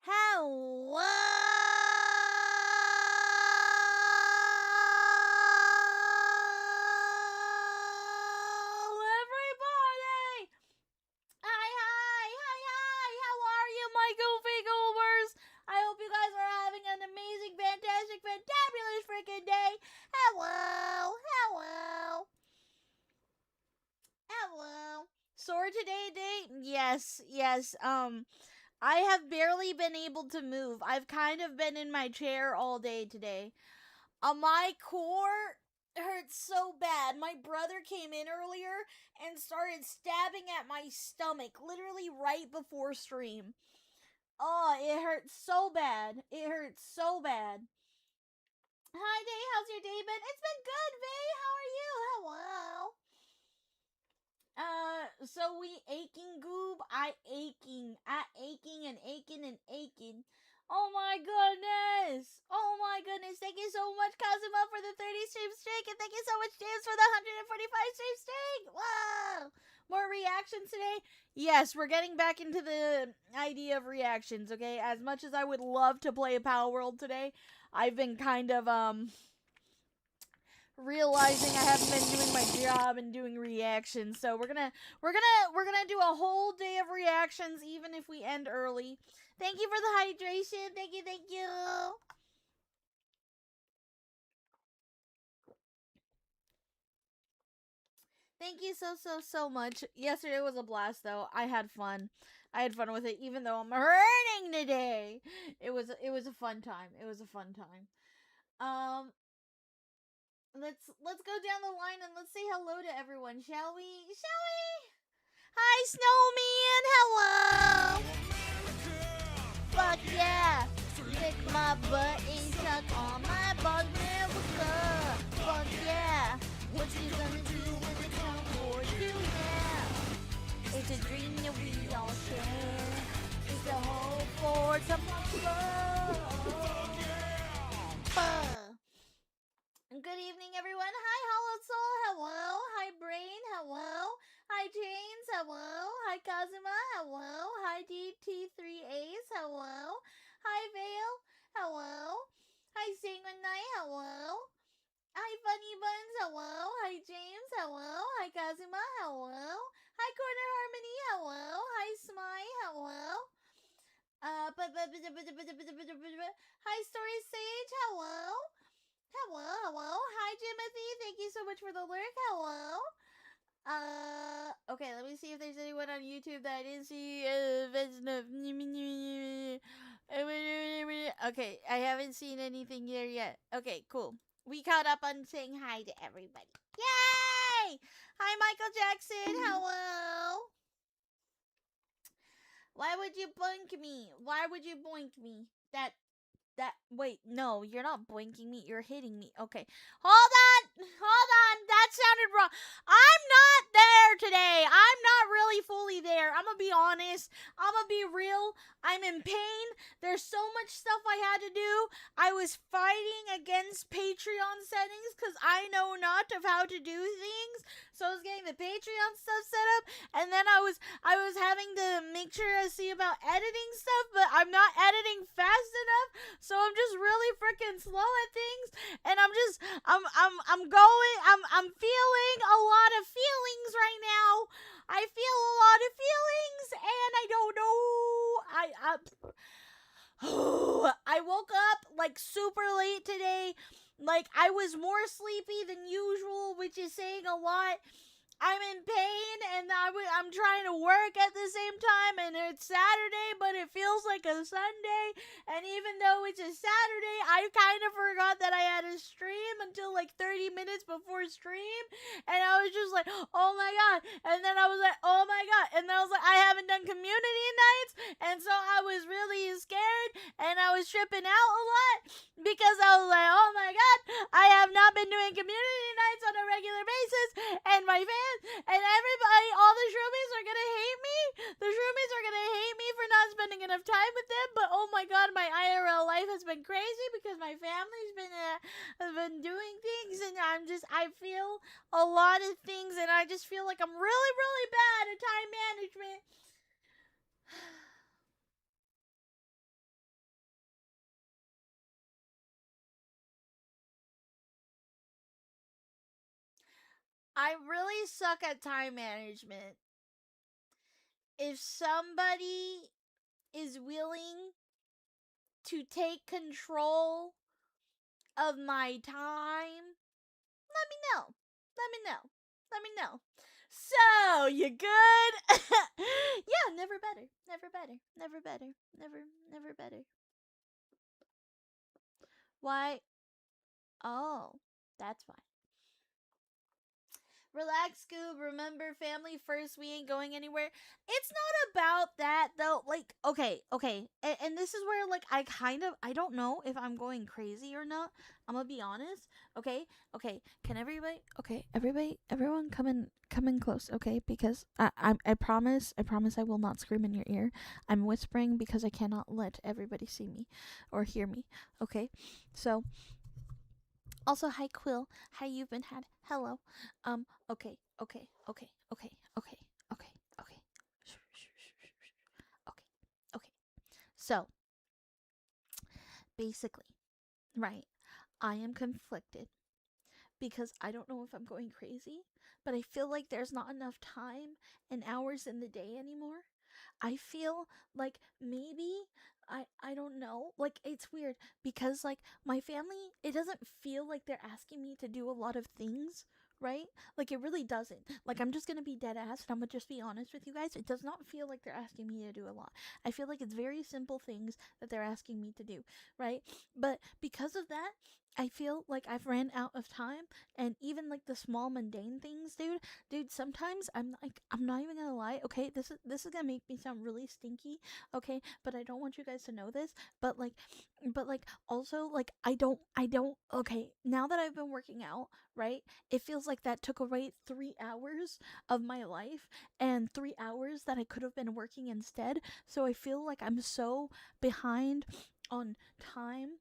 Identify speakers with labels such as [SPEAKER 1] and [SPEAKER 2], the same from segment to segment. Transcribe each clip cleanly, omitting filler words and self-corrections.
[SPEAKER 1] Hello, everybody! Hi, how are you, my goofy goobers? I hope you guys are having an amazing, fantastic, fantabulous freaking day. Hello. Sore today, date? Yes. I have barely been able to move. I've kind of been in my chair all day today. My core hurts so bad. My brother came in earlier and started stabbing at my stomach, literally right before stream. Oh, it hurts so bad. It hurts so bad. Hi, Day. How's your day been? It's been good, Vay. How are you? Hello. So we aching goob. I aching and aching. Oh my goodness! Oh my goodness! Thank you so much, Kazuma, for the 30 stream streak, and thank you so much, James, for the 145 stream streak. Wow! More reactions today? Yes, we're getting back into the idea of reactions. Okay, as much as I would love to play Power World today, I've been kind of realizing I haven't been doing my job and doing reactions. So we're gonna do a whole day of reactions, even if we end early. Thank you for the hydration. Thank you. Thank you so much. Yesterday was a blast though. I had fun. I had fun with it, even though I'm hurting today. It was a fun time. It was a fun time. Um, let's go down the line and let's say hello to everyone, shall we? Shall we? Hi, Snowman. Hello. Fuck yeah. Lick my butt and suck on my butt, America. Fuck yeah. What you gonna do when it comes for you now? It's a dream that we all share. It's a hope for tomorrow. Good evening, everyone. Hi, Hollow Soul. Hello. Hi, Brain. Hello. Hi, James. Hello. Hi, Kazuma. Hello. Hi, DT3As. Hello. Hi, Vale. Hello. Hi, Sanguine Knight. Hello. Hi, Funny Buns. Hello. Hi, James. Hello. Hi, Kazuma. Hello. Hi, Corner Harmony. Hello. Hi, Smy. Hello. Hi, Story Sage. Hello. Hello. Hi, Timothy. Thank you so much for the lurk. Hello. Okay, let me see if there's anyone on YouTube that I didn't see. Okay, I haven't seen anything here yet. Okay, cool. We caught up on saying hi to everybody. Yay! Hi, Michael Jackson. Hello. Why would you boink me? Wait, no, you're not boinking me, you're hitting me. Okay. Hold on, that sounded wrong. I'm not there today. I'm not really fully there. I'm gonna be honest. I'm gonna be real. I'm in pain. There's so much stuff I had to do. I was fighting against Patreon settings because I know not of how to do things. So I was getting the Patreon stuff set up, and then I was having to make sure I see about editing stuff, but I'm not editing fast enough. So I'm just really freaking slow at things, and I'm feeling a lot of feelings right now. I feel a lot of feelings, and I don't know. I woke up like super late today. Like I was more sleepy than usual, which is saying a lot. I'm in pain, and I'm trying to work at the same time, and it's Saturday, but it feels like a Sunday, and even though it's a Saturday, I kind of forgot that I had a stream until like 30 minutes before stream, and I was just like, oh my god, and then I was like, oh my god, and then I was like, I haven't done community nights, and so I was really scared, and I was tripping out a lot, because I was like, oh my god, I have not been doing community nights on a regular basis, and my fans and everybody, all the shroomies are gonna hate me. The shroomies are gonna hate me for not spending enough time with them. But oh my god, my IRL life has been crazy because my family's been doing things, and I feel a lot of things, and I just feel like I'm really bad at time management. I really suck at time management. If somebody is willing to take control of my time, let me know. Let me know. Let me know. So, you good? Yeah, never better. Never better. Never better. Never better. Why? Oh, that's why. Relax, Scoob. Remember, family first. We ain't going anywhere. It's not about that, though. Like, okay. And this is where, like, I don't know if I'm going crazy or not. I'm gonna be honest. Okay. Can everybody, everyone come in close, okay? Because I promise I will not scream in your ear. I'm whispering because I cannot let everybody see me or hear me, okay? So, also, hi Quill. Hi, you've been had. Hello. Okay. Okay. Okay. So, basically, right, I am conflicted because I don't know if I'm going crazy, but I feel like there's not enough time and hours in the day anymore. I feel like maybe I don't know. Like it's weird because like my family, it doesn't feel like they're asking me to do a lot of things, right? Like it really doesn't. Like I'm just going to be dead ass and I'm going to just be honest with you guys. It does not feel like they're asking me to do a lot. I feel like it's very simple things that they're asking me to do, right? But because of that, I feel like I've ran out of time, and even like the small mundane things, dude, sometimes I'm not even gonna lie, okay, this is gonna make me sound really stinky, okay, but I don't want you guys to know this, but also like I don't okay, now that I've been working out, right, it feels like that took away 3 hours of my life and 3 hours that I could have been working instead. So I feel like I'm so behind on time.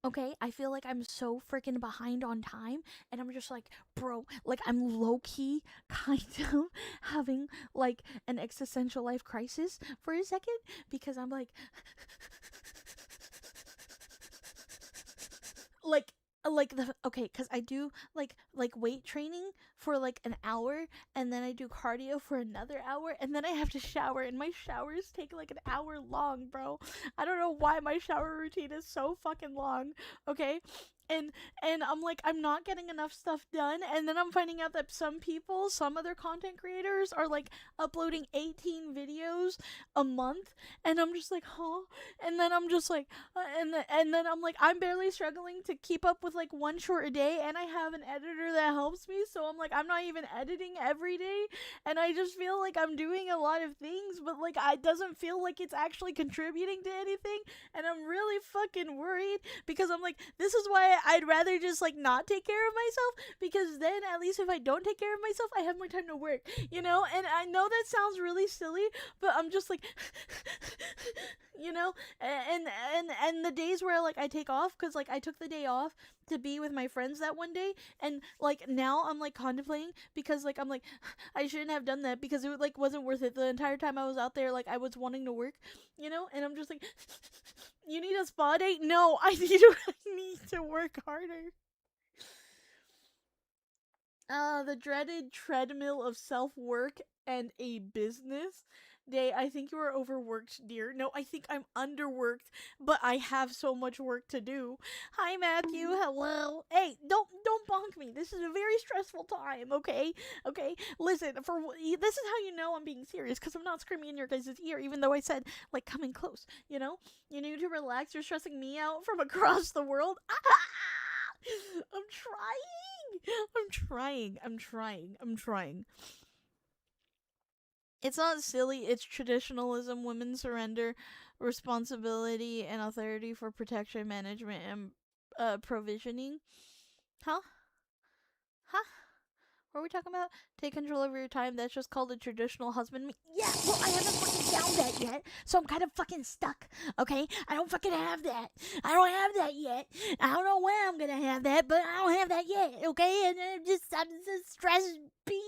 [SPEAKER 1] Okay, I feel like I'm so freaking behind on time, and I'm just like, bro, like I'm low key kind of having like an existential life crisis for a second because I'm like the okay, because I do like weight training for like an hour, and then I do cardio for another hour, and then I have to shower, and my showers take like an hour long, bro. I don't know why my shower routine is so fucking long. Okay, and I'm like, I'm not getting enough stuff done, and then I'm finding out that some other content creators are like uploading 18 videos a month, and I'm just like, huh? And then I'm just like, and then I'm like, I'm barely struggling to keep up with like one short a day, and I have an editor that helps me, so I'm like, I'm not even editing every day, and I just feel like I'm doing a lot of things, but like it doesn't feel like it's actually contributing to anything, and I'm really fucking worried because I'm like, this is why I'd rather just like not take care of myself, because then at least if I don't take care of myself, I have more time to work, you know? And I know that sounds really silly, but I'm just like you know, and the days where like I take off, because like I took the day off to be with my friends that one day, and like now I'm like contemplating because like I'm like I shouldn't have done that because it like wasn't worth it. The entire time I was out there, like I was wanting to work, you know, and I'm just like you need a spa date? No, I need to work harder. The dreaded treadmill of self work and a business day. I think you are overworked, dear. No, I think I'm underworked, but I have so much work to do. Hi, Matthew. Hello. Hey, don't bonk me. This is a very stressful time. Okay, okay. Listen, this is how you know I'm being serious because I'm not screaming in your guys' ear, even though I said like coming close. You know, you need to relax. You're stressing me out from across the world. I'm trying. I'm trying. It's not silly, it's traditionalism, women surrender responsibility and authority for protection, management, and provisioning. Huh? Huh? What are we talking about? Take control over your time. That's just called a traditional husband. Yeah, well, I haven't fucking found that yet, so I'm kind of fucking stuck. Okay, I don't fucking have that. I don't have that yet. I don't know when I'm gonna have that, but I don't have that yet. Okay, and I'm just a stressed bean.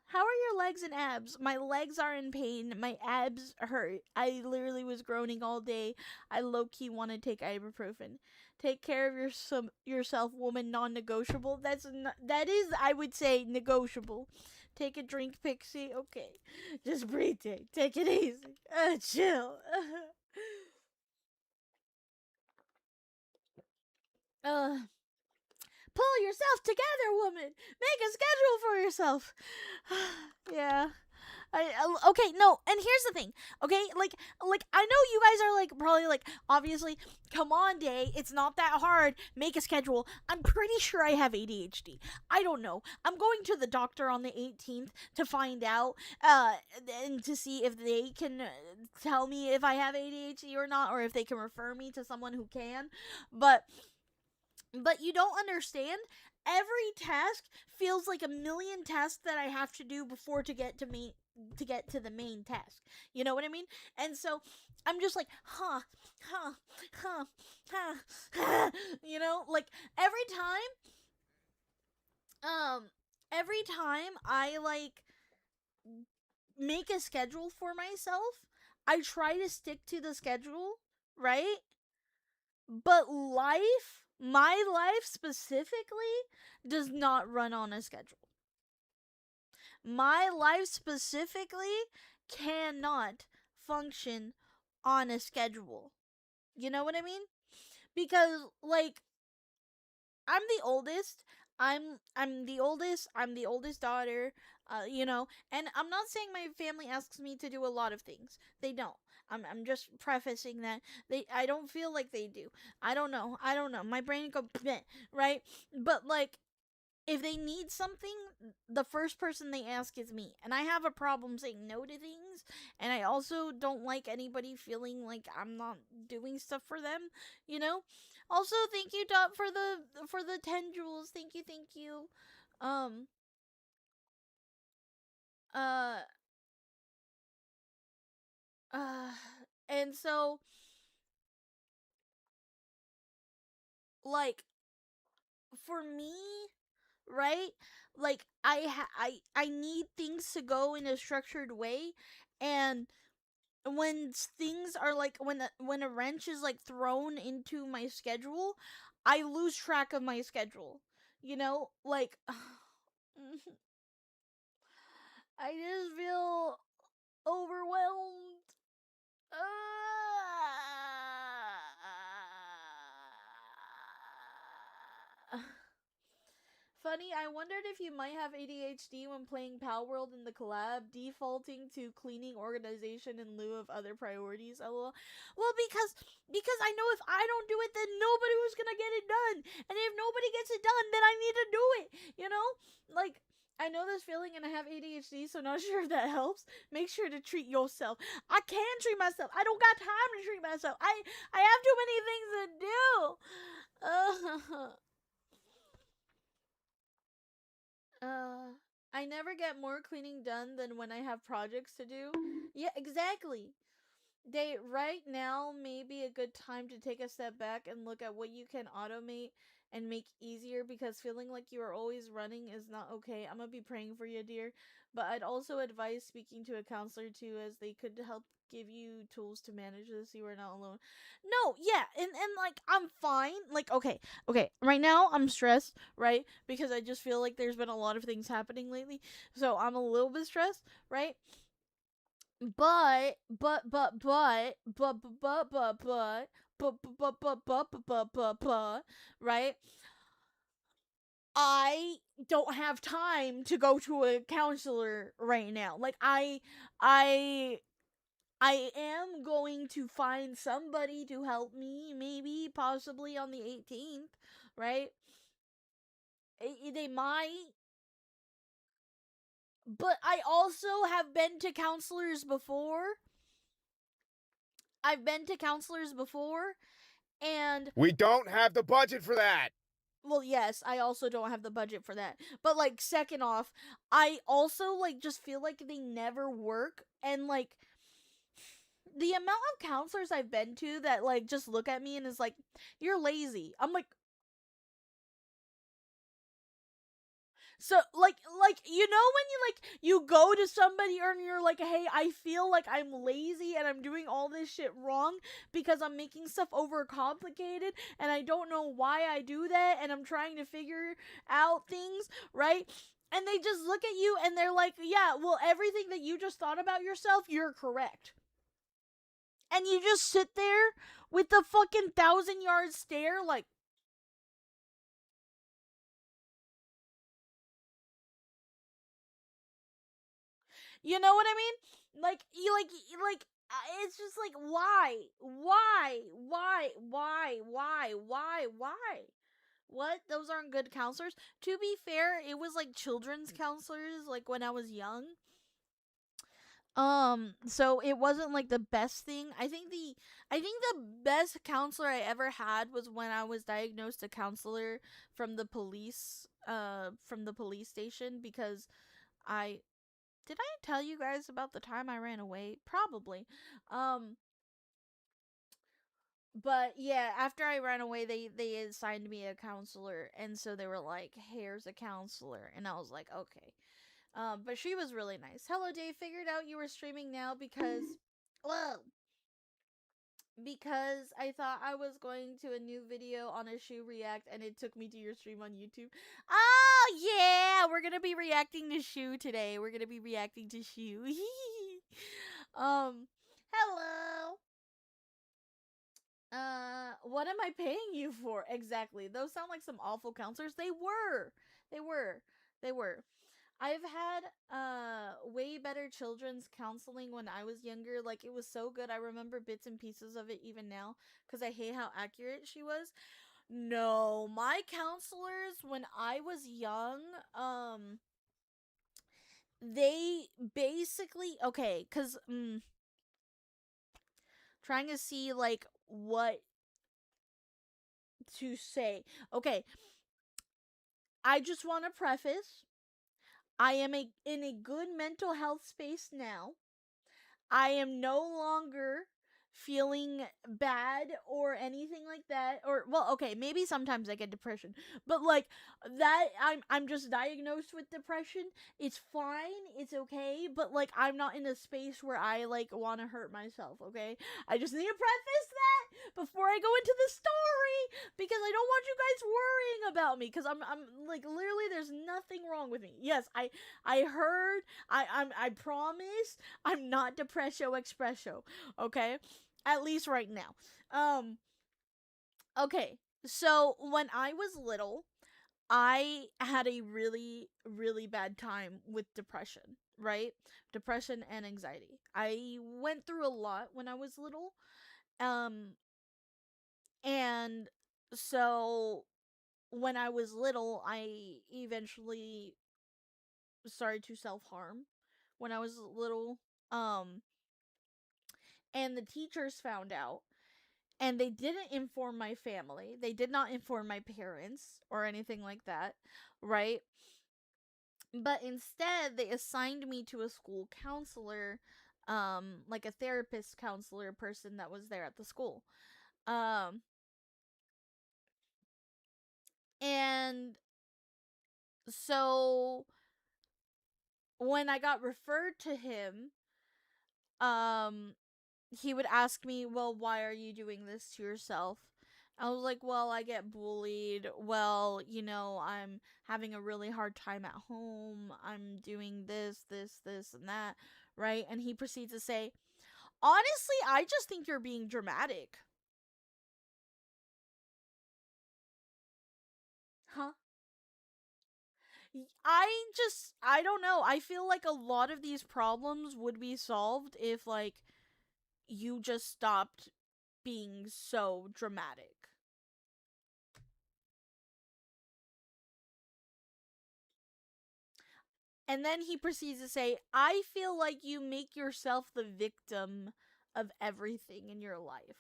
[SPEAKER 1] How are your legs and abs? My legs are in pain. My abs hurt. I literally was groaning all day. I low key want to take ibuprofen. Take care of yourself, woman. Non-negotiable. That is, I would say, negotiable. Take a drink, Pixie. Okay, just breathe. Take it easy. Chill. uh, Pull yourself together, woman. Make a schedule for yourself. Yeah. Okay, no, and here's the thing, okay, like I know you guys are like probably like, obviously, come on, Day, it's not that hard, make a schedule. I'm pretty sure I have ADHD. I don't know. I'm going to the doctor on the 18th to find out, and to see if they can tell me if I have ADHD or not, or if they can refer me to someone who can, but you don't understand. Every task feels like a million tasks that I have to do before to get to the main task. You know what I mean? And so I'm just like, huh, you know, like every time I like make a schedule for myself, I try to stick to the schedule, right? But my life specifically, does not run on a schedule. My life specifically cannot function on a schedule. You know what I mean? Because like, I'm the oldest. I'm the oldest. I'm the oldest daughter. You know, and I'm not saying my family asks me to do a lot of things. They don't. I'm just prefacing that I don't feel like they do. I don't know. My brain go bleh, right? But like, if they need something, the first person they ask is me. And I have a problem saying no to things, and I also don't like anybody feeling like I'm not doing stuff for them, you know? Also, thank you, Dot, for the 10 jewels. Thank you. Um uh uh and so, like, for me, right? Like, I need things to go in a structured way, and when things are like, when a wrench is like thrown into my schedule, I lose track of my schedule. You know, like, I just feel overwhelmed. Funny, I wondered if you might have ADHD when playing Pal World in the collab, defaulting to cleaning organization in lieu of other priorities. LOL. Well, because I know if I don't do it, then nobody was gonna get it done, and if nobody gets it done, then I need to do it. You know, like, I know this feeling, and I have ADHD, so not sure if that helps. Make sure to treat yourself. I can treat myself. I don't got time to treat myself. I have too many things to do. Uh, I never get more cleaning done than when I have projects to do. Yeah, exactly. Right now may be a good time to take a step back and look at what you can automate and make easier, because feeling like you are always running is not okay. I'm gonna be praying for you, dear. But I'd also advise speaking to a counselor too, as they could help give you tools to manage this. You are not alone. No, yeah, and like, I'm fine. Like, okay. Right now I'm stressed, right? Because I just feel like there's been a lot of things happening lately. So I'm a little bit stressed, right? But right? I don't have time to go to a counselor right now. Like, I I am going to find somebody to help me, maybe possibly on the 18th, right? They might, but I also have been to counselors before. I've been to counselors before, and
[SPEAKER 2] we don't have the budget for that.
[SPEAKER 1] Well, yes, I also don't have the budget for that. But like, second off, I also like just feel like they never work, and like, the amount of counselors I've been to that like just look at me and is like, "You're lazy." I'm like, So like you know when you go to somebody and you're like, hey, I feel like I'm lazy and I'm doing all this shit wrong because I'm making stuff overcomplicated and I don't know why I do that and I'm trying to figure out things, right? And they just look at you and they're like, yeah, well, everything that you just thought about yourself, you're correct. And you just sit there with the fucking 1,000-yard stare like, you know what I mean? Like you like it's just like why? What? Those aren't good counselors. To be fair, it was like children's counselors like when I was young. So it wasn't like the best thing. I think the best counselor I ever had was when I was diagnosed a counselor from the police station because I did I tell you guys about the time I ran away? Probably. Um, but yeah, after I ran away, they assigned me a counselor, and so they were like, "Here's a counselor," and I was like, "Okay." But she was really nice. Hello, Dave. Figured out you were streaming now because, whoa, because I thought I was going to a new video on a shoe react, and it took me to your stream on YouTube. Oh yeah, we're gonna be reacting to shoe today. We're gonna be reacting to shoe. Hello. What am I paying you for? Exactly. Those sound like some awful counselors. They were. They were. They were. I've had way better children's counseling when I was younger. Like it was so good. I remember bits and pieces of it even now cuz I hate how accurate she was. No, my counselors when I was young, they basically okay, cuz trying to see like what to say. Okay, I just want to preface I am in a good mental health space now. I am no longer feeling bad or anything like that, or well, okay, maybe sometimes I get depression, but like that I'm just diagnosed with depression. It's fine, it's okay, but like I'm not in a space where I like want to hurt myself. Okay, I just need to preface that before I go into the story because I don't want you guys worrying about me because I'm like literally there's nothing wrong with me. Yes, I heard, I promise I'm not depresso expresso, okay? At least right now. Okay. So when I was little, I had a really really bad time with depression, right? Depression and anxiety. I went through a lot when I was little. Um and so when I was little, I eventually started to self-harm when I was little. Um and the teachers found out and they didn't inform my family. They did not inform my parents or anything like that, right? But instead, they assigned me to a school counselor, like a therapist counselor person that was there at the school. Um, and so when I got referred to him, um, he would ask me, well, why are you doing this to yourself? I was like, well, I get bullied. Well, I'm having a really hard time at home. I'm doing this, and that, right? And he proceeds to say, honestly, I just think you're being dramatic. Huh? I don't know. I feel like a lot of these problems would be solved if, like, you just stopped being so dramatic. And then he proceeds to say, I feel like you make yourself the victim of everything in your life.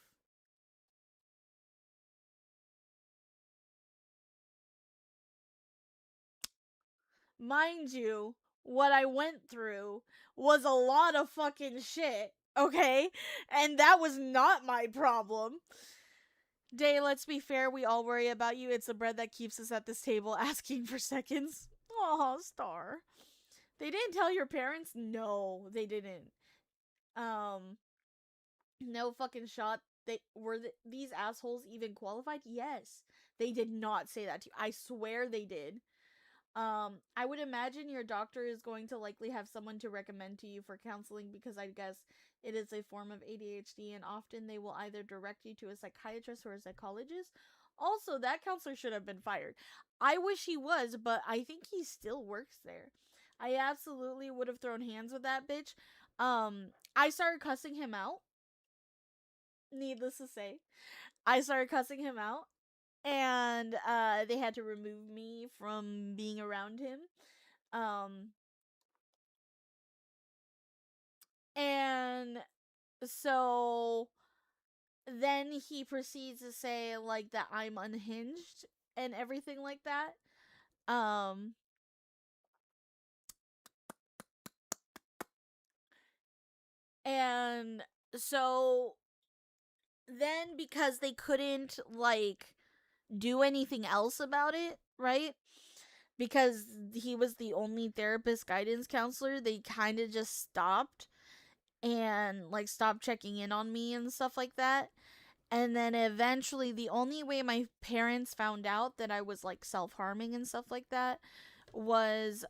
[SPEAKER 1] Mind you, what I went through was a lot of fucking shit, okay? And that was not my problem. Day, let's be fair, we all worry about you. It's the bread that keeps us at this table asking for seconds. Oh, Star. They didn't tell your parents? No, they didn't. Um, no fucking shot. These assholes even qualified? Yes. They did not say that to you. I swear they did. I would imagine your doctor is going to likely have someone to recommend to you for counseling because I guess it is a form of ADHD and often they will either direct you to a psychiatrist or a psychologist. Also, that counselor should have been fired. I wish he was, but I think he still works there. I absolutely would have thrown hands with that bitch. I started cussing him out. Needless to say, I started cussing him out and they had to remove me from being around him. And so then he proceeds to say like that I'm unhinged and everything like that. And so then because they couldn't like do anything else about it, right? Because he was the only therapist guidance counselor, they kind of just stopped and like stopped checking in on me and stuff like that. And then eventually the only way my parents found out that I was like self-harming and stuff like that was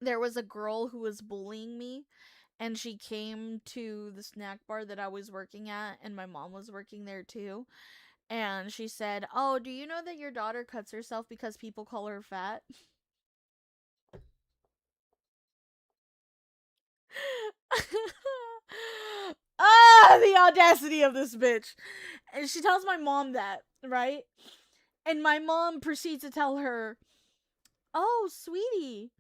[SPEAKER 1] there was a girl who was bullying me and she came to the snack bar that I was working at and my mom was working there too. And she said, "Oh, do you know that your daughter cuts herself because people call her fat?" The audacity of this bitch. And she tells my mom that, right? And my mom proceeds to tell her, "Oh, sweetie,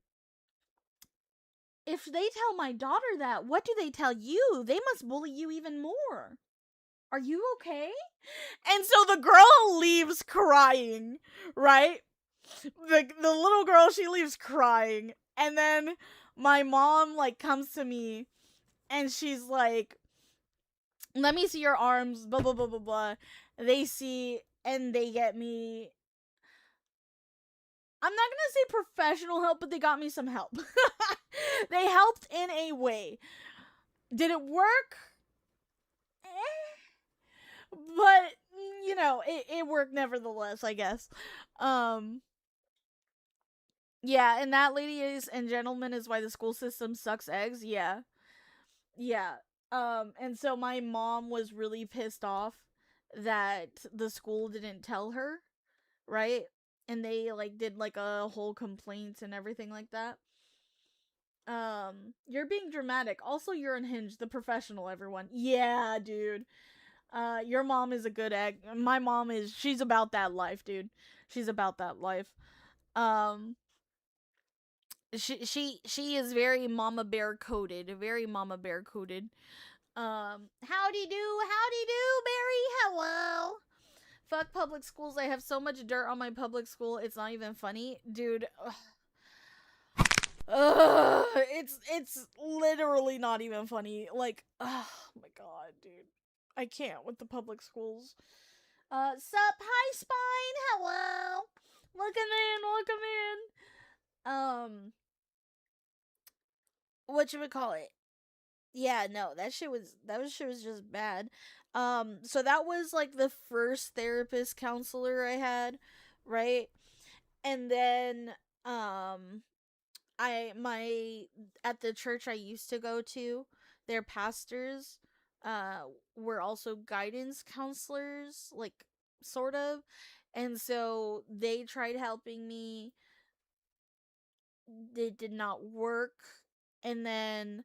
[SPEAKER 1] if they tell my daughter that, what do they tell you? They must bully you even more. Are you okay?" And so the girl leaves crying, right? The little girl, she leaves crying. And then my mom like comes to me and she's like, "Let me see your arms, blah blah blah blah blah." They see and they get me, I'm not gonna say professional help, but they got me some help. They helped in a way. Did it work? But you know, it worked nevertheless, I guess. Yeah, and that, ladies and gentlemen, is why the school system sucks eggs. Yeah. Yeah. And so my mom was really pissed off that the school didn't tell her, right? And they like did like a whole complaint and everything like that. You're being dramatic. Also, you're unhinged, the professional, everyone. Yeah, dude. Your mom is a good egg. My mom is, she's about that life, dude. She's about that life. Um, she is very mama bear coded, very mama bear coded. Howdy do, Barry. Hello. Fuck public schools. I have so much dirt on my public school. It's not even funny, dude. It's literally not even funny. Like, oh my god, dude. I can't with the public schools. Sup, hi Spine. Hello. Welcome in. Whatchamacallit? Yeah, no, that shit was just bad. So that was like the first therapist counselor I had, right? And then I my at the church I used to go to, their pastors were also guidance counselors, like sort of. And so they tried helping me. It did not work. And then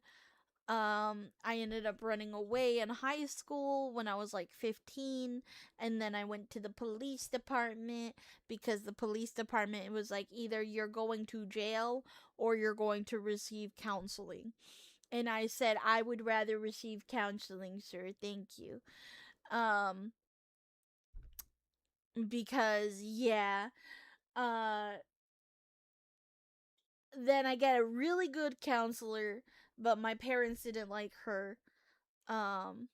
[SPEAKER 1] I ended up running away in high school when I was like 15, and then I went to the police department because the police department was like, either you're going to jail or you're going to receive counseling. And I said I would rather receive counseling, sir. Thank you. Um because yeah, uh then I get a really good counselor, but my parents didn't like her. Um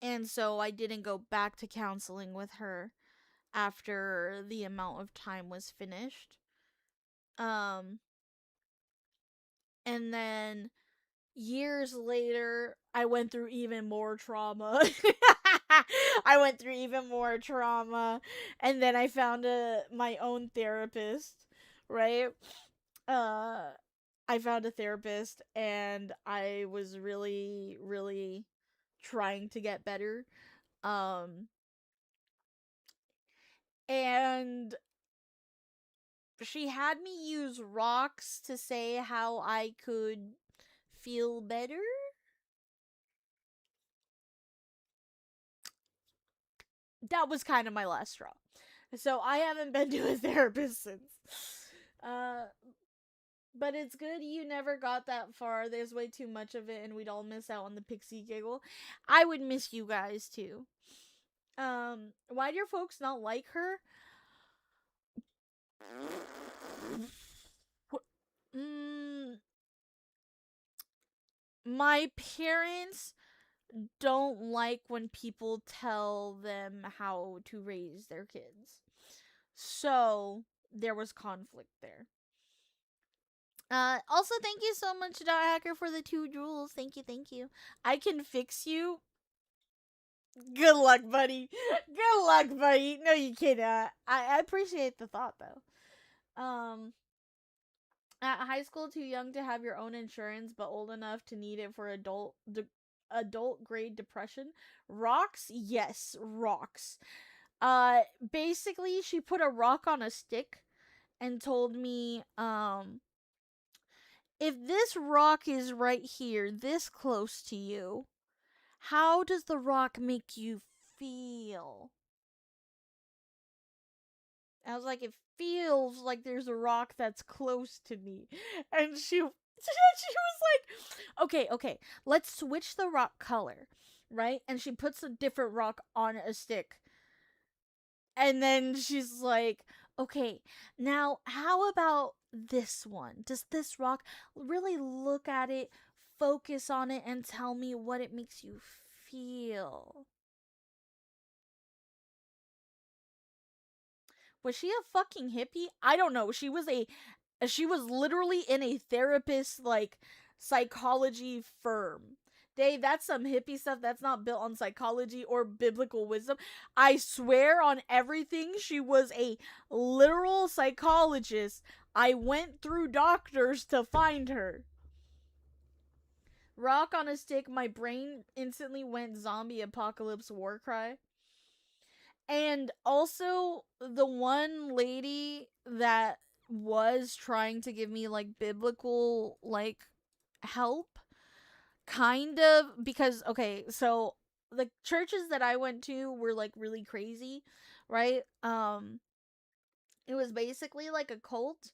[SPEAKER 1] and so I didn't go back to counseling with her. after the amount of time was finished. Um, and then years later, I went through even more trauma. I went through even more trauma, and then I found my own therapist, right? Uh, I found a therapist, and I was really, really trying to get better. Um, and she had me use rocks to say how I could feel better. That was kind of my last straw. So I haven't been to a therapist since. Uh, but it's good you never got that far. There's way too much of it, and we'd all miss out on the pixie giggle. I would miss you guys too. Why do your folks not like her? Mm, my parents don't like when people tell them how to raise their kids. So there was conflict there. Also, thank you so much, Dot Hacker, for the 2 jewels. Thank you, thank you. I can fix you. Good luck, buddy. Good luck, buddy. No, you cannot. I appreciate the thought, though. At high school, too young to have your own insurance, but old enough to need it for adult grade depression. Rocks, yes, rocks. Basically, she put a rock on a stick and told me, if this rock is right here, this close to you, how does the rock make you feel? I was like, it feels like there's a rock that's close to me. And she was like, okay, let's switch the rock color, right? And she puts a different rock on a stick. And then she's like, okay, now how about this one? Does this rock really look at it, focus on it, and tell me what it makes you feel? Was she a fucking hippie? I don't know. She was literally in a therapist like psychology firm. Dave, that's some hippie stuff that's not built on psychology or biblical wisdom. I swear on everything, she was a literal psychologist. I went through doctors to find her. Rock on a stick, my brain instantly went zombie apocalypse war cry. And also, the one lady that was trying to give me like biblical like help, kind of, because okay, so the churches that I went to were like really crazy, right? It was basically like a cult,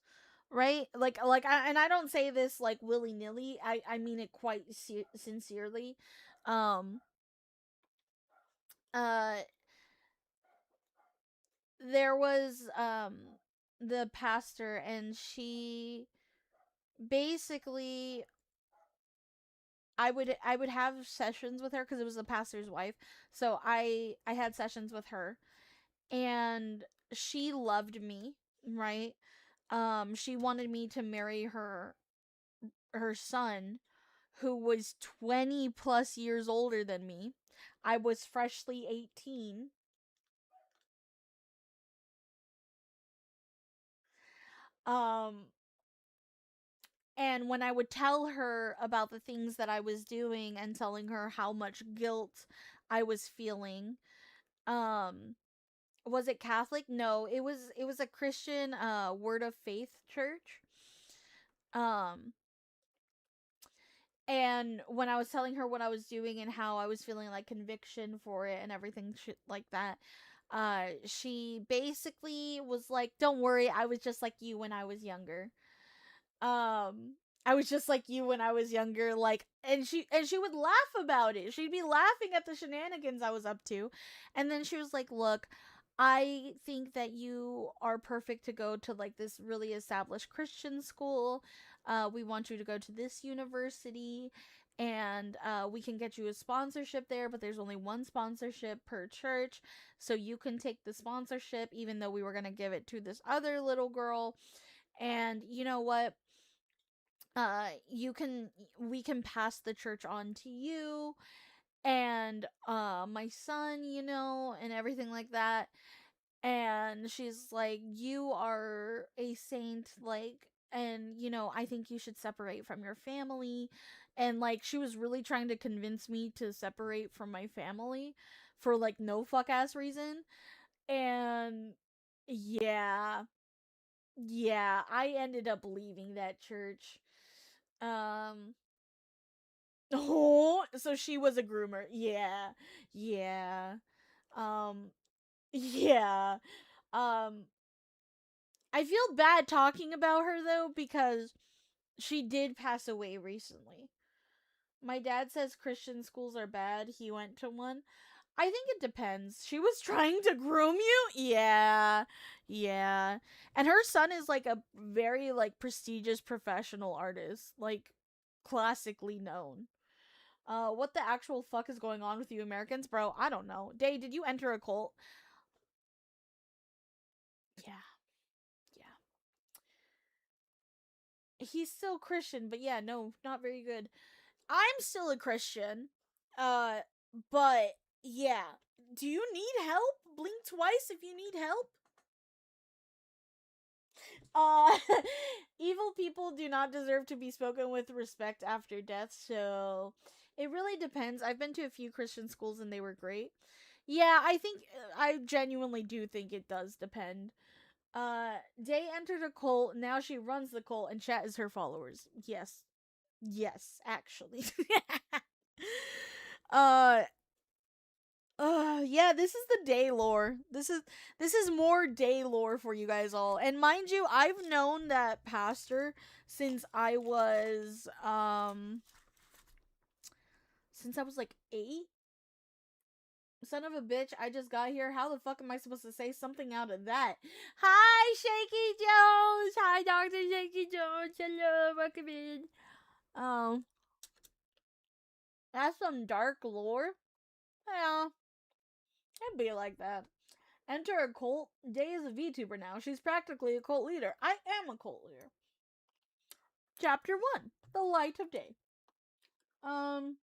[SPEAKER 1] right? And I don't say this like willy-nilly. I mean it quite sincerely. Um uh there was the pastor, and she basically, I would have sessions with her because it was the pastor's wife. So I had sessions with her, and she loved me, right? She wanted me to marry her son, who was 20 plus years older than me. I was freshly 18. Um And when I would tell her about the things that I was doing and telling her how much guilt I was feeling, um was it Catholic? No, it was a Christian Word of Faith church. Um and when I was telling her what I was doing and how I was feeling like conviction for it and everything shit like that, she basically was like, "Don't worry, I was just like you when I was younger." um I was just like you when I was younger, like, and she would laugh about it. She'd be laughing at the shenanigans I was up to. And then she was like, "Look, I think that you are perfect to go to like this really established Christian school. We want you to go to this university, and we can get you a sponsorship there, but there's only one sponsorship per church, so you can take the sponsorship even though we were going to give it to this other little girl. And you know what, we can pass the church on to you and my son, and everything like that. And she's like, you are a saint, like, and I think you should separate from your family. And like, she was really trying to convince me to separate from my family for like no fuck ass reason. And yeah, I ended up leaving that church. um oh, so she was a groomer. Yeah, yeah. um yeah. um I feel bad talking about her though, because she did pass away recently. My dad says Christian schools are bad. He went to one. I think it depends. She was trying to groom you? Yeah. Yeah. And her son is like a very like prestigious professional artist, like classically known. What the actual fuck is going on with you Americans, bro? I don't know. Day, did you enter a cult? Yeah. Yeah. He's still Christian, but yeah, no, not very good. I'm still a Christian. Uh, but yeah. Do you need help? Blink twice if you need help. Uh, evil people do not deserve to be spoken with respect after death, so it really depends. I've been to a few Christian schools and they were great. Yeah, I genuinely do think it does depend. Day entered a cult, now she runs the cult, and chat is her followers. Yes. Yes, actually. uh yeah, this is the day lore. This is more day lore for you guys all. And mind you, I've known that pastor since I was like 8. Son of a bitch, I just got here. How the fuck am I supposed to say something out of that? Hi, Shaky Jones. Hi, Dr. Shaky Jones. Hello, welcome in. Um, that's some dark lore. Yeah, it'd be like that. Enter a cult. Day is a VTuber now. She's practically a cult leader. I am a cult leader. Chapter 1. The Light of Day. Um,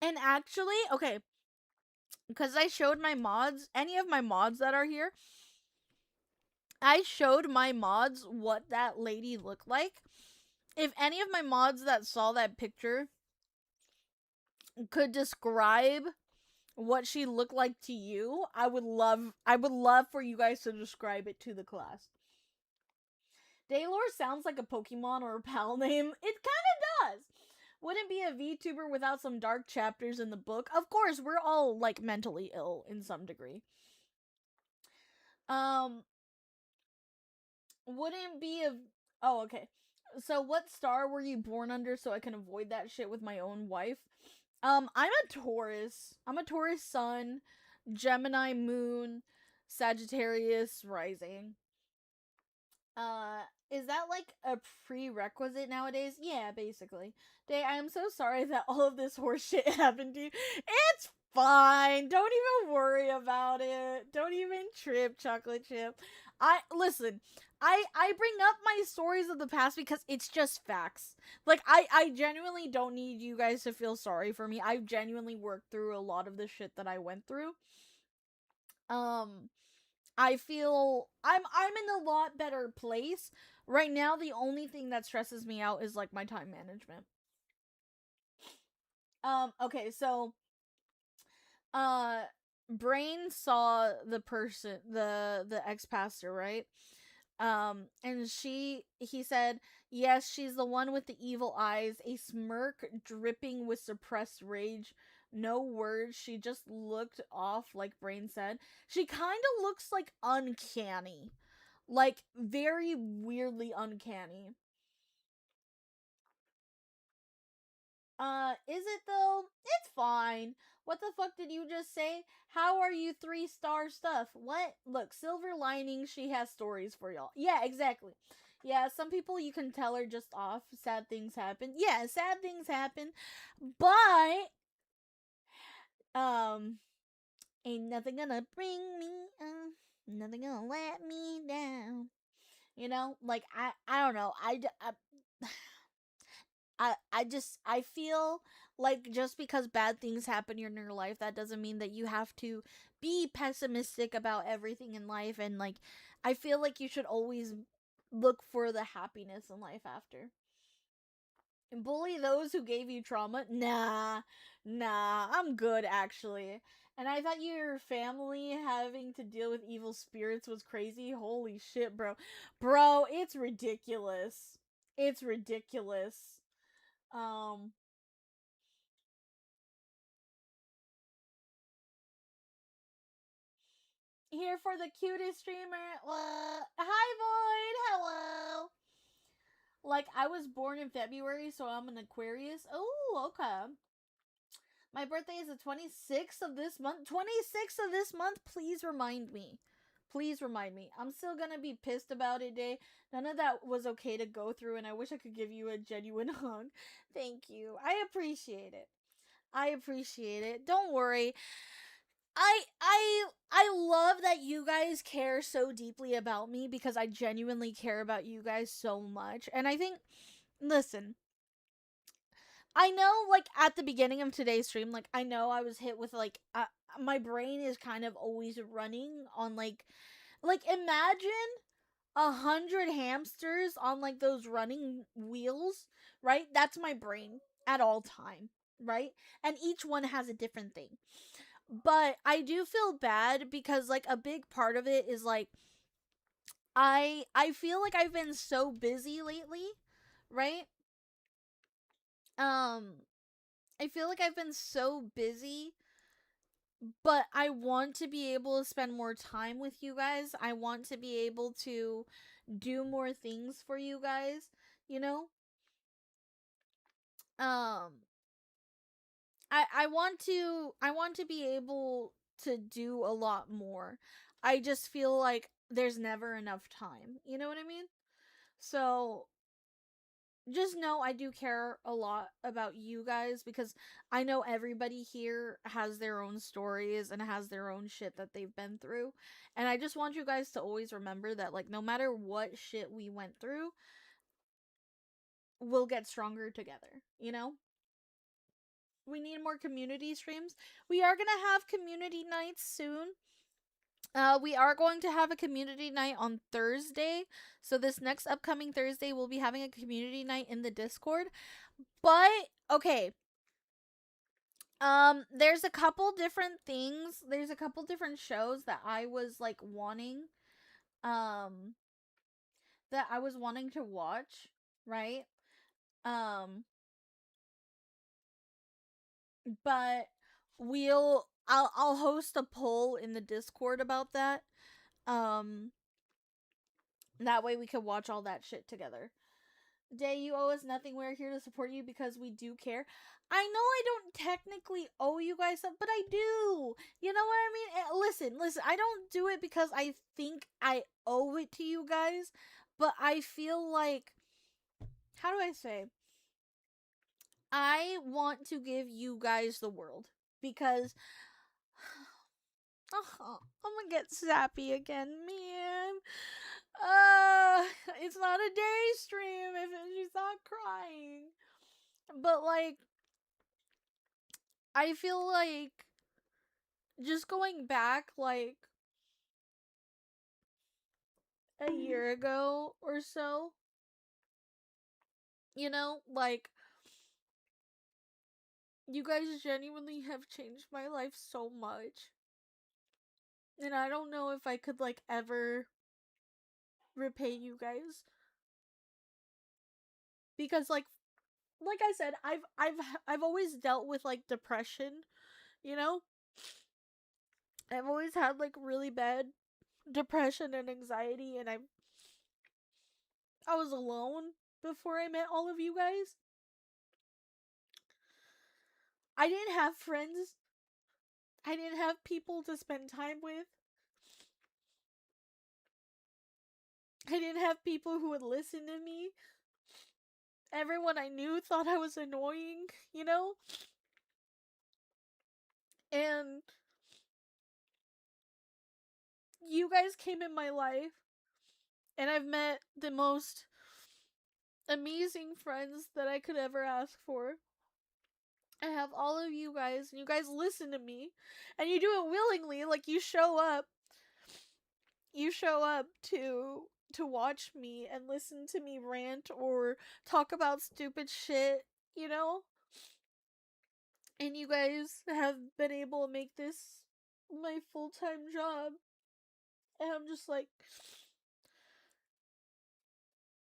[SPEAKER 1] and actually, okay, because I showed my mods, any of my mods that are here, I showed my mods what that lady looked like. If any of my mods that saw that picture could describe what she looked like to you, I would love for you guys to describe it to the class. Daylor sounds like a Pokemon or a pal name. It kind of does. Wouldn't be a VTuber without some dark chapters in the book. Of course, we're all like mentally ill in some degree. Um, wouldn't be a. Oh, okay. So, what star were you born under so I can avoid that shit with my own wife? I'm a Taurus. I'm a Taurus sun, Gemini moon, Sagittarius rising. Is that like a prerequisite nowadays? Yeah, basically. Day, I am so sorry that all of this horse shit happened to you. It's fine. Don't even worry about it. Don't even trip, chocolate chip. I bring up my stories of the past because it's just facts. Like I genuinely don't need you guys to feel sorry for me. I've genuinely worked through a lot of the shit that I went through. Um I feel I'm in a lot better place. Right now the only thing that stresses me out is like my time management. Okay, so uh Brain saw the person, the ex-pastor, right? And he said, "Yes, she's the one with the evil eyes, a smirk dripping with suppressed rage. No words, she just looked off like Brain said. She kind of looks like uncanny. Like very weirdly uncanny. Is it though? It's fine. What the fuck did you just say? How are you 3-star stuff? What? Look, Silver Lining, she has stories for y'all. Yeah, exactly. Yeah, some people you can tell are just off. Sad things happen. Yeah, sad things happen. But, um, ain't nothing gonna bring me up. Nothing gonna let me down. You know, like I don't know. I feel like just because bad things happen in your life, that doesn't mean that you have to be pessimistic about everything in life. And like, I feel like you should always look for the happiness in life after. And bully those who gave you trauma? Nah, I'm good actually. And I thought your family having to deal with evil spirits was crazy. Holy shit, bro. Bro, it's ridiculous. It's ridiculous. Um, Here for the cutest streamer. Hi, Void. Hello. Like, I was born in February, so I'm an Aquarius. Oh, okay. My birthday is the 26th of this month. 26th of this month. Please remind me. Please remind me. I'm still gonna be pissed about it, Day. None of that was okay to go through, and I wish I could give you a genuine hug. Thank you. I appreciate it. I appreciate it. Don't worry. I love that you guys care so deeply about me because I genuinely care about you guys so much. And I think, listen, I know like at the beginning of today's stream, like I know I was hit with like my brain is kind of always running on like imagine 100 hamsters on like those running wheels, right? That's my brain at all time, right? And each one has a different thing. But I do feel bad because like a big part of it is like I feel like I've been so busy lately, right? Um I feel like I've been so busy, but I want to be able to spend more time with you guys. I want to be able to do more things for you guys, you know? Um I want to be able to do a lot more. I just feel like there's never enough time. You know what I mean? So just know I do care a lot about you guys because I know everybody here has their own stories and has their own shit that they've been through. And I just want you guys to always remember that like no matter what shit we went through, we'll get stronger together, you know? We need more community streams. We are going to have community nights soon. We are going to have a community night on Thursday. So this next upcoming Thursday, we'll be having a community night in the Discord. But okay, there's a couple different things. There's a couple different shows that I was like wanting, um, that I was wanting to watch, right? Um, but I'll host a poll in the Discord about that. Um, that way we can watch all that shit together. Day, you owe us nothing. We're here to support you because we do care. I know I don't technically owe you guys something, but I do. You know what I mean? Listen. I don't do it because I think I owe it to you guys, but I feel like, how do I say? I want to give you guys the world because I'm gonna get sappy again, man. It's not a day stream if she's not crying. But like, I feel like just going back like a year ago or so, you know, like you guys genuinely have changed my life so much. And I don't know if I could like ever repay you guys because like I said, I've always dealt with like depression, you know? I've always had like really bad depression and anxiety and I was alone before I met all of you guys. I didn't have friends I didn't have people to spend time with. I didn't have people who would listen to me. Everyone I knew thought I was annoying, you know? And you guys came in my life, and I've met the most amazing friends that I could ever ask for. I have all of you guys, and you guys listen to me, and you do it willingly. Like, you show up to watch me and listen to me rant or talk about stupid shit, you know? And you guys have been able to make this my full-time job. And I'm just like,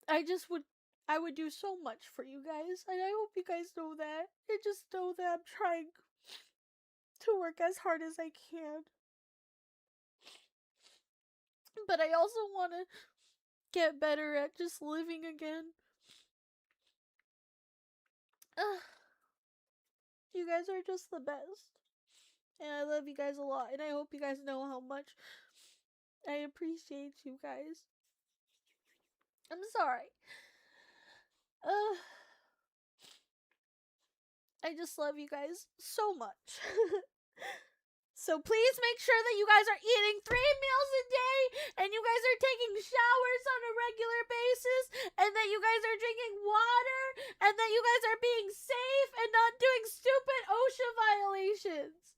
[SPEAKER 1] I would do so much for you guys, and I hope you guys know that. And just know that I'm trying to work as hard as I can. But I also want to get better at just living again. You guys are just the best. And I love you guys a lot, and I hope you guys know how much I appreciate you guys. I'm sorry. I just love you guys so much. So please make sure that you guys are eating 3 meals a day, and you guys are taking showers on a regular basis, and that you guys are drinking water, and that you guys are being safe and not doing stupid OSHA violations.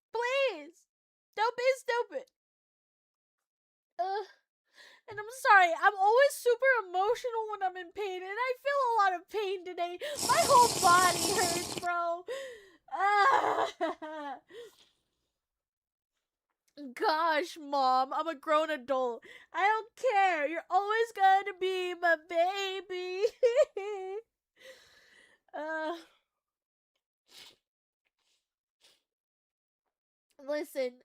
[SPEAKER 1] Please, don't be stupid. And I'm sorry, I'm always super emotional when I'm in pain, and I feel a lot of pain today. My whole body hurts, bro. Gosh, Mom, I'm a grown adult. I don't care. You're always gonna be my baby. Listen,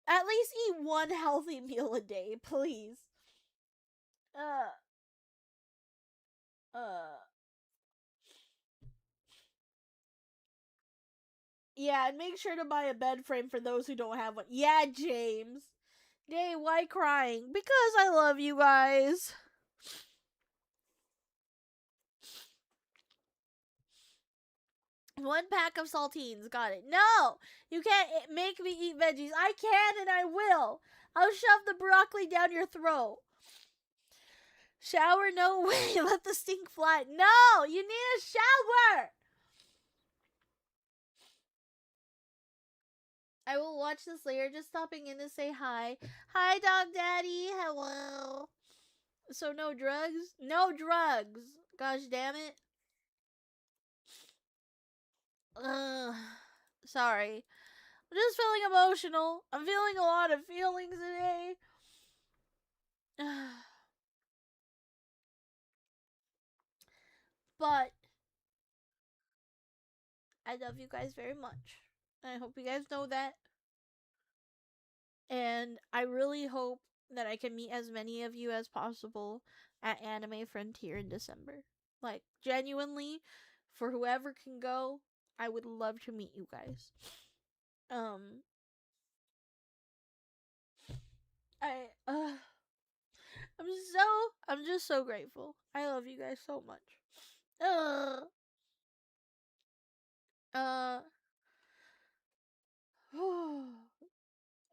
[SPEAKER 1] at least eat one healthy meal a day, please. Yeah, and make sure to buy a bed frame for those who don't have one. Yeah, James. Hey, why crying? Because I love you guys. One pack of saltines. Got it. No! You can't make me eat veggies. I can and I will. I'll shove the broccoli down your throat. Shower? No way. Let the stink fly. No! You need a shower! I will watch this later. Just stopping in to say hi. Hi, Dog Daddy. Hello. So no drugs? No drugs. Gosh damn it. Ugh. Sorry. I'm just feeling emotional. I'm feeling a lot of feelings today. But I love you guys very much. I hope you guys know that. And I really hope that I can meet as many of you as possible at Anime Frontier in December. Like, genuinely, for whoever can go, I would love to meet you guys. I'm just so grateful. I love you guys so much.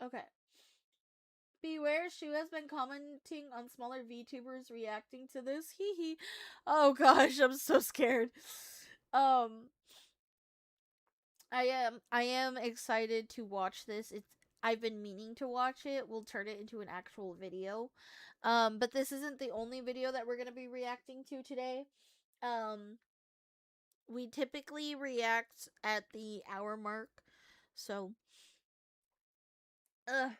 [SPEAKER 1] Okay. Beware, Shu has been commenting on smaller VTubers reacting to this. Hee hee. Oh gosh, I'm so scared. I am excited to watch this. I've been meaning to watch it. We'll turn it into an actual video. But this isn't the only video that we're gonna be reacting to today. We typically react at the hour mark, so I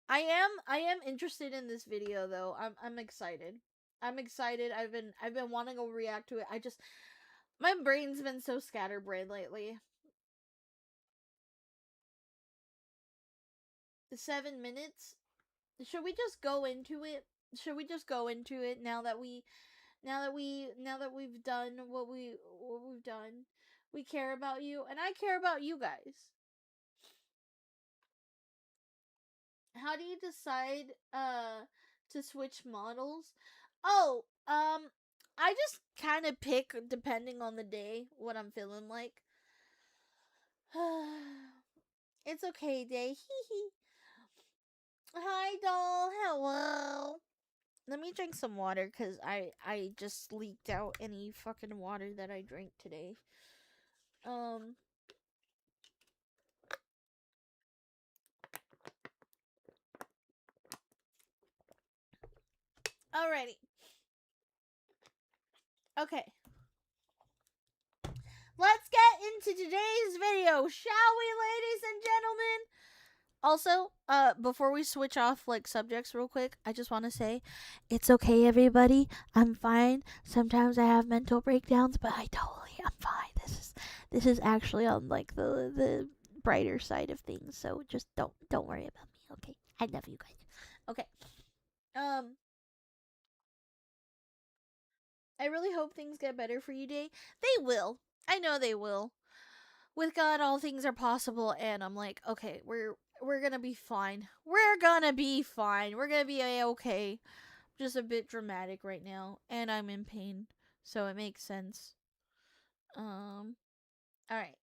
[SPEAKER 1] am interested in this video though. I'm excited. I'm excited. I've been wanting to react to it. My brain's been so scatterbrained lately. 7 minutes? Should we just go into it? Should we just go into it now that we've done what we've done? We care about you, and I care about you guys. How do you decide to switch models? Oh, I just kind of pick depending on the day what I'm feeling like. It's okay day. Hee hee. Hi doll. Hello. Let me drink some water cuz I just leaked out any fucking water that I drank today. Alrighty. Okay. Let's get into today's video, shall we, ladies and gentlemen? Also, before we switch off like subjects real quick, I just want to say, it's okay, everybody. I'm fine. Sometimes I have mental breakdowns, but I'm fine. This is actually on like the brighter side of things. So just don't worry about me, okay? I love you guys. Okay. I really hope things get better for you, Day. They will. I know they will. With God, all things are possible, and I'm like, okay, we're gonna be fine. We're gonna be fine. We're gonna be okay. Just a bit dramatic right now, and I'm in pain, so it makes sense. All right.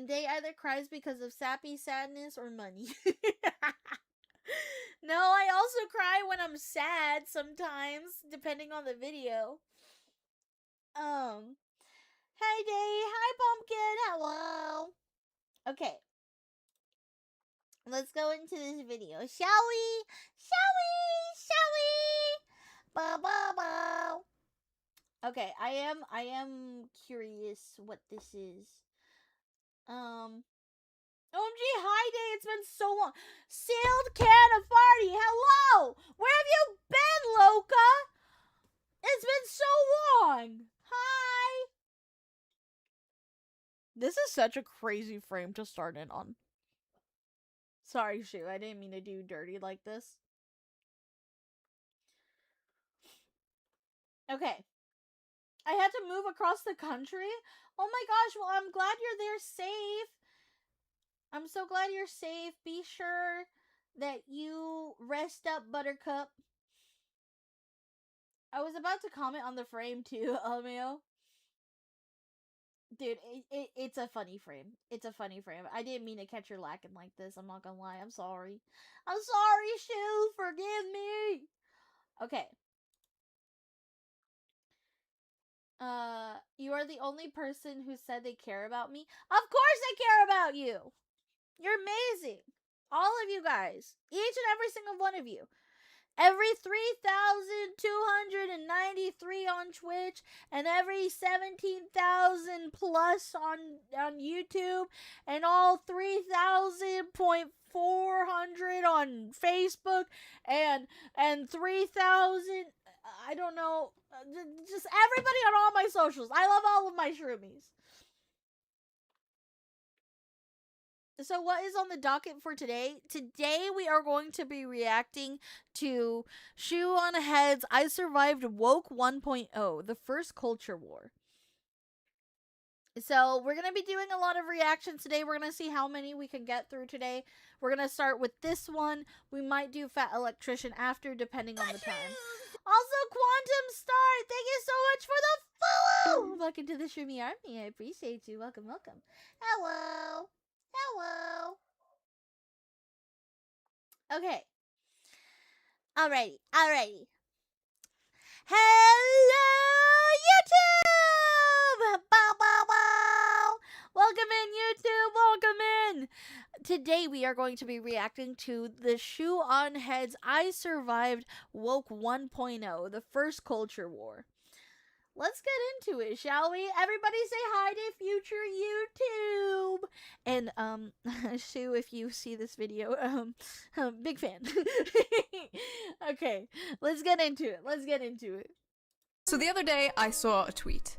[SPEAKER 1] Day either cries because of sappy sadness or money. No, I also cry when I'm sad sometimes, depending on the video. Hi Day, hi Pumpkin, hello. Okay. Let's go into this video, shall we? Shall we? Ba ba ba. Okay, I am curious what this is. OMG, hi Day, it's been so long. Sealed can of farty, hello! Where have you been, Loca? It's been so long. Hi. This is such a crazy frame to start in on. Sorry, Shu, I didn't mean to do dirty like this. Okay. I had to move across the country? Oh my gosh, well, I'm glad you're there safe. I'm so glad you're safe. Be sure that you rest up, Buttercup. I was about to comment on the frame too, LMAO. Dude, it's a funny frame. It's a funny frame. I didn't mean to catch her lacking like this. I'm not gonna lie. I'm sorry. I'm sorry, Shu. Forgive me. Okay. You are the only person who said they care about me. Of course I care about you. You're amazing. All of you guys. Each and every single one of you. Every 3,293 on Twitch and every 17,000 plus on YouTube and all 3,400 on Facebook and 3,000, I don't know, just everybody on all my socials. I love all of my shroomies. So what is on the docket for today? Today we are going to be reacting to Shu on Head's I Survived Woke 1.0, the first culture war. So we're going to be doing a lot of reactions today. We're going to see how many we can get through today. We're going to start with this one. We might do Fat Electrician after, depending on the time. Also, Quantum Star, thank you so much for the follow! Welcome to the Shroomy Army. I appreciate you. Welcome, welcome. Hello. Hello. Okay. Alrighty. Hello, YouTube! Bow, bow, bow! Welcome in, YouTube! Welcome in! Today we are going to be reacting to the Shu on Head's I Survived Woke 1.0, the first culture war. Let's get into it, shall we? Everybody say hi to future YouTube. And Shu, if you see this video, big fan. Okay, let's get into it.
[SPEAKER 3] So the other day I saw a tweet.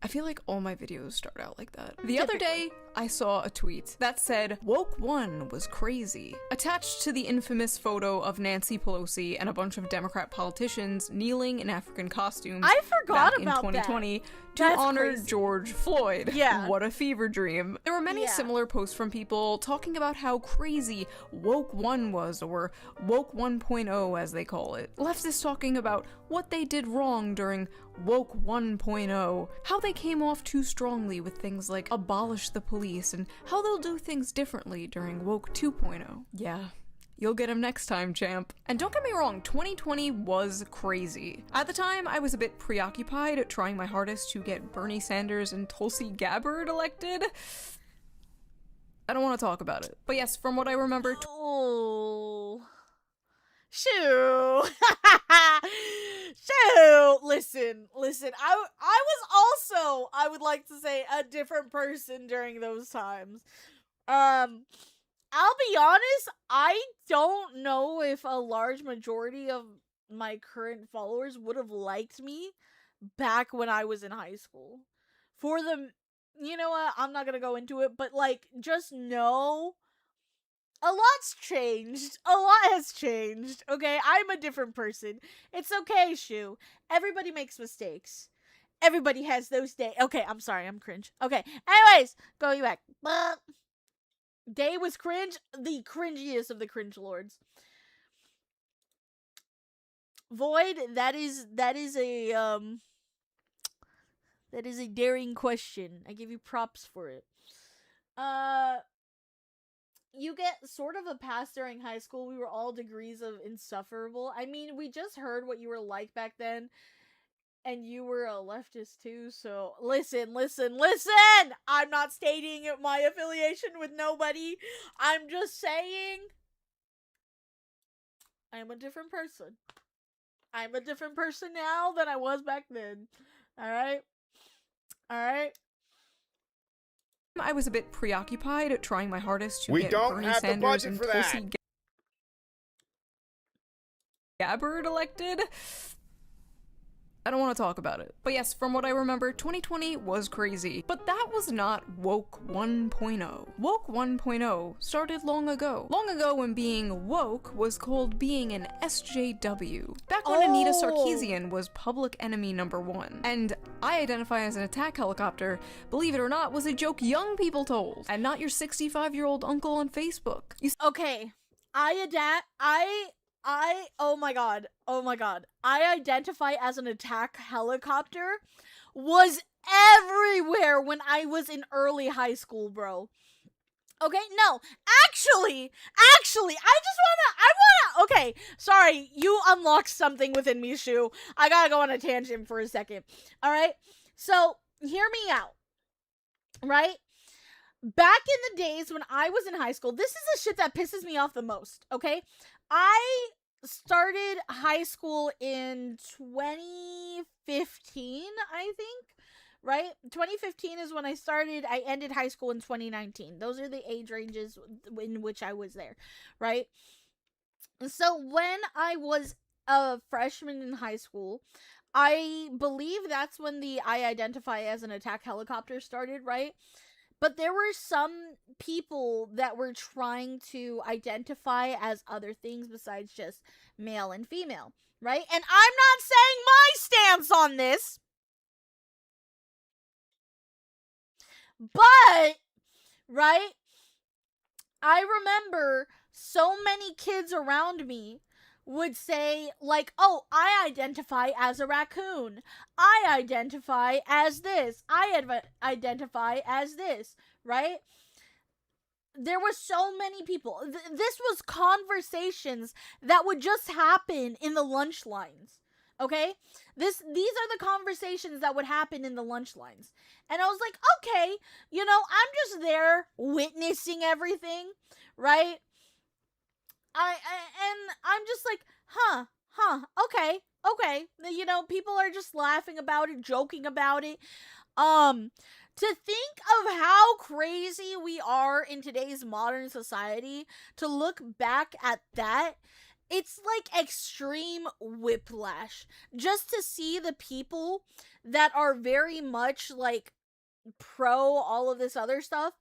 [SPEAKER 3] I feel like all my videos start out like that. The other day I saw a tweet that said, "Woke One was crazy," attached to the infamous photo of Nancy Pelosi and a bunch of Democrat politicians kneeling in African costumes
[SPEAKER 1] I forgot
[SPEAKER 3] back
[SPEAKER 1] about
[SPEAKER 3] in 2020 to
[SPEAKER 1] That's
[SPEAKER 3] honor
[SPEAKER 1] crazy.
[SPEAKER 3] George Floyd.
[SPEAKER 1] Yeah.
[SPEAKER 3] What a fever dream. There were many
[SPEAKER 1] Yeah.
[SPEAKER 3] similar posts from people talking about how crazy Woke One was, or Woke 1.0 as they call it. Leftists talking about what they did wrong during Woke 1.0, how they came off too strongly with things like abolish the police, and how they'll do things differently during Woke 2.0. Yeah. You'll get him next time, champ. And don't get me wrong, 2020 was crazy. At the time, I was a bit preoccupied trying my hardest to get Bernie Sanders and Tulsi Gabbard elected. I don't want to talk about it. But yes, from what I remember,
[SPEAKER 1] Oh. Shoo. Shoo. Listen. I was also, I would like to say, a different person during those times. I'll be honest, I don't know if a large majority of my current followers would have liked me back when I was in high school. For the, you know what, I'm not gonna go into it, but like, just know, a lot's changed. A lot has changed, okay? I'm a different person. It's okay, Shu. Everybody makes mistakes. Everybody has those days. Okay, I'm sorry, I'm cringe. Okay, anyways, going back. Day was cringe, the cringiest of the cringe lords. Void, that is a daring question. I give you props for it. You get sort of a pass during high school. We were all degrees of insufferable. I mean, we just heard what you were like back then. And you were a leftist too, so listen! I'm not stating my affiliation with nobody. I'm just saying I'm a different person. I'm a different person now than I was back then. Alright?
[SPEAKER 3] I was a bit preoccupied trying my hardest to
[SPEAKER 2] We
[SPEAKER 3] get
[SPEAKER 2] don't
[SPEAKER 3] Bernie
[SPEAKER 2] have the
[SPEAKER 3] Sanders
[SPEAKER 2] budget
[SPEAKER 3] and
[SPEAKER 2] for that.
[SPEAKER 3] Tulsi Gabbard elected. I don't want to talk about it. But yes, from what I remember, 2020 was crazy. But that was not Woke 1.0. Woke 1.0 started long ago. Long ago when being woke was called being an SJW. Back when Anita Sarkeesian was public enemy number 1. And I identify as an attack helicopter, believe it or not, was a joke young people told. And not your 65-year-old uncle on Facebook.
[SPEAKER 1] Okay. Oh my god. I identify as an attack helicopter was everywhere when I was in early high school, bro. Okay, no, actually, okay, sorry, you unlocked something within me, Shu. I gotta go on a tangent for a second, alright? So, hear me out, right? Back in the days when I was in high school, this is the shit that pisses me off the most, okay? I started high school in 2015, I think, right? 2015 is when I started. I ended high school in 2019. Those are the age ranges in which I was there, right? So when I was a freshman in high school, I believe that's when the I identify as an attack helicopter started, right? But there were some people that were trying to identify as other things besides just male and female, right? And I'm not saying my stance on this, but, right? I remember so many kids around me would say, like, oh, I identify as a raccoon. I identify as this. I identify as this, right? There were so many people. This was conversations that would just happen in the lunch lines, okay? These are the conversations that would happen in the lunch lines. And I was like, okay, you know, I'm just there witnessing everything, right? I'm just like, okay. You know, people are just laughing about it, joking about it. To think of how crazy we are in today's modern society, to look back at that, it's like extreme whiplash. Just to see the people that are very much like pro all of this other stuff,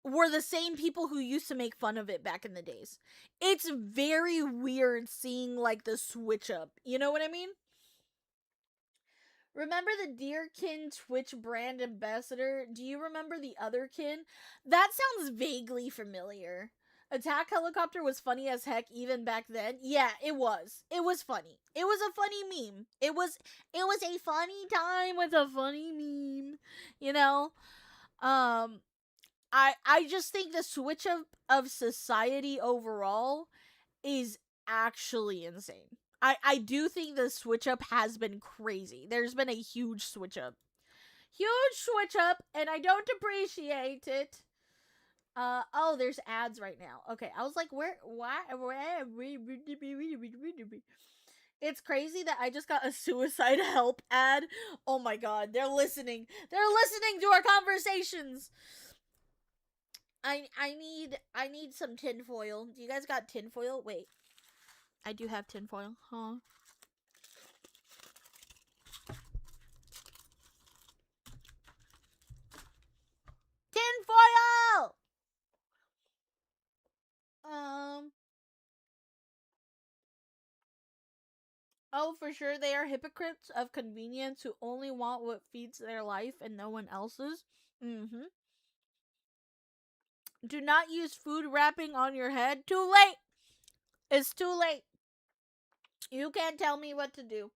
[SPEAKER 1] were the same people who used to make fun of it back in the days. It's very weird seeing like the switch up. You know what I mean? Remember the Deerkin Twitch brand ambassador? Do you remember the other kin? That sounds vaguely familiar. Attack Helicopter was funny as heck even back then. Yeah, it was. It was funny. It was a funny meme. It was a funny time with a funny meme. You know? I just think the switch of society overall is actually insane. I do think the switch up has been crazy. There's been a huge switch up. Huge switch up, and I don't appreciate it. Oh, there's ads right now. Okay, I was like, where? It's crazy that I just got a suicide help ad. Oh my god, they're listening. They're listening to our conversations. I need some tinfoil. Do you guys got tinfoil? Wait. I do have tinfoil, huh? Tinfoil! Oh, for sure they are hypocrites of convenience who only want what feeds their life and no one else's. Mm-hmm. Do not use food wrapping on your head. Too late! It's too late. You can't tell me what to do.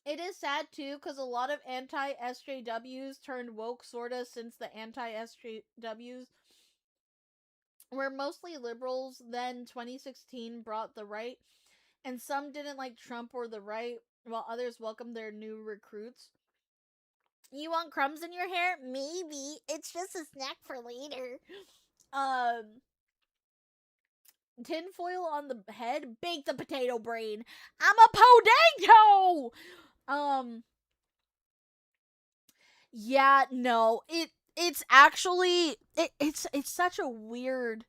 [SPEAKER 1] It is sad too, because a lot of anti-SJWs turned woke sorta since the anti-SJWs were mostly liberals. Then 2016 brought the right, and some didn't like Trump or the right, while others welcomed their new recruits. You want crumbs in your hair? Maybe. It's just a snack for later. Tinfoil on the head? Bake the potato brain. I'm a potato! Yeah, no. It's actually it's such a weird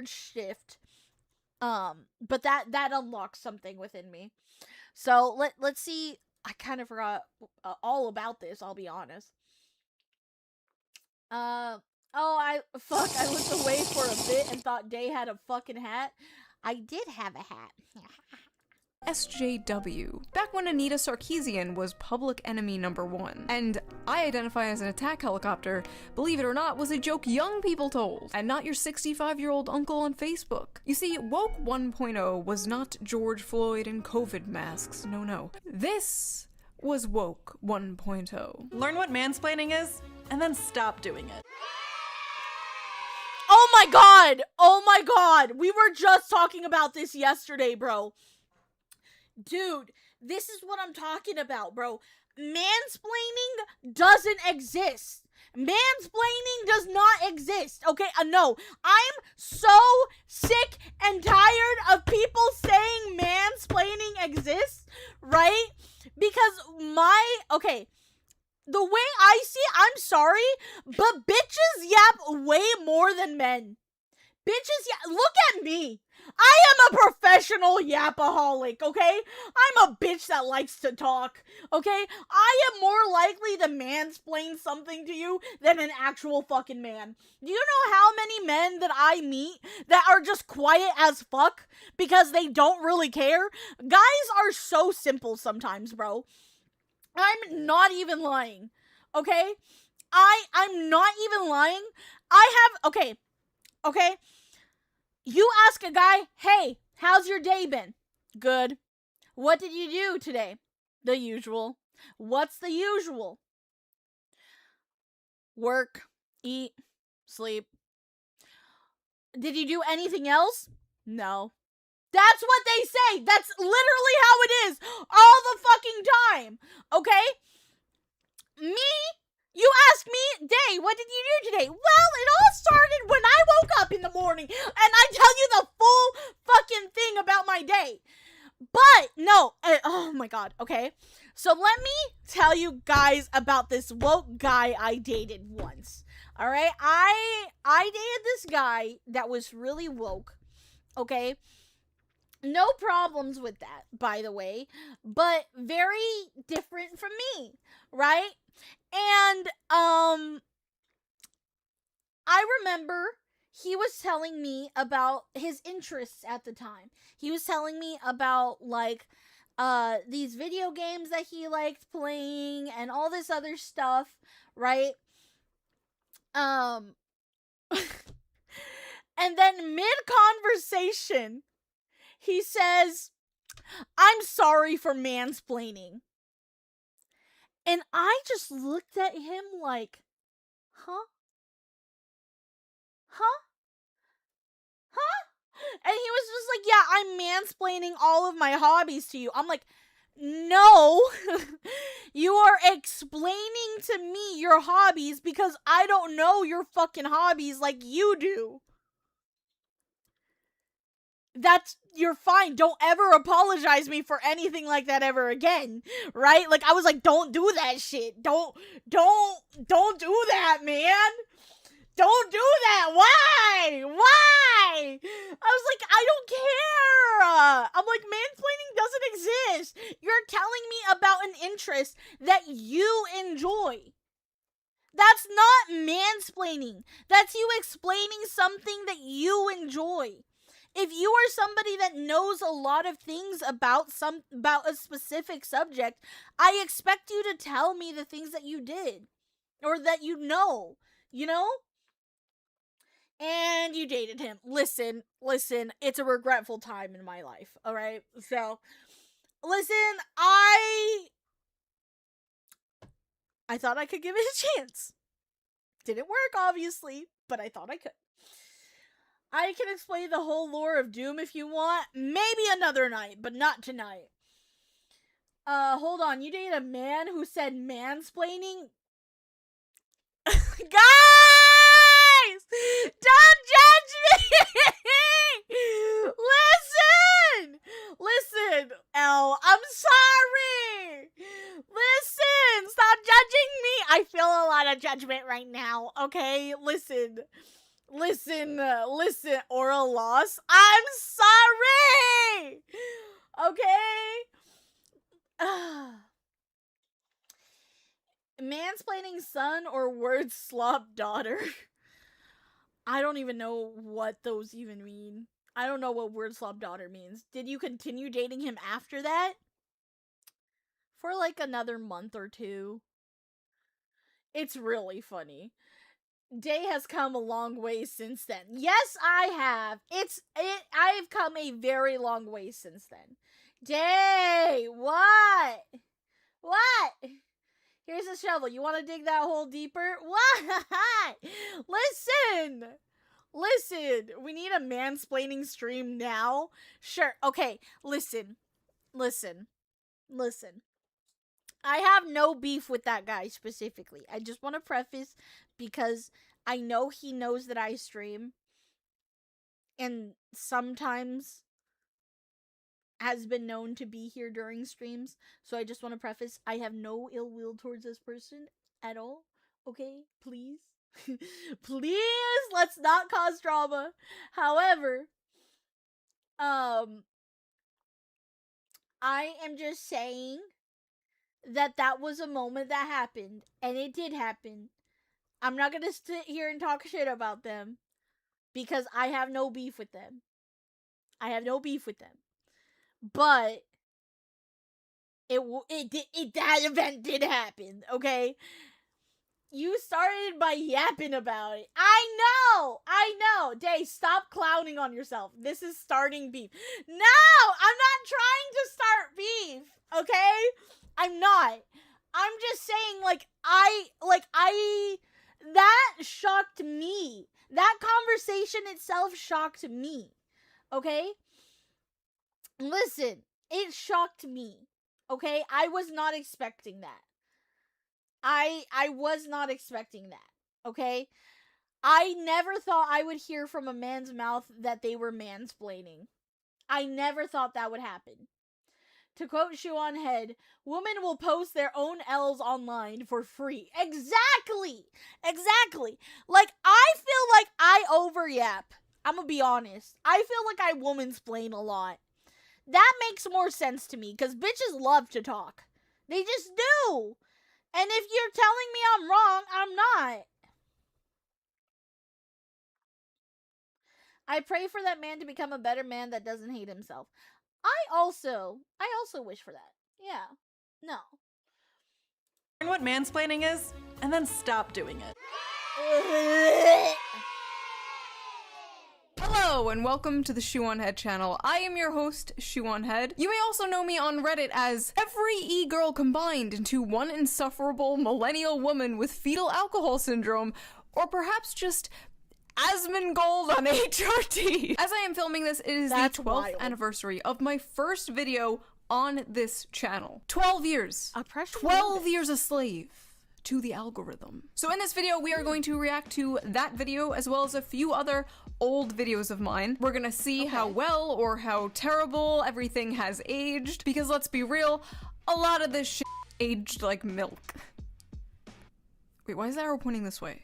[SPEAKER 1] shift. But that unlocks something within me. So let's see. I kind of forgot all about this, I'll be honest. I looked away for a bit and thought Day had a fucking hat. I did have a hat.
[SPEAKER 3] SJW. Back when Anita Sarkeesian was public enemy #1. And I identify as an attack helicopter, believe it or not, was a joke young people told, and not your 65-year-old uncle on Facebook. You see, Woke 1.0 was not George Floyd and COVID masks, no. This was Woke 1.0.
[SPEAKER 4] Learn what mansplaining is, and then stop doing it.
[SPEAKER 1] Oh my god! Oh my god! We were just talking about this yesterday, bro. Dude, this is what I'm talking about, bro. Mansplaining doesn't exist. Mansplaining does not exist. Okay, no. I'm so sick and tired of people saying mansplaining exists, right? Because the way I see it, I'm sorry, but bitches yap way more than men. Look at me. I am a professional yapaholic, okay? I'm a bitch that likes to talk, okay? I am more likely to mansplain something to you than an actual fucking man. Do you know how many men that I meet that are just quiet as fuck because they don't really care? Guys are so simple sometimes, bro. I'm not even lying, okay? I'm not even lying. Okay. You ask a guy, hey, how's your day been? Good. What did you do today? The usual. What's the usual? Work, eat, sleep. Did you do anything else? No. That's what they say. That's literally how it is all the fucking time. Okay? You ask me, Day, what did you do today? Well, it all started when I woke up in the morning, and I tell you the full fucking thing about my day. But, no, oh my god, okay? So let me tell you guys about this woke guy I dated once, alright? I dated this guy that was really woke, okay? No problems with that, by the way, but very different from me, right? And I remember he was telling me about his interests at the time. He was telling me about like these video games that he liked playing and all this other stuff, right? Um and then mid conversation, he says, "I'm sorry for mansplaining." And I just looked at him like, "Huh? Huh? Huh?" And he was just like, "Yeah, I'm mansplaining all of my hobbies to you." I'm like, "No, you are explaining to me your hobbies because I don't know your fucking hobbies like you do. You're fine. Don't ever apologize me for anything like that ever again." Right? Like, I was like, "Don't do that shit. Don't do that, man. Don't do that. Why? Why?" I was like, "I don't care." I'm like, mansplaining doesn't exist. You're telling me about an interest that you enjoy. That's not mansplaining. That's you explaining something that you enjoy. If you are somebody that knows a lot of things about a specific subject, I expect you to tell me the things that you did or that you know, you know? And you dated him. Listen, it's a regretful time in my life, all right? So, listen, I thought I could give it a chance. Didn't work, obviously, but I thought I could. I can explain the whole lore of Doom if you want. Maybe another night, but not tonight. Hold on. You dated a man who said mansplaining? Guys! Don't judge me! Listen! Elle, I'm sorry! Listen! Stop judging me! I feel a lot of judgment right now, okay? Listen, oral loss. I'm sorry! Okay? Mansplaining son or word slop daughter? I don't even know what those even mean. I don't know what word slop daughter means. Did you continue dating him after that? For like another month or two. It's really funny. Day has come a long way since then. Yes, I have. I've come a very long way since then. Day, what? Here's a shovel. You want to dig that hole deeper? What? Listen. We need a mansplaining stream now. Sure. Okay. Listen. I have no beef with that guy specifically. I just want to preface because I know he knows that I stream and sometimes has been known to be here during streams. So I just want to preface, I have no ill will towards this person at all. Okay? Please. Please, let's not cause drama. However, I am just saying that was a moment that happened, and it did happen. I'm not gonna sit here and talk shit about them because I have no beef with them. But that event did happen, okay? You started by yapping about it. I know. Day, stop clowning on yourself. This is starting beef. No, I'm not trying to start beef, okay? I'm not. I'm just saying, that shocked me. That conversation itself shocked me, okay? Listen, it shocked me, okay? I was not expecting that. I was not expecting that, okay? I never thought I would hear from a man's mouth that they were mansplaining. I never thought that would happen. To quote Shuon Head, women will post their own L's online for free. Exactly! Like, I feel like I overyap. I'm gonna be honest. I feel like I womansplain a lot. That makes more sense to me, because bitches love to talk. They just do. And if you're telling me I'm wrong, I'm not. I pray for that man to become a better man that doesn't hate himself. I also wish for that. Yeah. No.
[SPEAKER 4] Learn what mansplaining is, and then stop doing it.
[SPEAKER 3] Hello and welcome to the Shoe on Head channel. I am your host, Shoe on Head. You may also know me on Reddit as every e-girl combined into one insufferable millennial woman with fetal alcohol syndrome, or perhaps just Asmongold on HRT. As I am filming this, it is
[SPEAKER 1] That's
[SPEAKER 3] the 12th
[SPEAKER 1] wild.
[SPEAKER 3] anniversary of my first video on this channel. 12 years.
[SPEAKER 1] Oppression.
[SPEAKER 3] 12 years a slave to the algorithm. So in this video, we are going to react to that video as well as a few other old videos of mine. We're gonna see how well or how terrible everything has aged, because let's be real, a lot of this shit aged like milk. Wait, why is the arrow pointing this way?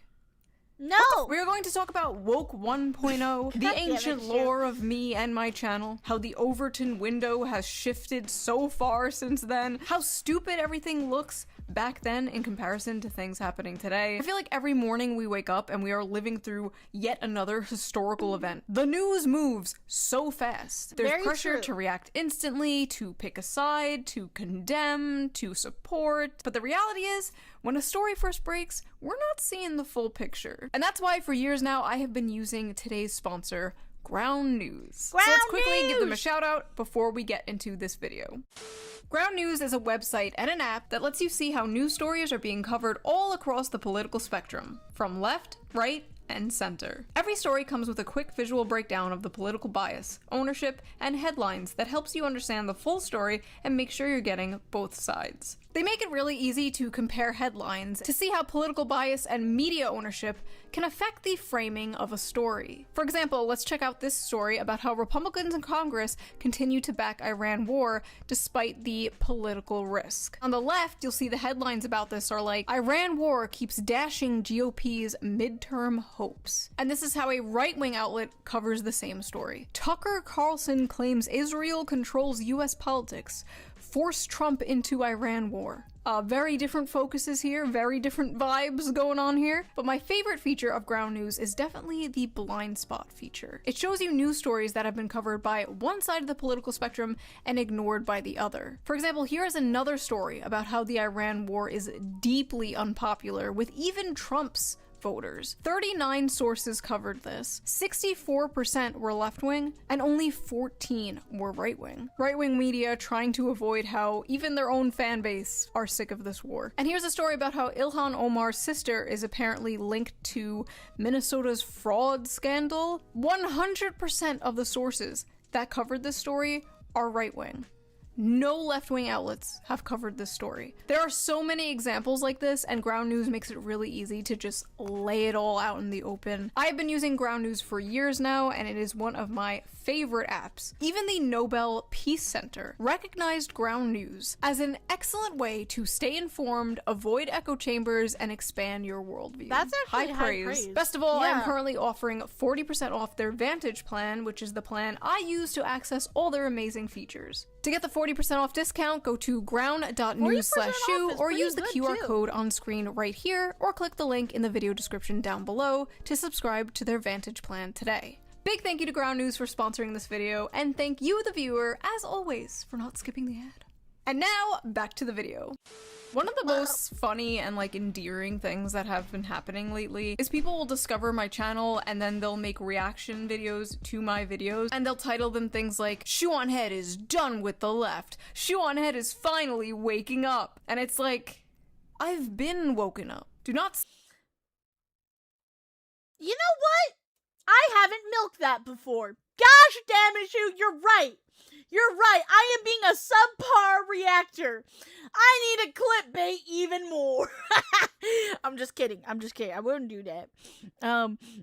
[SPEAKER 1] No.
[SPEAKER 3] We are going to talk about Woke 1.0, the
[SPEAKER 1] damn it,
[SPEAKER 3] ancient
[SPEAKER 1] Shu.
[SPEAKER 3] lore of me and my channel, how the Overton window has shifted so far since then, how stupid everything looks back then in comparison to things happening today. I feel like every morning we wake up and we are living through yet another historical event. The news moves so fast. There's
[SPEAKER 1] Very
[SPEAKER 3] pressure
[SPEAKER 1] true.
[SPEAKER 3] to react instantly, to pick a side, to condemn, to support. But the reality is, when a story first breaks, we're not seeing the full picture. And that's why for years now I have been using today's sponsor, Ground News. So let's
[SPEAKER 1] Ground
[SPEAKER 3] quickly give them a
[SPEAKER 1] News!
[SPEAKER 3] shout out before we get into this video. Ground News is a website and an app that lets you see how news stories are being covered all across the political spectrum, from left, right, and center. Every story comes with a quick visual breakdown of the political bias, ownership, and headlines that helps you understand the full story and make sure you're getting both sides. They make it really easy to compare headlines to see how political bias and media ownership can affect the framing of a story. For example, let's check out this story about how Republicans in Congress continue to back Iran war despite the political risk. On the left, you'll see the headlines about this are like, Iran war keeps dashing GOP's midterm hopes. And this is how a right-wing outlet covers the same story. Tucker Carlson claims Israel controls US politics. Force Trump into Iran war. Very different focuses here, very different vibes going on here. But my favorite feature of Ground News is definitely the blind spot feature. It shows you news stories that have been covered by one side of the political spectrum and ignored by the other. For example, here is another story about how the Iran war is deeply unpopular with even Trump's voters. 39 sources covered this. 64% were left-wing, and only 14 were right-wing. Right-wing media trying to avoid how even their own fan base are sick of this war. And here's a story about how Ilhan Omar's sister is apparently linked to Minnesota's fraud scandal. 100% of the sources that covered this story are right-wing. No left-wing outlets have covered this story. There are so many examples like this, and Ground News makes it really easy to just lay it all out in the open. I've been using Ground News for years now, and it is one of my favorite apps. Even the Nobel Peace Center recognized Ground News as an excellent way to stay informed, avoid echo chambers, and expand your worldview.
[SPEAKER 1] That's actually high praise.
[SPEAKER 3] Best of all, I'm
[SPEAKER 1] Yeah.
[SPEAKER 3] currently offering 40% off their Vantage plan, which is the plan I use to access all their amazing features. To get the 40% off discount, go to ground.news/shoe
[SPEAKER 1] off is
[SPEAKER 3] or
[SPEAKER 1] pretty
[SPEAKER 3] use the
[SPEAKER 1] good,
[SPEAKER 3] QR
[SPEAKER 1] too.
[SPEAKER 3] code on screen right here, or click the link in the video description down below to subscribe to their Vantage plan today. Big thank you to Ground News for sponsoring this video, and thank you, the viewer, as always, for not skipping the ad. And now, back to the video. One of the most funny and like endearing things that have been happening lately is people will discover my channel and then they'll make reaction videos to my videos and they'll title them things like Shoe on Head is done with the left. Shoe on Head is finally waking up. And it's like, I've been woken up. Do not
[SPEAKER 1] You know what? I haven't milked that before. Gosh damn it, Shu, you're right. You're right. I am being a subpar reactor. I need to clickbait even more. I'm just kidding. I wouldn't do that.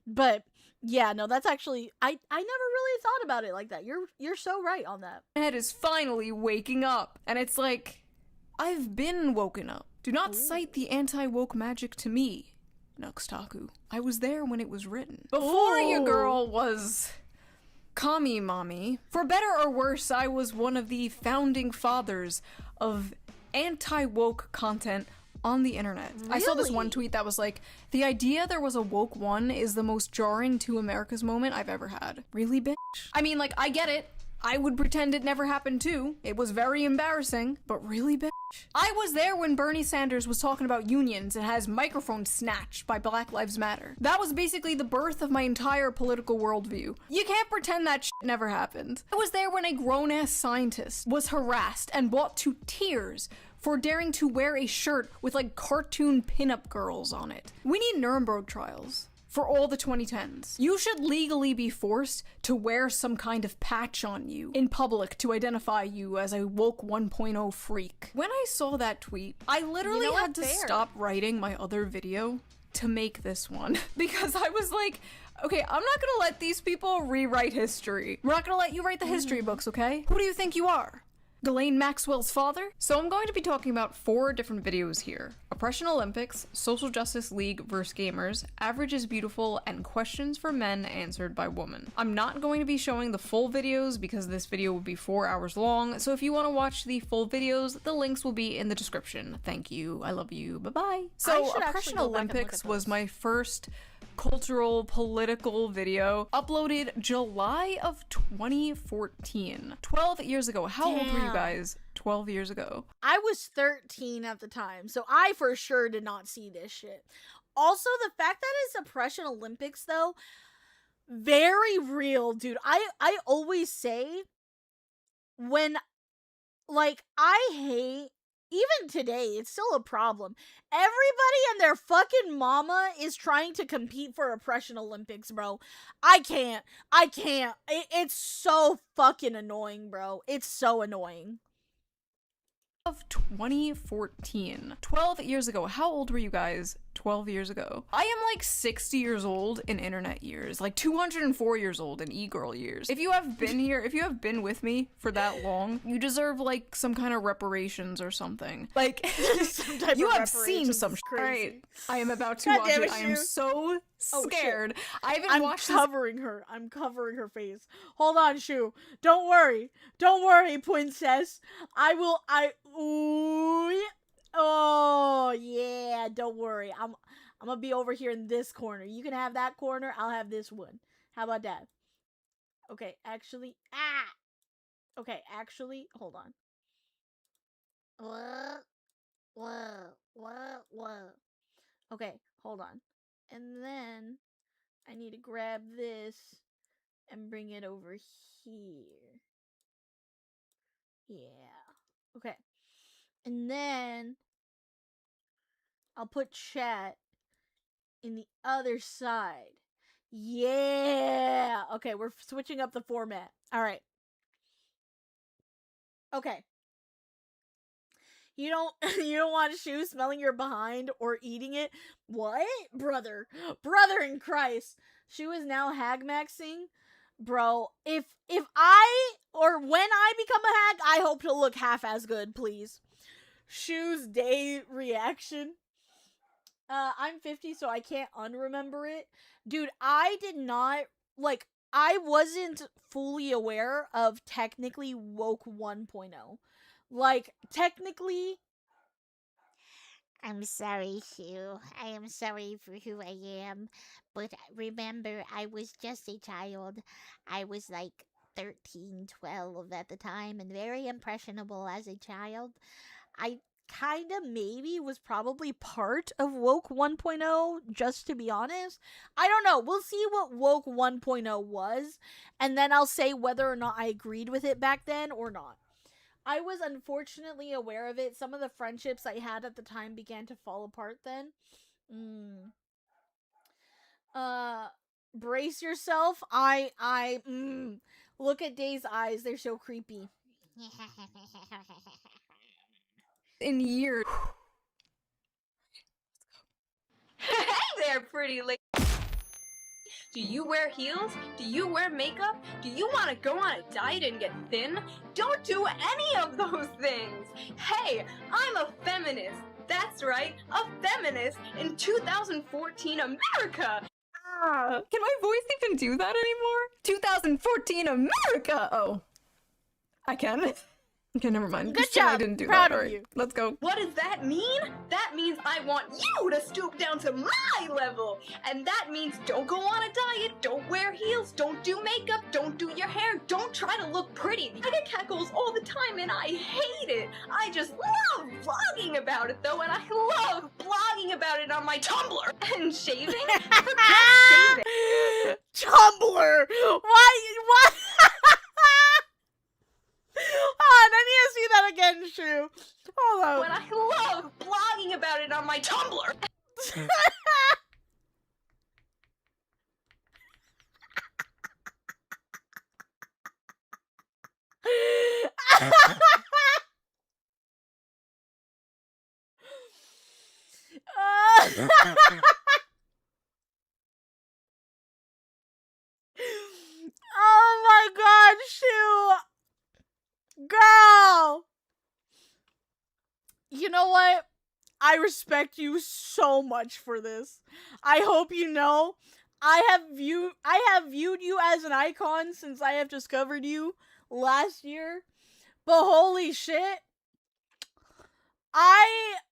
[SPEAKER 1] But yeah, no, that's actually I never really thought about it like that. You're so right on that.
[SPEAKER 3] head is finally waking up. And it's like, I've been woken up. Do not cite the anti-woke magic to me, Nuxtaku. I was there when it was written. Before your
[SPEAKER 1] Ooh.
[SPEAKER 3] girl was Kami Mommy. For better or worse, I was one of the founding fathers of anti-woke content on the internet.
[SPEAKER 1] Really?
[SPEAKER 3] I saw this one tweet that was like, the idea there was a woke one is the most jarring to America's moment I've ever had. Really, bitch? I mean, like, I get it. I would pretend it never happened too. It was very embarrassing, but really, bitch? I was there when Bernie Sanders was talking about unions and had his microphone snatched by Black Lives Matter. That was basically the birth of my entire political worldview. You can't pretend that shit never happened. I was there when a grown-ass scientist was harassed and brought to tears for daring to wear a shirt with like cartoon pinup girls on it. We need Nuremberg trials for all the 2010s. You should legally be forced to wear some kind of patch on you in public to identify you as a woke 1.0 freak. When I saw that tweet, I literally had to stop writing my other video to make this one because I was like, okay, I'm not gonna let these people rewrite history. We're not gonna let you write the history books, okay? Who do you think you are? Ghislaine Maxwell's father? So I'm going to be talking about 4 different videos here. Oppression Olympics, Social Justice League vs. Gamers, Average is Beautiful, and Questions for Men Answered by Women. I'm not going to be showing the full videos because this video will be 4 hours long, so if you want to watch the full videos, the links will be in the description. Thank you, I love you, bye-bye. So Oppression Olympics was my first cultural, political video, uploaded July of 2014. 12 years ago. How old were you guys 12 years ago?
[SPEAKER 1] I was 13 at the time, so I for sure did not see this shit. Also, the fact that it's Oppression Olympics, though, very real, dude. I always say, when, like, I hate, even today, it's still a problem. Everybody and their fucking mama is trying to compete for Oppression Olympics, bro. I can't. It's so fucking annoying, bro. It's so annoying.
[SPEAKER 3] Of 2014. 12 years ago. How old were you guys 12 years ago? I am like 60 years old in internet years, like 204 years old in e-girl years. If you have been here, if you have been with me for that long, you deserve like some kind of reparations or something. Like, you have seen some shit. Right. I am about to watch it. I am so scared. I haven't watched this.
[SPEAKER 1] I'm covering her face. Hold on, Shu. Don't worry, princess. Oh yeah, don't worry. I'm gonna be over here in this corner. You can have that corner, I'll have this one. How about that? Okay, actually, hold on. Okay, hold on. And then I need to grab this and bring it over here. Yeah. Okay. And then I'll put chat in the other side. Yeah. Okay, we're switching up the format. All right. Okay. You don't want Shu smelling your behind or eating it? What? Brother in Christ. Shu is now hag maxing. Bro, if I, or when I become a hag, I hope to look half as good, please. Shu's day reaction. I'm 50, so I can't unremember it. Dude, I did not, like, I wasn't fully aware of technically woke 1.0. Like, technically,
[SPEAKER 5] I'm sorry, Sue. I am sorry for who I am. But remember, I was just a child. I was like 13, 12 at the time and very impressionable as a child. I kind of maybe was probably part of woke 1.0, just to be honest. I don't know. We'll see what woke 1.0 was, and then I'll say whether or not I agreed with it back then or not. I was unfortunately aware of it. Some of the friendships I had at the time began to fall apart then. Brace yourself. Look at Day's eyes. They're so creepy.
[SPEAKER 3] In years.
[SPEAKER 6] Hey there, pretty lady. Do you wear heels? Do you wear makeup? Do you want to go on a diet and get thin? Don't do any of those things. Hey, I'm a feminist. That's right, a feminist in 2014 America.
[SPEAKER 3] Can my voice even do that anymore? 2014 America! Oh. I can. Okay, never mind.
[SPEAKER 1] Good
[SPEAKER 3] Just kidding, I
[SPEAKER 1] job.
[SPEAKER 3] didn't do
[SPEAKER 1] Proud
[SPEAKER 3] that.
[SPEAKER 1] of
[SPEAKER 3] Alright,
[SPEAKER 1] you.
[SPEAKER 3] let's go.
[SPEAKER 6] What does that mean? That means I want you to stoop down to my level. And that means don't go on a diet, don't wear heels, don't do makeup, don't do your hair, don't try to look pretty. I get catcalls all the time and I hate it. I just love vlogging about it though, and I love blogging about it on my Tumblr. And shaving? Forget shaving.
[SPEAKER 1] Tumblr! Why? I need to see that again, Shu. Hold on.
[SPEAKER 6] When I love blogging about it on my Tumblr.
[SPEAKER 1] Oh my god, Shu! Girl! You know what? I respect you so much for this. I hope you know I have viewed you as an icon since I have discovered you last year. But holy shit. I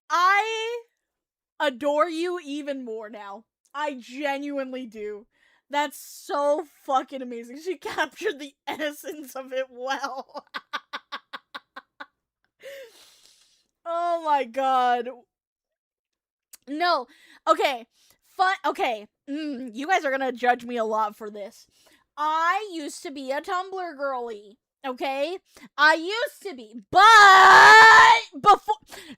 [SPEAKER 1] adore you even more now. I genuinely do. That's so fucking amazing. She captured the essence of it well. Oh my god. No. Okay. Okay. You guys are gonna judge me a lot for this. I used to be a Tumblr girly. Okay? I used to be. But before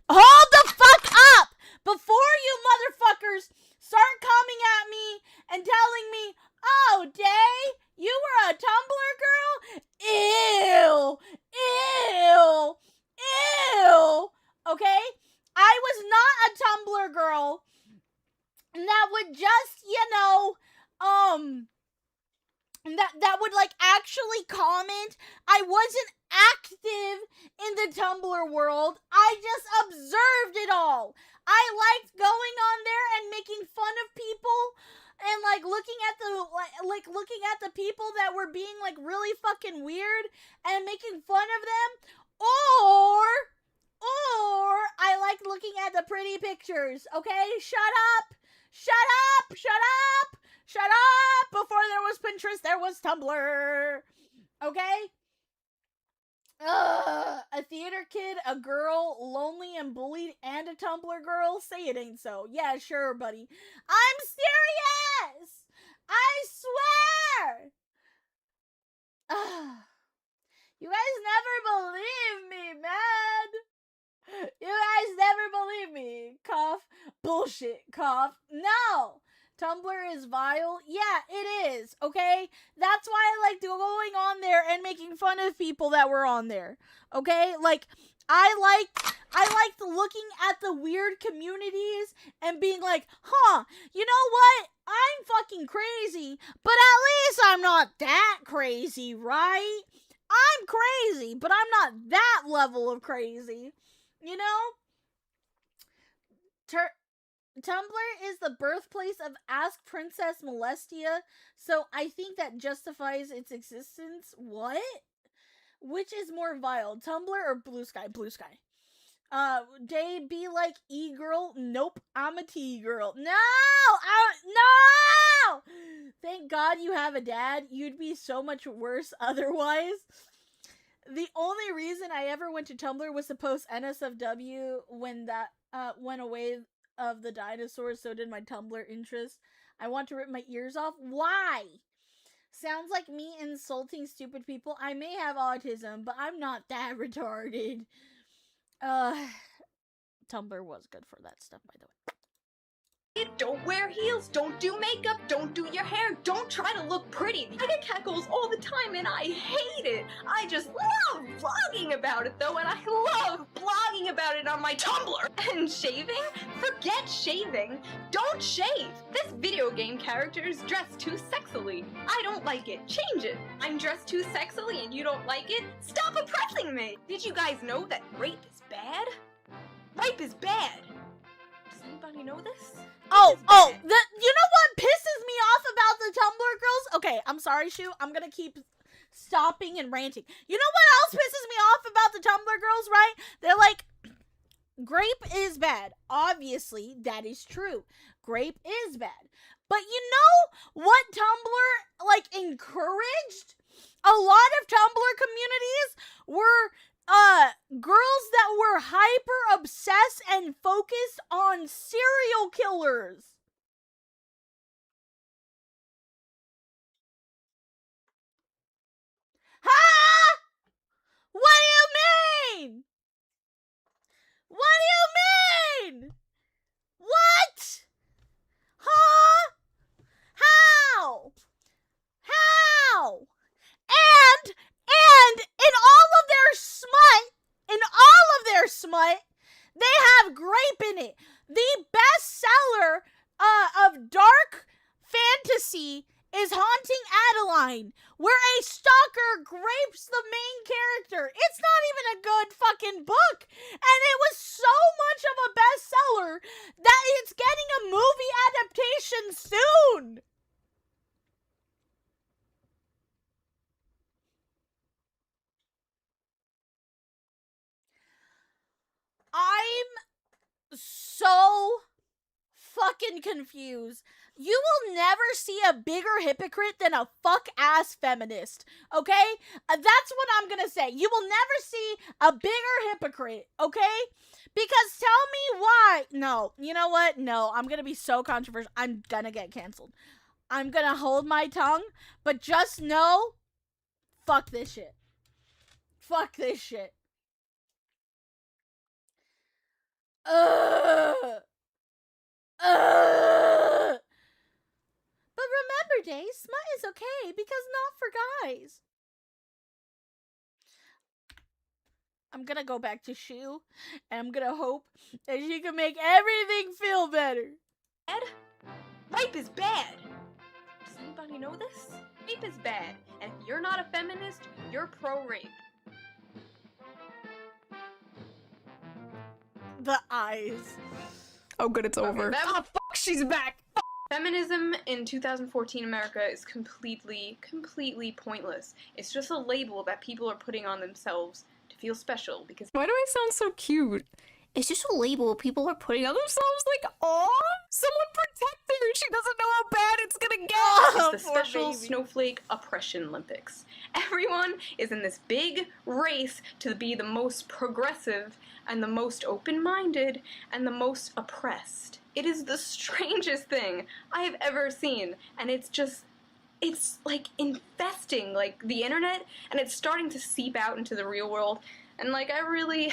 [SPEAKER 1] hold the fuck up! Before you motherfuckers start coming at me and telling me, oh, Day, you were a Tumblr girl? Ew! Ew! Ew! Okay? I was not a Tumblr girl that would just, that would, like, actually comment. I wasn't active in the Tumblr world. I just observed it all. I liked going on there and making fun of people and, like, looking at the people that were being, like, really fucking weird and making fun of them. Or I liked looking at the pretty pictures, okay? Shut up! Shut up! Shut up! Shut up! Before there was Pinterest, there was Tumblr. Okay? A theater kid, a girl, lonely and bullied, and a Tumblr girl? Say it ain't so. Yeah, sure, buddy. I'm serious! I swear! You guys never believe me, man! You guys never believe me. Cough. Bullshit. Cough. No! Tumblr is vile? Yeah, it is, okay? That's why I liked going on there and making fun of people that were on there, okay? Like, I liked looking at the weird communities and being like, huh, you know what? I'm fucking crazy, but at least I'm not that crazy, right? I'm crazy, but I'm not that level of crazy, you know? Tumblr is the birthplace of Ask Princess Molestia, so I think that justifies its existence. What? Which is more vile, Tumblr or Blue Sky? Blue Sky. Day be like E-girl? Nope, I'm a T-girl. No! No! Thank God you have a dad. You'd be so much worse otherwise. The only reason I ever went to Tumblr was to post NSFW when that went away of the dinosaurs, so did my Tumblr interest. I want to rip my ears off. Why? Sounds like me insulting stupid people. I may have autism, but I'm not that retarded. Tumblr was good for that stuff, by the way.
[SPEAKER 6] Don't wear heels, don't do makeup, don't do your hair, don't try to look pretty. I get catcalls all the time and I hate it. I just love vlogging about it though, and I love blogging about it on my Tumblr. And shaving? Forget shaving. Don't shave. This video game character is dressed too sexily. I don't like it. Change it. I'm dressed too sexily and you don't like it? Stop oppressing me. Did you guys know that rape is bad? Rape is bad. Does anybody know this?
[SPEAKER 1] You know what pisses me off about the Tumblr girls? Okay, I'm sorry, Shu. I'm gonna keep stopping and ranting. You know what else pisses me off about the Tumblr girls, right? They're like, grape is bad. Obviously, that is true. Grape is bad. But you know what Tumblr, like, encouraged? A lot of Tumblr communities were, girls that were hyper obsessed and focused on serial killers. Ha! What do you mean? What do you mean? What? Huh? How? How? And in all of their smut, they have grape in it. The bestseller of dark fantasy is Haunting Adeline, where a stalker grapes the main character. It's not even a good fucking book. And it was so much of a bestseller that it's getting a movie adaptation soon. I'm so fucking confused. You will never see a bigger hypocrite than a fuck-ass feminist, okay? That's what I'm gonna say. You will never see a bigger hypocrite, okay? Because tell me why. No, you know what? No, I'm gonna be so controversial. I'm gonna get canceled. I'm gonna hold my tongue, but just know, fuck this shit. Fuck this shit. But remember, Day, smut is okay because not for guys. I'm gonna go back to Shu, and I'm gonna hope that she can make everything feel better.
[SPEAKER 6] Ed, rape is bad. Does anybody know this? Rape is bad, and if you're not a feminist, you're pro-rape.
[SPEAKER 1] The eyes.
[SPEAKER 3] Oh, good, it's over.
[SPEAKER 6] that-
[SPEAKER 3] Oh, fuck, she's back.
[SPEAKER 6] Feminism in 2014 America is completely pointless. It's just a label that people are putting on themselves to feel special because
[SPEAKER 3] Why do I sound so cute?
[SPEAKER 5] It's just a label people are putting on
[SPEAKER 3] Themselves like, aw, someone protect her. She doesn't know how bad it's gonna get.
[SPEAKER 1] Oh,
[SPEAKER 6] it's the
[SPEAKER 1] poor
[SPEAKER 6] special
[SPEAKER 1] baby.
[SPEAKER 6] snowflake oppression Olympics. Everyone is in this big race to be the most progressive and the most open-minded and the most oppressed. It is the strangest thing I have ever seen, and it's like infesting like the internet, and it's starting to seep out into the real world. And like, I really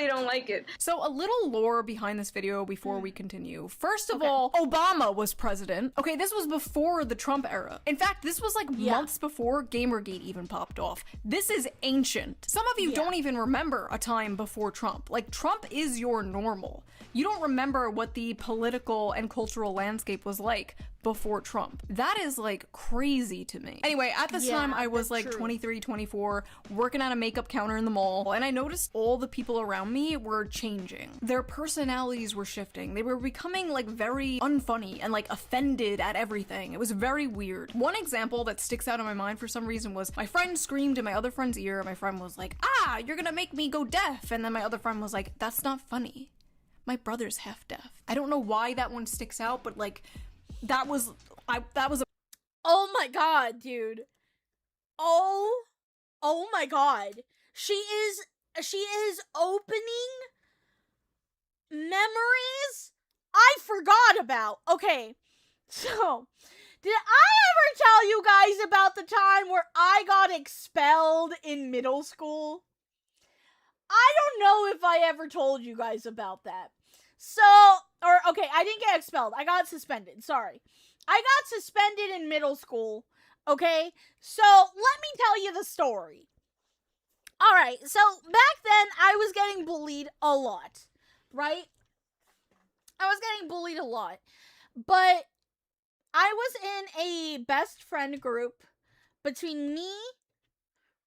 [SPEAKER 6] don't like it.
[SPEAKER 3] So a little lore behind this video before we continue. First of all, Obama was president. Okay, this was before the Trump era. In fact, this was like months before Gamergate even popped off. This is ancient. Some of you don't even remember a time before Trump. Like, Trump is your normal. You don't remember what the political and cultural landscape was like before Trump. That is like crazy to me. Anyway, at this time I was like 23, 24, working at a makeup counter in the mall, and I noticed all the people around me were changing. Their personalities were shifting. They were becoming like very unfunny and like offended at everything. It was very weird. One example that sticks out in my mind for some reason was my friend screamed in my other friend's ear. My friend was like, "Ah, you're gonna make me go deaf." And then my other friend was like, "That's not funny. My brother's half deaf." I don't know why that one sticks out, but like that was a
[SPEAKER 1] Oh my god, dude. Oh my god. She is opening memories I forgot about. Okay. So, did I ever tell you guys about the time where I got expelled in middle school? I don't know if I ever told you guys about that. So, okay, I didn't get expelled. I got suspended. Sorry. I got suspended in middle school. Okay? So, let me tell you the story. Alright, so back then, I was getting bullied a lot. Right? I was getting bullied a lot. But I was in a best friend group between me,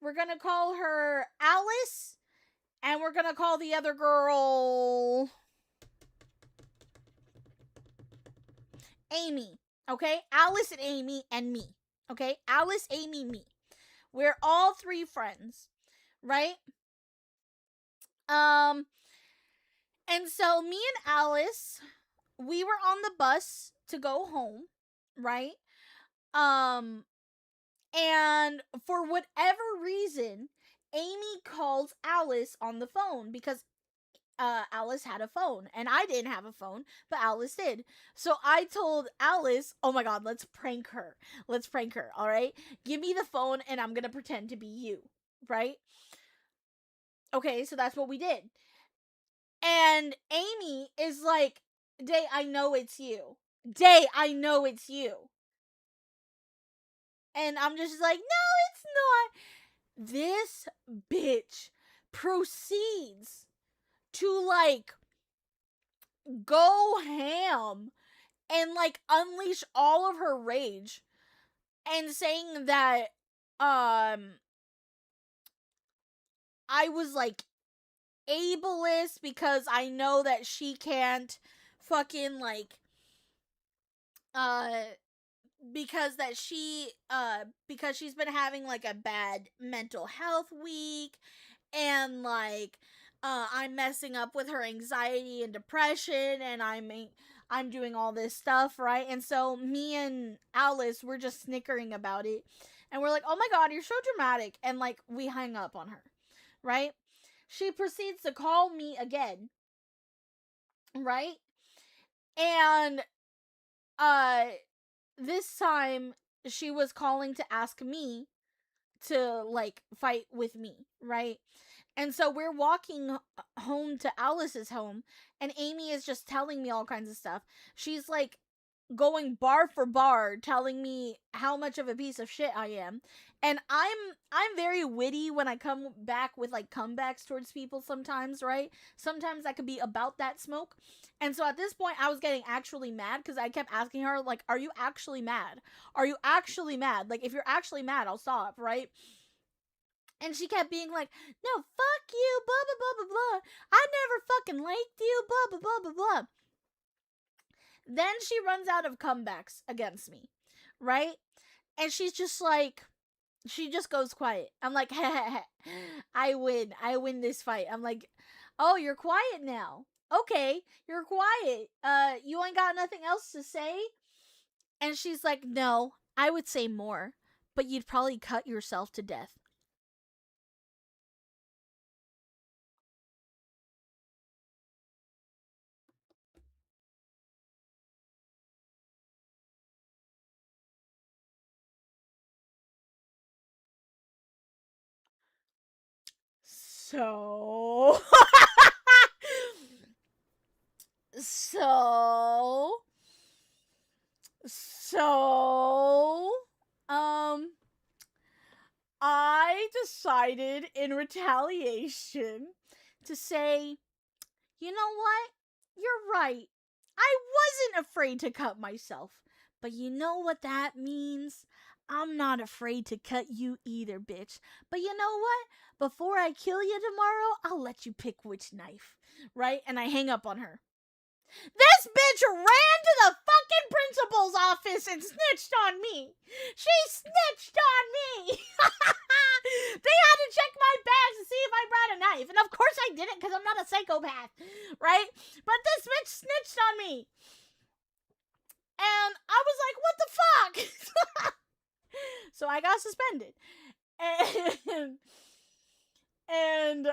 [SPEAKER 1] we're gonna call her Alice, and we're gonna call the other girl Amy. Okay? Alice and Amy and me. Okay? Alice, Amy, me. We're all three friends, right? And so me and Alice, we were on the bus to go home, right? And for whatever reason, Amy calls Alice on the phone because Alice had a phone and I didn't have a phone, but Alice did. So I told Alice, "Oh my god, let's prank her. Let's prank her, all right? Give me the phone and I'm going to pretend to be you." Right? Okay, so that's what we did. And Amy is like, "Day, I know it's you. Day, I know it's you." And I'm just like, "No, it's not." This bitch proceeds to like go ham and like unleash all of her rage and saying that I was like ableist because I know that she can't fucking like because she's been having like a bad mental health week, and like I'm messing up with her anxiety and depression, and I'm doing all this stuff, right? And so me and Alice were just snickering about it, and we're like, "Oh my god, you're so dramatic," and like we hung up on her, right? She proceeds to call me again, right? And this time she was calling to ask me to like fight with me, right? And so we're walking home to Alice's home, and Amy is just telling me all kinds of stuff. She's like going bar for bar telling me how much of a piece of shit I am. And I'm very witty when I come back with like comebacks towards people sometimes, right? Sometimes I could be about that smoke. And so at this point I was getting actually mad because I kept asking her like, "Are you actually mad? Are you actually mad? Like if you're actually mad, I'll stop," right? And she kept being like, "No, fuck you, blah, blah, blah, blah, blah. I never fucking liked you, blah, blah, blah, blah, blah." Then she runs out of comebacks against me, right? And she's just like, she just goes quiet. I'm like, I win. I win this fight. I'm like, "Oh, you're quiet now. Okay, you're quiet. You ain't got nothing else to say?" And she's like, "No, I would say more, but you'd probably cut yourself to death." So, so, so, I decided in retaliation to say, "You know what? You're right. I wasn't afraid to cut myself. But you know what that means? I'm not afraid to cut you either, bitch. But you know what? Before I kill you tomorrow, I'll let you pick which knife." Right? And I hang up on her. This bitch ran to the fucking principal's office and snitched on me. She snitched on me. They had to check my bags to see if I brought a knife. And of course I didn't because I'm not a psychopath. Right? But this bitch snitched on me. And I was like, "What the fuck?" So I got suspended. And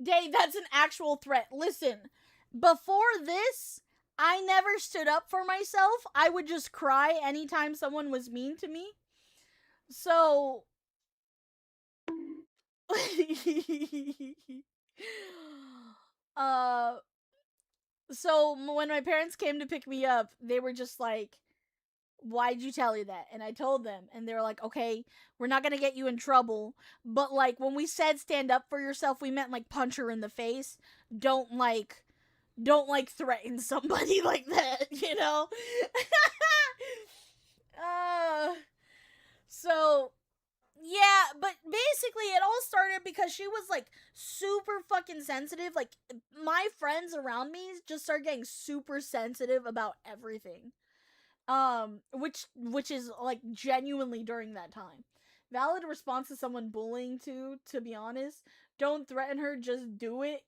[SPEAKER 1] Dave, that's an actual threat. Listen, before this, I never stood up for myself. I would just cry anytime someone was mean to me. So so when my parents came to pick me up, they were just like, "Why'd you tell you that?" And I told them, and they were like, "Okay, we're not gonna get you in trouble, but like when we said stand up for yourself, we meant like punch her in the face. Don't like threaten somebody like that, you know?" So yeah, but basically it all started because she was like super fucking sensitive. Like my friends around me just started getting super sensitive about everything. Which is like genuinely during that time. Valid response to someone bullying to be honest. Don't threaten her, just do it.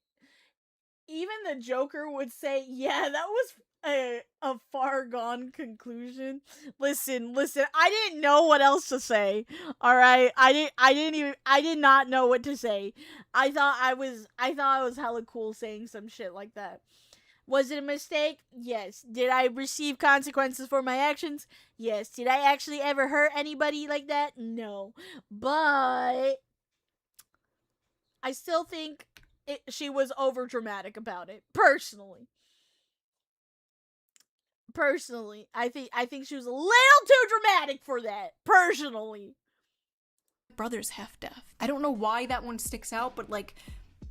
[SPEAKER 1] Even the Joker would say, yeah, that was a far gone conclusion. Listen, I didn't know what else to say. All right, I did not know what to say. I thought I was hella cool saying some shit like that. Was it a mistake? Yes. Did I receive consequences for my actions? Yes. Did I actually ever hurt anybody like that? No. But I still think she was over dramatic about it. Personally, I think she was a little too dramatic for that. Personally,
[SPEAKER 3] brother's half deaf. I don't know why that one sticks out, but like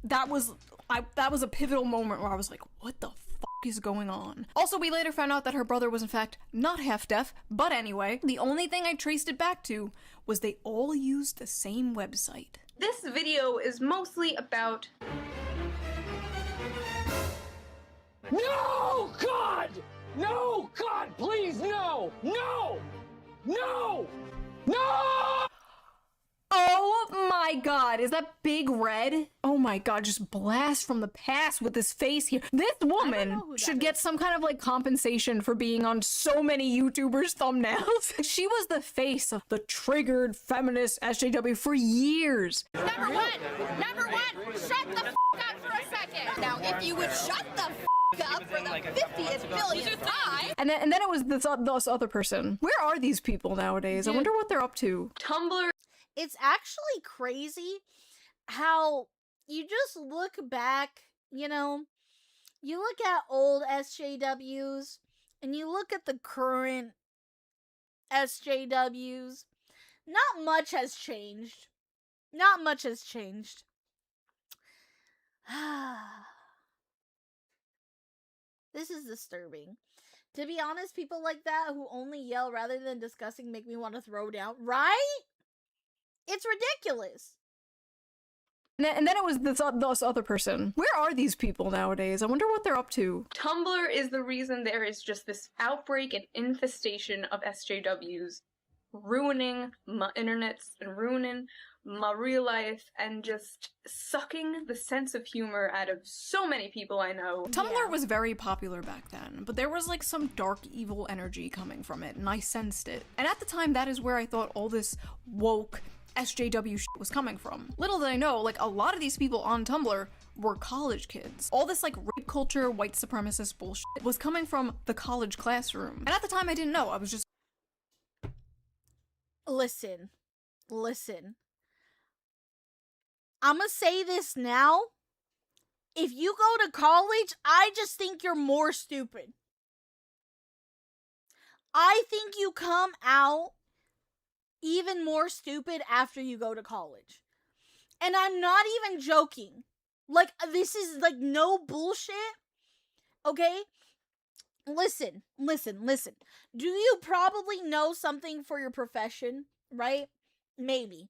[SPEAKER 3] that was a pivotal moment where I was like, what the fuck is going on? Also, we later found out that her brother was in fact not half deaf, but anyway, the only thing I traced it back to was they all used the same website.
[SPEAKER 6] This video is mostly about...
[SPEAKER 7] No, God! No, God, please, no! No! No! No!
[SPEAKER 3] Oh my god, is that Big Red? Oh my god, just blast from the past with his face here. This woman should get some kind of like compensation for being on so many YouTubers' thumbnails. She was the face of the triggered feminist SJW for years.
[SPEAKER 8] Number one, shut the f up for a second. Now, if you would shut the f up for the 50th millionth time.
[SPEAKER 3] And then it was this other person. Where are these people nowadays?
[SPEAKER 1] Dude.
[SPEAKER 3] I wonder what they're up to.
[SPEAKER 6] Tumblr.
[SPEAKER 1] it's actually crazy how you just look back, you know, you look at old SJWs and you look at the current SJWs. Not much has changed. Not much has changed. This is disturbing. To be honest, people like that who only yell rather than discussing make me want to throw down. Right? It's ridiculous.
[SPEAKER 3] And then it was this other person. Where are these people nowadays? I wonder what they're up to.
[SPEAKER 6] Tumblr is the reason there is just this outbreak and infestation of SJWs, ruining my internets and ruining my real life and just sucking the sense of humor out of so many people I know.
[SPEAKER 3] Tumblr was very popular back then, but there was like some dark evil energy coming from it, and I sensed it. And at the time, that is where I thought all this woke SJW shit was coming from. Little did I know, like a lot of these people on Tumblr were college kids. All this like rape culture, white supremacist bullshit was coming from the college classroom. And at the time I didn't know, I was just...
[SPEAKER 1] Listen. I'ma say this now. If you go to college, I just think you're more stupid. I think you come out even more stupid after you go to college. And I'm not even joking. Like, this is like no bullshit. Okay? Listen. Do you probably know something for your profession, right? Maybe.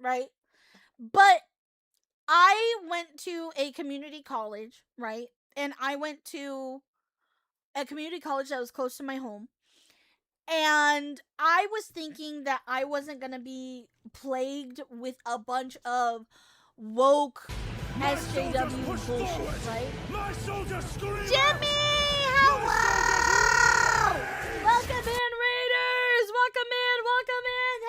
[SPEAKER 1] Right? But I went to a community college, right? And I went to a community college that was close to my home. And I was thinking that I wasn't going to be plagued with a bunch of woke SJW bullshit, right?
[SPEAKER 2] My soldiers scream!
[SPEAKER 1] Jimmy! Hello! Welcome in, Raiders! Welcome in!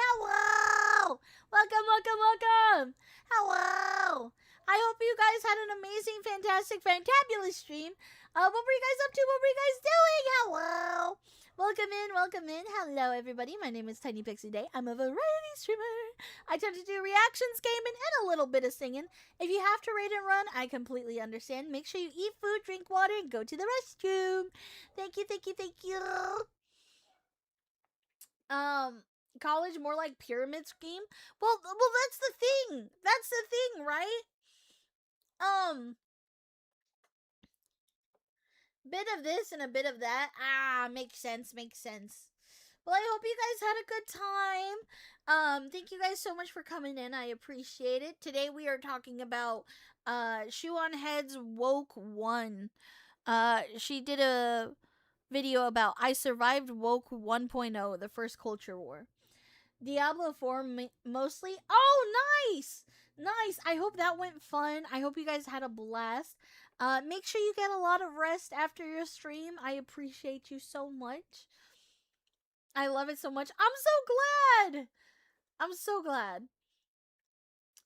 [SPEAKER 1] Hello! Welcome! Hello! I hope you guys had an amazing, fantastic, fantabulous stream. What were you guys up to? What were you guys doing? Hello! Welcome in. Hello, everybody. My name is Tiny Pixie Day. I'm a variety streamer. I tend to do reactions, gaming, and a little bit of singing. If you have to raid and run, I completely understand. Make sure you eat food, drink water, and go to the restroom. Thank you. College more like pyramid scheme? Well, that's the thing. Right? Bit of this and a bit of that. Makes sense. Well, I hope you guys had a good time. Thank you guys so much for coming in. I appreciate it. Today we are talking about Shoe on Head's Woke 1. She did a video about I survived Woke 1.0, the first culture war. Diablo 4 mostly. Oh, nice! Nice. I hope that went fun. I hope you guys had a blast. Make sure you get a lot of rest after your stream. I appreciate you so much. I love it so much. I'm so glad. I'm so glad.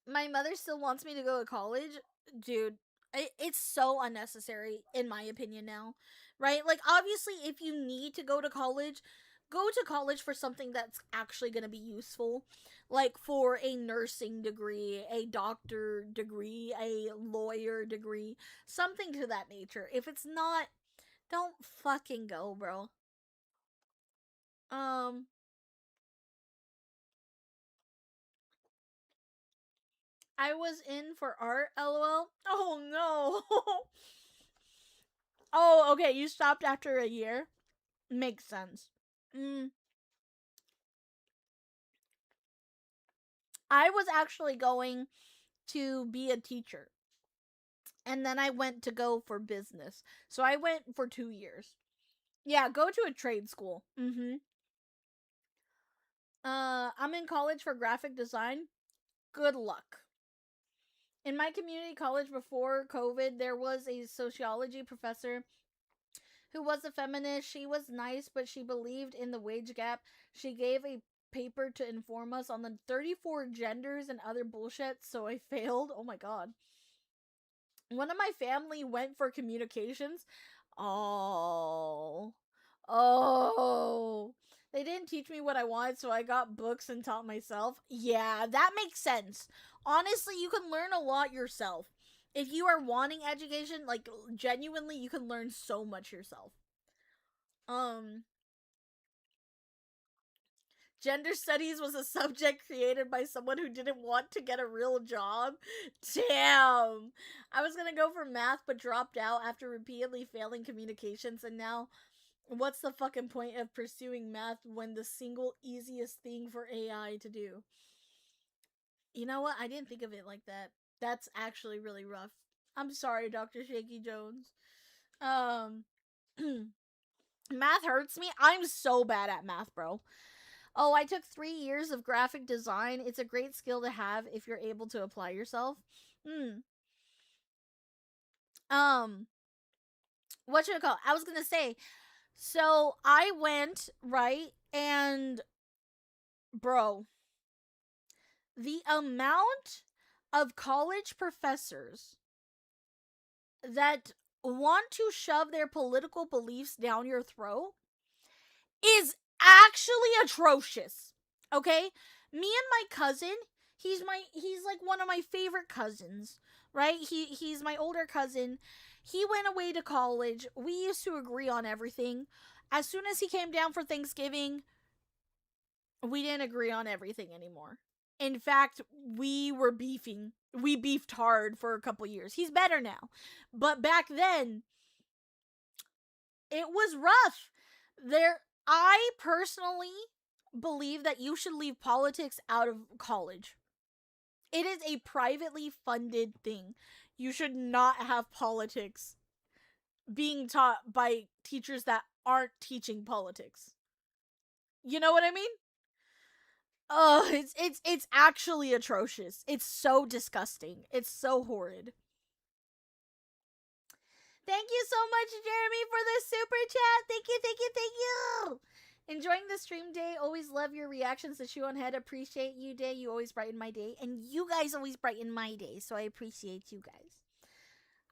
[SPEAKER 1] My mother still wants me to go to college. Dude, it's so unnecessary, in my opinion now. Right? Like, obviously, if you need to go to college for something that's actually going to be useful. Like, for a nursing degree, a doctor degree, a lawyer degree. Something to that nature. If it's not, don't fucking go, bro. I was in for art, lol. Oh no. Oh, okay, you stopped after a year? Makes sense. I was actually going to be a teacher. And then I went to go for business. So I went for 2 years. Yeah, go to a trade school. I'm in college for graphic design. Good luck. In my community college before COVID, there was a sociology professor who was a feminist. She was nice, but she believed in the wage gap. She gave a paper to inform us on the 34 genders and other bullshit, so I failed. Oh my god. One of my family went for communications. Oh. They didn't teach me what I wanted, so I got books and taught myself. Yeah, that makes sense. Honestly, you can learn a lot yourself. If you are wanting education, like, genuinely, you can learn so much yourself. Gender studies was a subject created by someone who didn't want to get a real job. Damn. I was gonna go for math, but dropped out after repeatedly failing communications, and now, what's the fucking point of pursuing math when the single easiest thing for AI to do? You know what? I didn't think of it like that. That's actually really rough. I'm sorry, Dr. Shaky Jones. Math hurts me. I'm so bad at math, bro. Oh, I took 3 years of graphic design. It's a great skill to have if you're able to apply yourself. What should I call it? I was gonna say, so I went, right, and bro, the amount of college professors that want to shove their political beliefs down your throat is actually atrocious. Okay? Me and my cousin, he's like one of my favorite cousins, right? He's my older cousin. He went away to college. We used to agree on everything. As soon as he came down for Thanksgiving, we didn't agree on everything anymore. In fact, we were beefing. We beefed hard for a couple years. He's better now. But back then, it was rough. I personally believe that you should leave politics out of college. It is a privately funded thing. You should not have politics being taught by teachers that aren't teaching politics. You know what I mean? Oh, it's actually atrocious. It's so disgusting. It's so horrid. Thank you so much, Jeremy, for the super chat. Thank you. Enjoying the stream day. Always love your reactions to Shoe on Head. Appreciate you, Day. You always brighten my day. And you guys always brighten my day. So I appreciate you guys.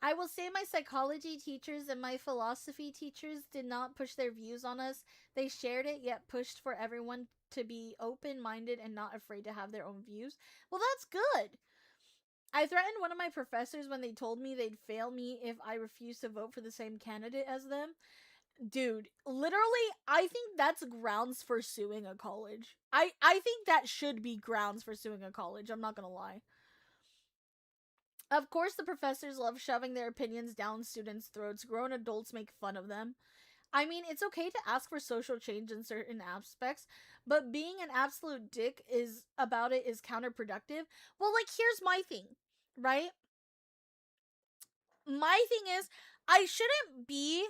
[SPEAKER 1] I will say my psychology teachers and my philosophy teachers did not push their views on us. They shared it, yet pushed for everyone to be open-minded and not afraid to have their own views. Well, that's good. I threatened one of my professors when they told me they'd fail me if I refused to vote for the same candidate as them. Dude, literally, I think that's grounds for suing a college. I think that should be grounds for suing a college. I'm not gonna lie. Of course, the professors love shoving their opinions down students' throats. Grown adults make fun of them. I mean, it's okay to ask for social change in certain aspects, but being an absolute dick is counterproductive. Well, like, here's my thing, right? My thing is, I shouldn't be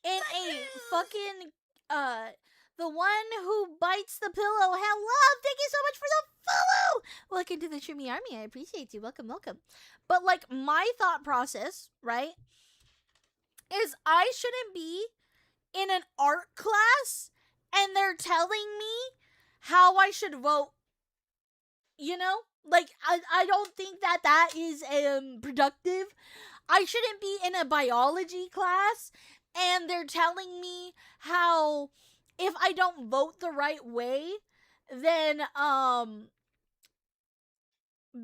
[SPEAKER 1] in a fucking, the one who bites the pillow. Hello, thank you so much for the follow. Welcome to the Shimmy Army. I appreciate you. Welcome, welcome. But, like, my thought process, right, is I shouldn't be in an art class and they're telling me how I should vote. You know? Like, I don't think that is productive. I shouldn't be in a biology class and they're telling me how if I don't vote the right way, then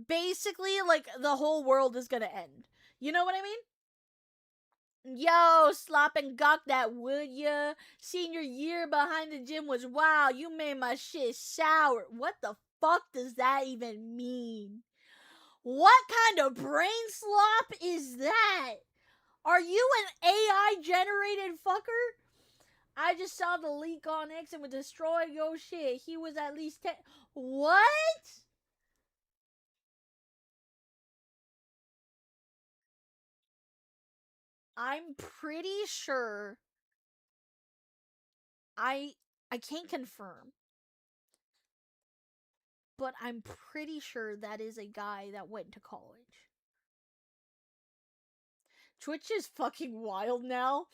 [SPEAKER 1] basically, like, the whole world is gonna end. You know what I mean? Yo, slop and gawk that, would ya? Senior year behind the gym was wow. You made my shit sour. What the fuck does that even mean? What kind of brain slop is that? Are you an AI generated fucker? I just saw the leak on X and would destroy your shit. He was at least 10. What? I'm pretty sure I can't confirm, but I'm pretty sure that is a guy that went to college. Twitch is fucking wild now.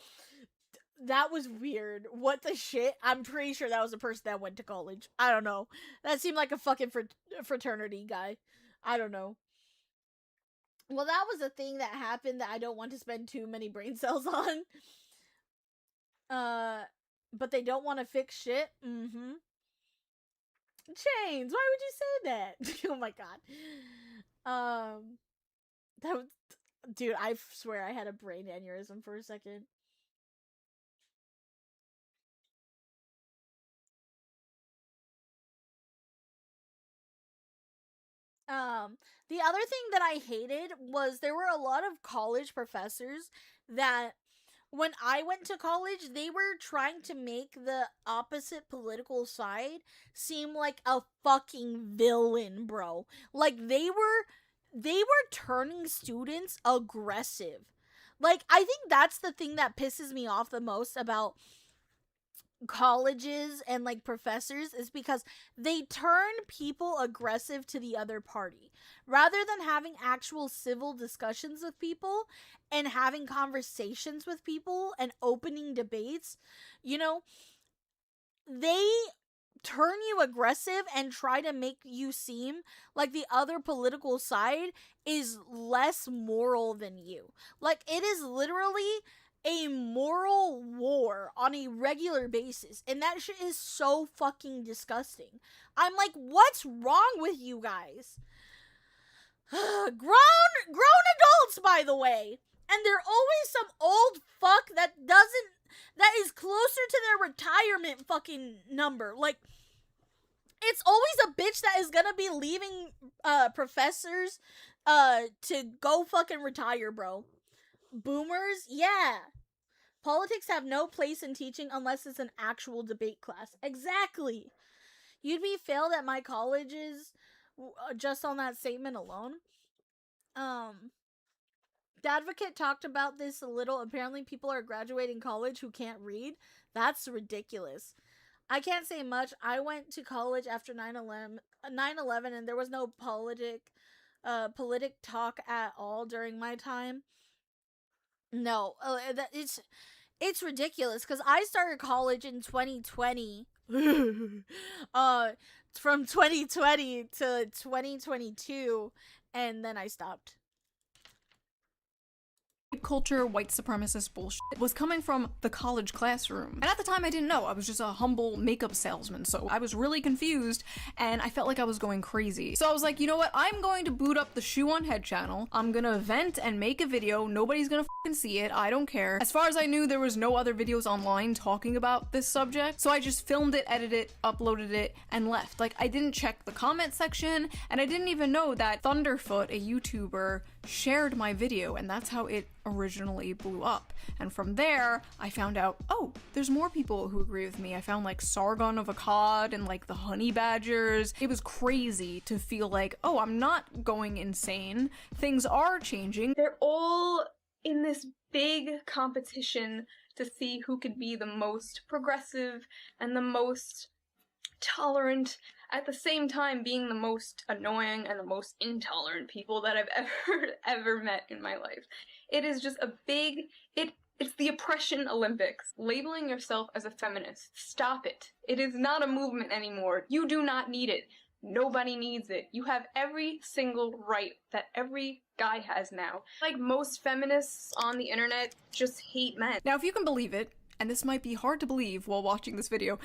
[SPEAKER 1] That was weird. What the shit? I'm pretty sure that was a person that went to college. I don't know. That seemed like a fucking fraternity guy. I don't know. Well, that was a thing that happened that I don't want to spend too many brain cells on. But they don't want to fix shit. Mm-hmm. Chains, why would you say that? Oh my god. That was... Dude, I swear I had a brain aneurysm for a second. The other thing that I hated was there were a lot of college professors that when I went to college, they were trying to make the opposite political side seem like a fucking villain, bro. Like they were turning students aggressive. Like, I think that's the thing that pisses me off the most about colleges and like professors, is because they turn people aggressive to the other party rather than having actual civil discussions with people and having conversations with people and opening debates. You know, they turn you aggressive and try to make you seem like the other political side is less moral than you. Like, it is literally a moral war on a regular basis, and that shit is so fucking disgusting. I'm like, what's wrong with you guys? grown adults, by the way, and they're always some old fuck that is closer to their retirement fucking number. Like, it's always a bitch that is gonna be leaving professors to go fucking retire, bro. Boomers, yeah. Politics have no place in teaching unless it's an actual debate class. Exactly. You'd be failed at my colleges just on that statement alone. The Advocate talked about this a little. Apparently people are graduating college who can't read. That's ridiculous. I can't say much. I went to college after 9/11 and there was no politic talk at all during my time. No, it's ridiculous because I started college in 2020. From 2020 to 2022, and then I stopped.
[SPEAKER 3] Culture, white supremacist bullshit was coming from the college classroom. And at the time I didn't know. I was just a humble makeup salesman, so I was really confused and I felt like I was going crazy. So I was like, you know what? I'm going to boot up the Shoe on Head channel. I'm gonna vent and make a video. Nobody's gonna fucking see it. I don't care. As far as I knew, there was no other videos online talking about this subject, so I just filmed it, edited it, uploaded it, and left. Like, I didn't check the comment section, and I didn't even know that Thunderfoot, a YouTuber, shared my video, and that's how it originally blew up. And from there, I found out, oh, there's more people who agree with me. I found like Sargon of Akkad and like the honey badgers. It was crazy to feel like, oh, I'm not going insane. Things are changing.
[SPEAKER 6] They're all in this big competition to see who could be the most progressive and the most tolerant, at the same time being the most annoying and the most intolerant people that I've ever met in my life. It is just a big, it's the oppression Olympics. Labeling yourself as a feminist, stop it. It is not a movement anymore. You do not need it. Nobody needs it. You have every single right that every guy has now. Like, most feminists on the internet just hate men.
[SPEAKER 3] Now, if you can believe it, and this might be hard to believe while watching this video,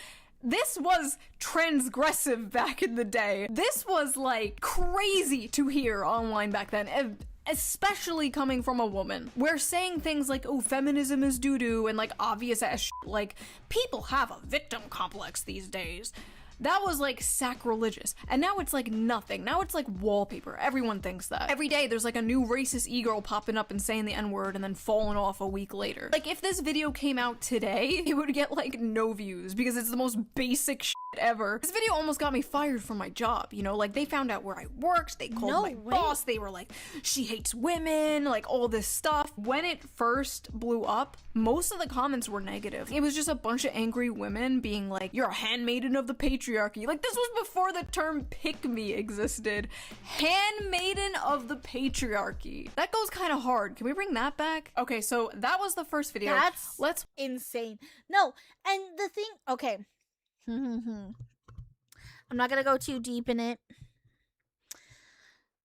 [SPEAKER 3] this was transgressive back in the day. This was like crazy to hear online back then, especially coming from a woman. We're saying things like, oh, feminism is doo-doo and like obvious ass shit. Like, people have a victim complex these days. That was like sacrilegious. And now it's like nothing. Now it's like wallpaper. Everyone thinks that. Every day there's like a new racist e-girl popping up and saying the N-word and then falling off a week later. Like, if this video came out today, it would get like no views because it's the most basic shit ever. This video almost got me fired from my job, you know? Like, they found out where I worked, they called my boss, they were like, she hates women, like all this stuff. When it first blew up, most of the comments were negative. It was just a bunch of angry women being like, you're a handmaiden of the patriarchy. Like, this was before the term pick-me existed. Handmaiden of the patriarchy. That goes kind of hard. Can we bring that back? Okay, so that was the first video.
[SPEAKER 1] That's insane. No, and the thing, okay. I'm not gonna go too deep in it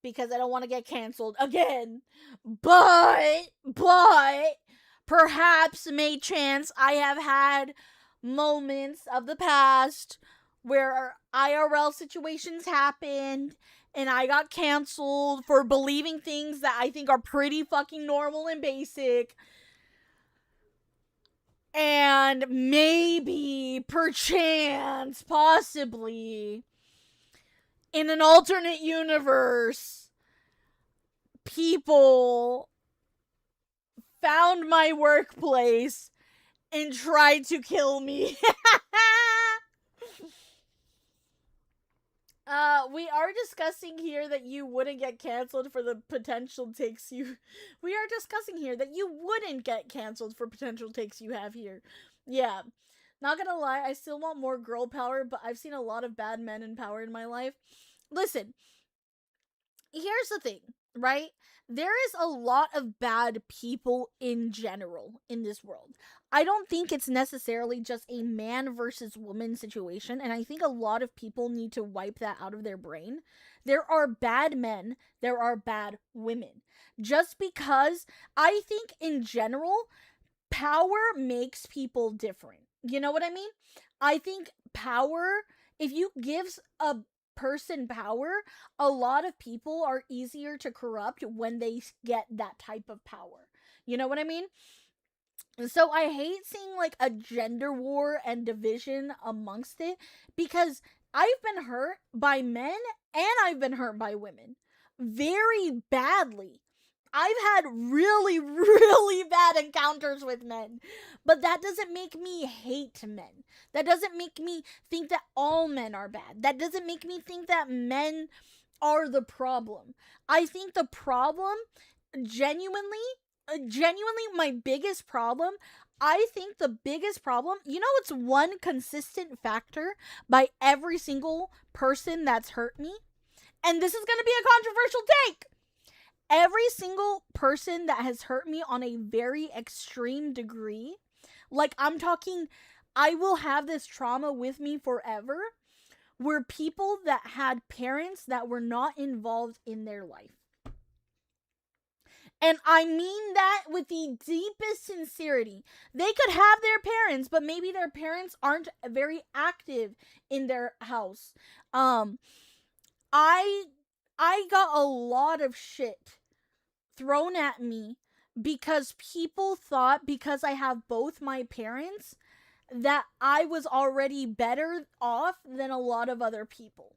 [SPEAKER 1] because I don't want to get canceled again. But perhaps, may chance, I have had moments of the past where IRL situations happened and I got canceled for believing things that I think are pretty fucking normal and basic. And maybe, perchance, possibly, in an alternate universe, people found my workplace and tried to kill me. We are discussing here that you wouldn't get canceled for the potential takes you... We are discussing here that you wouldn't get canceled for potential takes you have here. Yeah. Not gonna lie, I still want more girl power, but I've seen a lot of bad men in power in my life. Listen, here's the thing, right? There is a lot of bad people in general in this world. I don't think it's necessarily just a man versus woman situation, and I think a lot of people need to wipe that out of their brain. There are bad men, there are bad women. Just because I think in general, power makes people different. You know what I mean? I think power, if you give a person power, a lot of people are easier to corrupt when they get that type of power. You know what I mean? So I hate seeing like a gender war and division amongst it, because I've been hurt by men and I've been hurt by women very badly. I've had really, really bad encounters with men, but that doesn't make me hate men. That doesn't make me think that all men are bad. That doesn't make me think that men are the problem. I think the problem, genuinely, my biggest problem, I think the biggest problem, you know, it's one consistent factor by every single person that's hurt me, and this is going to be a controversial take. Every single person that has hurt me on a very extreme degree, like I'm talking, I will have this trauma with me forever, were people that had parents that were not involved in their life. And I mean that with the deepest sincerity. They could have their parents, but maybe their parents aren't very active in their house. I got a lot of shit thrown at me because people thought, because I have both my parents, that I was already better off than a lot of other people.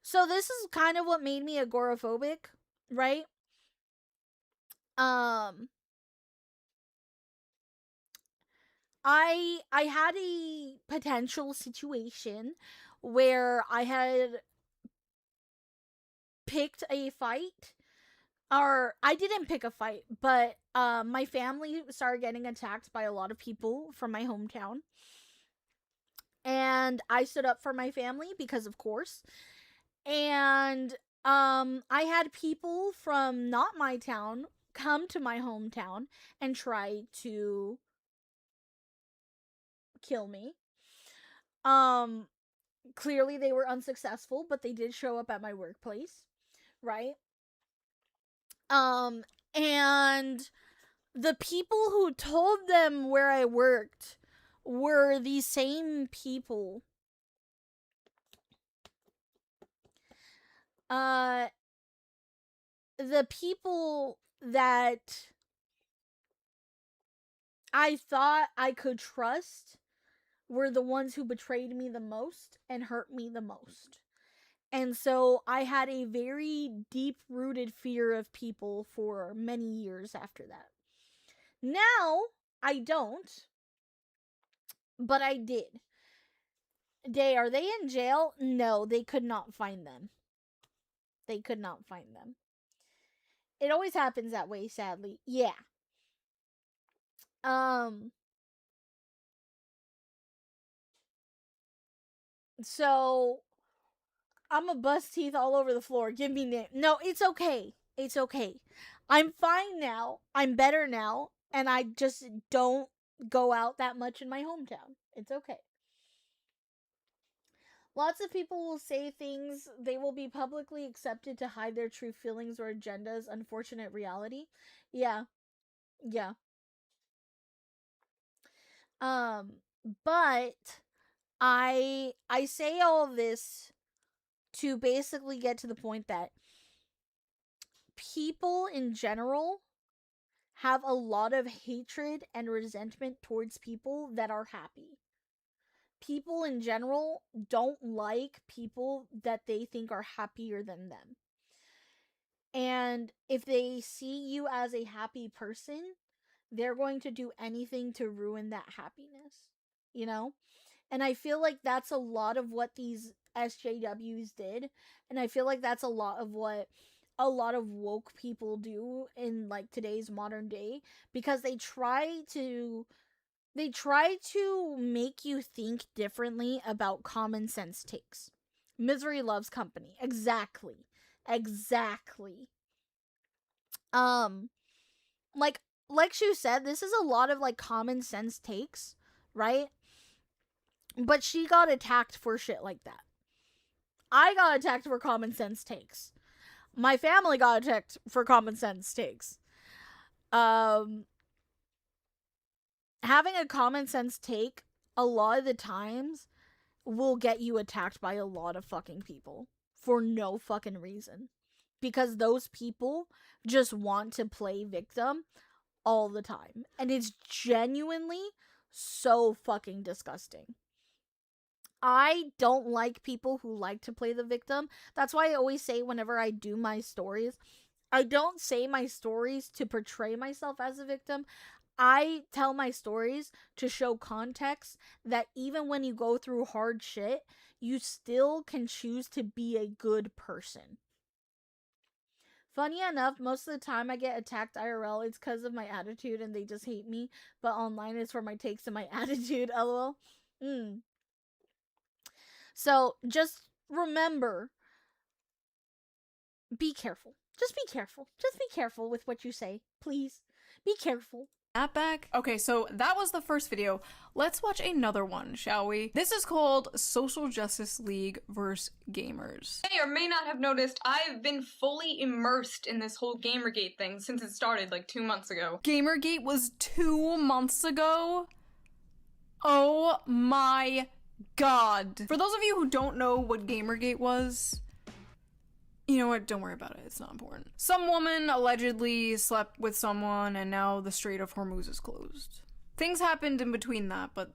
[SPEAKER 1] So this is kind of what made me agoraphobic, right? I had a potential situation where I had picked a fight, or I didn't pick a fight, but my family started getting attacked by a lot of people from my hometown. And I stood up for my family because of course. And I had people from not my town come to my hometown and try to kill me. Clearly they were unsuccessful, but they did show up at my workplace, right? And the people who told them where I worked were the same people. The people that I thought I could trust were the ones who betrayed me the most and hurt me the most. And so I had a very deep-rooted fear of people for many years after that. Now, I don't, but I did. Are they in jail? No, they could not find them. They could not find them. It always happens that way, sadly. Yeah. So I'm gonna bust teeth all over the floor. Give me no, it's okay. It's okay. I'm fine now. I'm better now, and I just don't go out that much in my hometown. It's okay. Lots of people will say things they will be publicly accepted to hide their true feelings or agendas. Unfortunate reality. Yeah. Yeah. But I say all of this to basically get to the point that people in general have a lot of hatred and resentment towards people that are happy. People in general don't like people that they think are happier than them. And if they see you as a happy person, they're going to do anything to ruin that happiness, you know? And I feel like that's a lot of what these SJWs did. And I feel like that's a lot of what a lot of woke people do in like today's modern day, because they try to make you think differently about common sense takes. Misery loves company. Exactly. Like Shu said, this is a lot of like common sense takes, right? But she got attacked for shit like that. I got attacked for common sense takes. My family got attacked for common sense takes. Having a common sense take a lot of the times will get you attacked by a lot of fucking people for no fucking reason. Because those people just want to play victim all the time. And it's genuinely so fucking disgusting. I don't like people who like to play the victim. That's why I always say whenever I do my stories, I don't say my stories to portray myself as a victim. I tell my stories to show context that even when you go through hard shit, you still can choose to be a good person. Funny enough, most of the time I get attacked IRL, it's because of my attitude and they just hate me. But online it's for my takes and my attitude, lol. So, just remember, be careful. Just be careful. Just be careful with what you say. Please. Be careful.
[SPEAKER 3] That back? Okay, so that was the first video. Let's watch another one, shall we? This is called Social Justice League vs. Gamers.
[SPEAKER 6] May or may not have noticed, I've been fully immersed in this whole Gamergate thing since it started like 2 months ago.
[SPEAKER 3] Gamergate was 2 months ago? Oh my god. For those of you who don't know what Gamergate was, you know what, don't worry about it, it's not important. Some woman allegedly slept with someone and now the Strait of Hormuz is closed. Things happened in between that, but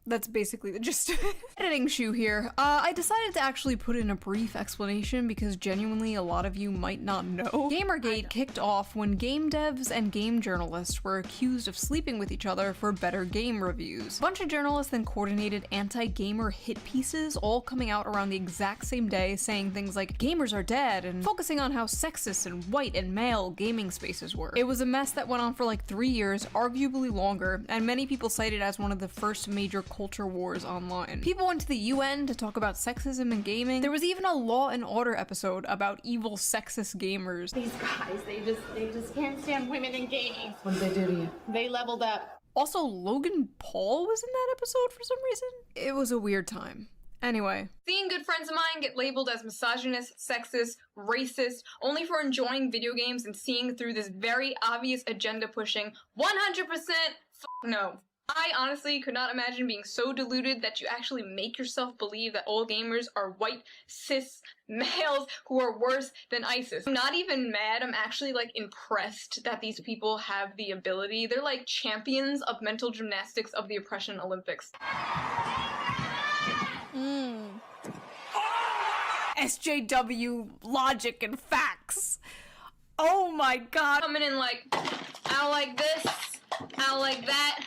[SPEAKER 3] That's basically the gist of it. Editing shoe here. I decided to actually put in a brief explanation because genuinely a lot of you might not know. Gamergate kicked off when game devs and game journalists were accused of sleeping with each other for better game reviews. A bunch of journalists then coordinated anti-gamer hit pieces, all coming out around the exact same day, saying things like gamers are dead and focusing on how sexist and white and male gaming spaces were. It was a mess that went on for like 3 years, arguably longer, and many people cite it as one of the first major culture wars online. People went to the UN to talk about sexism in gaming. There was even a Law and Order episode about evil sexist gamers.
[SPEAKER 8] These guys, they just can't stand women in gaming.
[SPEAKER 9] What did they do to you?
[SPEAKER 8] They leveled up.
[SPEAKER 3] Also, Logan Paul was in that episode for some reason. It was a weird time. Anyway.
[SPEAKER 6] Seeing good friends of mine get labeled as misogynist, sexist, racist, only for enjoying video games and seeing through this very obvious agenda pushing 100% no. I honestly could not imagine being so deluded that you actually make yourself believe that all gamers are white, cis, males who are worse than ISIS. I'm not even mad, I'm actually like impressed that these people have the ability. They're like champions of mental gymnastics of the oppression Olympics.
[SPEAKER 3] SJW logic and facts. Oh my god.
[SPEAKER 6] Coming in like, I don't like this, I don't like that,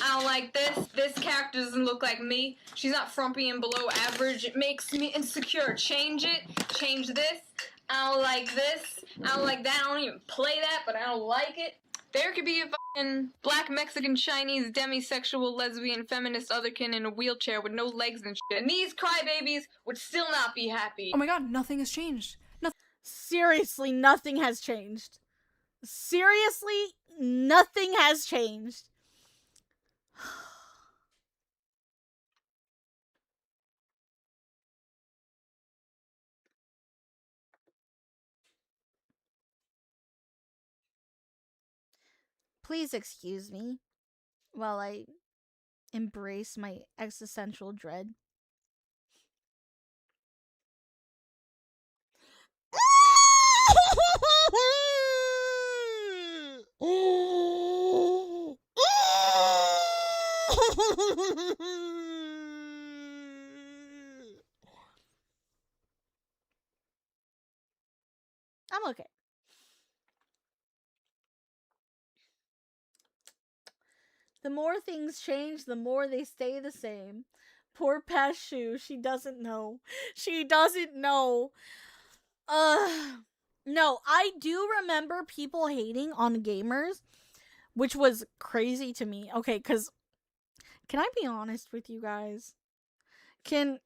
[SPEAKER 6] I don't like this. This character doesn't look like me. She's not frumpy and below average. It makes me insecure. Change it. Change this. I don't like this. I don't like that. I don't even play that, but I don't like it. There could be a fucking black, Mexican, Chinese, demisexual, lesbian, feminist, otherkin in a wheelchair with no legs and shit. And these crybabies would still not be happy.
[SPEAKER 3] Oh my god, nothing has changed.
[SPEAKER 1] Seriously, nothing has changed. Seriously, nothing has changed. Please excuse me while I embrace my existential dread. I'm okay. The more things change, the more they stay the same. Poor Pashu, she doesn't know. She doesn't know. No, I do remember people hating on gamers, which was crazy to me. Okay, cuz can I be honest with you guys? Can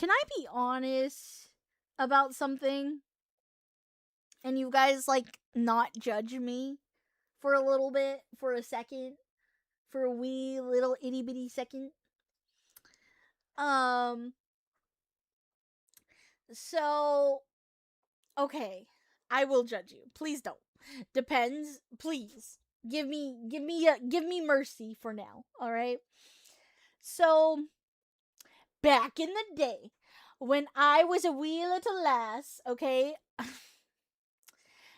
[SPEAKER 1] I be honest about something? And you guys like not judge me for a little bit, for a second, for a wee little itty bitty second. So okay, I will judge you. Please don't. Depends. Please give me mercy for now. All right. So back in the day, when I was a wee little lass, okay.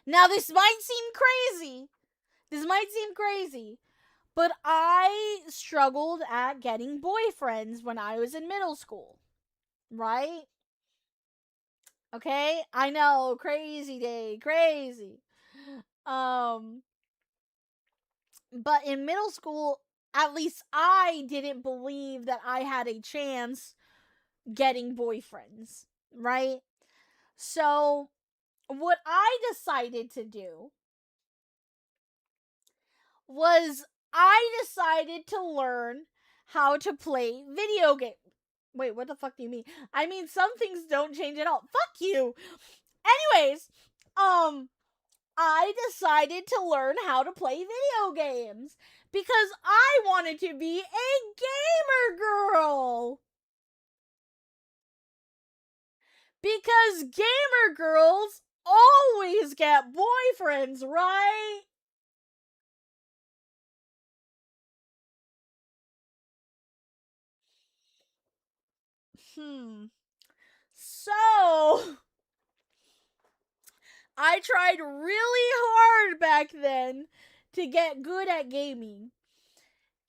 [SPEAKER 1] Now this might seem crazy. But I struggled at getting boyfriends when I was in middle school. Right? Okay? I know, crazy day, crazy. But in middle school, at least I didn't believe that I had a chance getting boyfriends, right? So, what I decided to do was I decided to learn how to play video games. Wait, what the fuck do you mean? I mean, some things don't change at all. Fuck you. Anyways, I decided to learn how to play video games because I wanted to be a gamer girl. Because gamer girls always get boyfriends, right? So, I tried really hard back then to get good at gaming.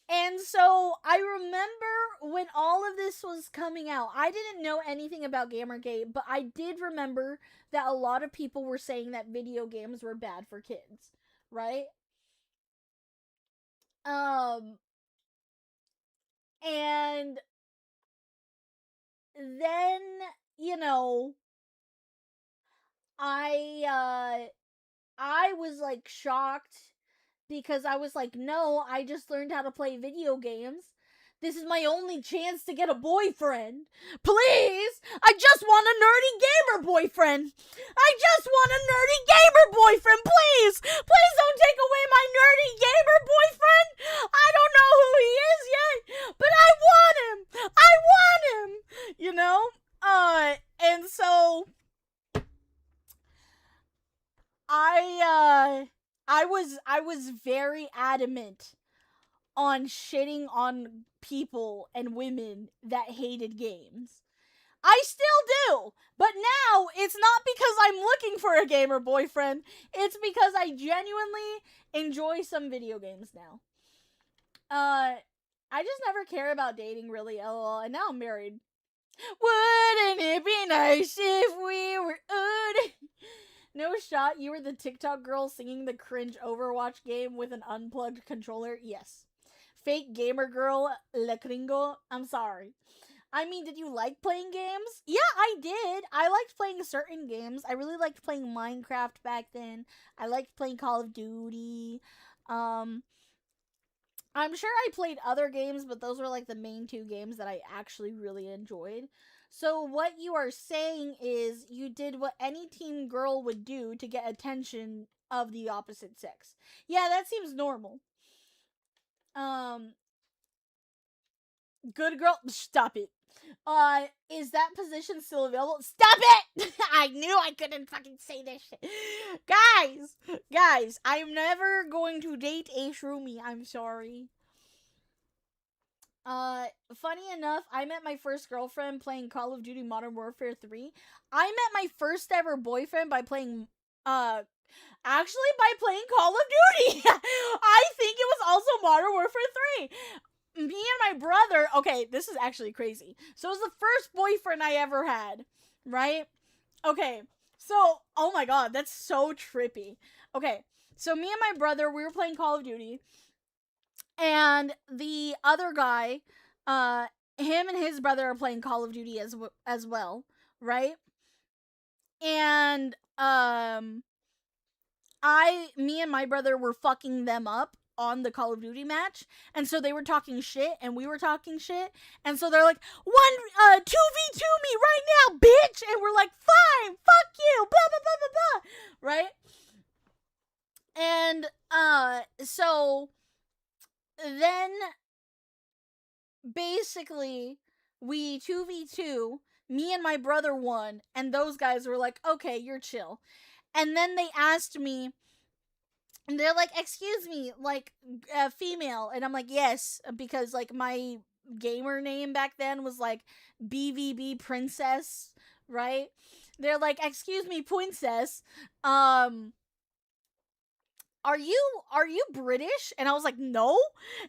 [SPEAKER 1] And so I remember when all of this was coming out, I didn't know anything about Gamergate, but I did remember that a lot of people were saying that video games were bad for kids, right? And then, you know, I was like shocked because I was like, no, I just learned how to play video games. This is my only chance to get a boyfriend. Please! I just want a nerdy gamer boyfriend! I just want a nerdy gamer boyfriend, please! Please don't take away my nerdy gamer boyfriend! I don't know who he is yet, but I want him! I want him! You know? And so I was very adamant on shitting on people and women that hated games. I still do, but now it's not because I'm looking for a gamer boyfriend. It's because I genuinely enjoy some video games now. I just never care about dating really, lol, and now I'm married. Wouldn't it be nice if we were No shot, you were the TikTok girl singing the cringe Overwatch game with an unplugged controller? Yes. Fake gamer girl, Le Gringo, I'm sorry. I mean, did you like playing games? Yeah, I did. I liked playing certain games. I really liked playing Minecraft back then. I liked playing Call of Duty. I'm sure I played other games, but those were like the main two games that I actually really enjoyed. So what you are saying is you did what any teen girl would do to get attention of the opposite sex. Yeah, that seems normal. Good girl, stop it. Is that position still available? Stop it! I knew I couldn't fucking say this shit. Guys, I'm never going to date a shroomy, I'm sorry. Funny enough, I met my first girlfriend playing Call of Duty Modern Warfare 3. I met my first ever boyfriend by playing, actually by playing Call of Duty. I think it was also Modern Warfare 3. Me and my brother, okay, this is actually crazy. So it was the first boyfriend I ever had, right? Okay, so, oh my god, that's so trippy. Okay, so me and my brother, we were playing Call of Duty, and the other guy, him and his brother are playing Call of Duty as well, right? And, me and my brother were fucking them up on the Call of Duty match, and so they were talking shit, and we were talking shit, and so they're like, 2v2 me right now, bitch, and we're like, fine, fuck you, blah, blah, blah, blah, blah, right? And, so, then, basically, we 2v2, me and my brother won, and those guys were like, okay, you're chill. And then they asked me, and they're like, excuse me, like, female. And I'm like, yes, because, like, my gamer name back then was, like, BVB Princess, right? They're like, excuse me, princess, are you British? And I was like, no.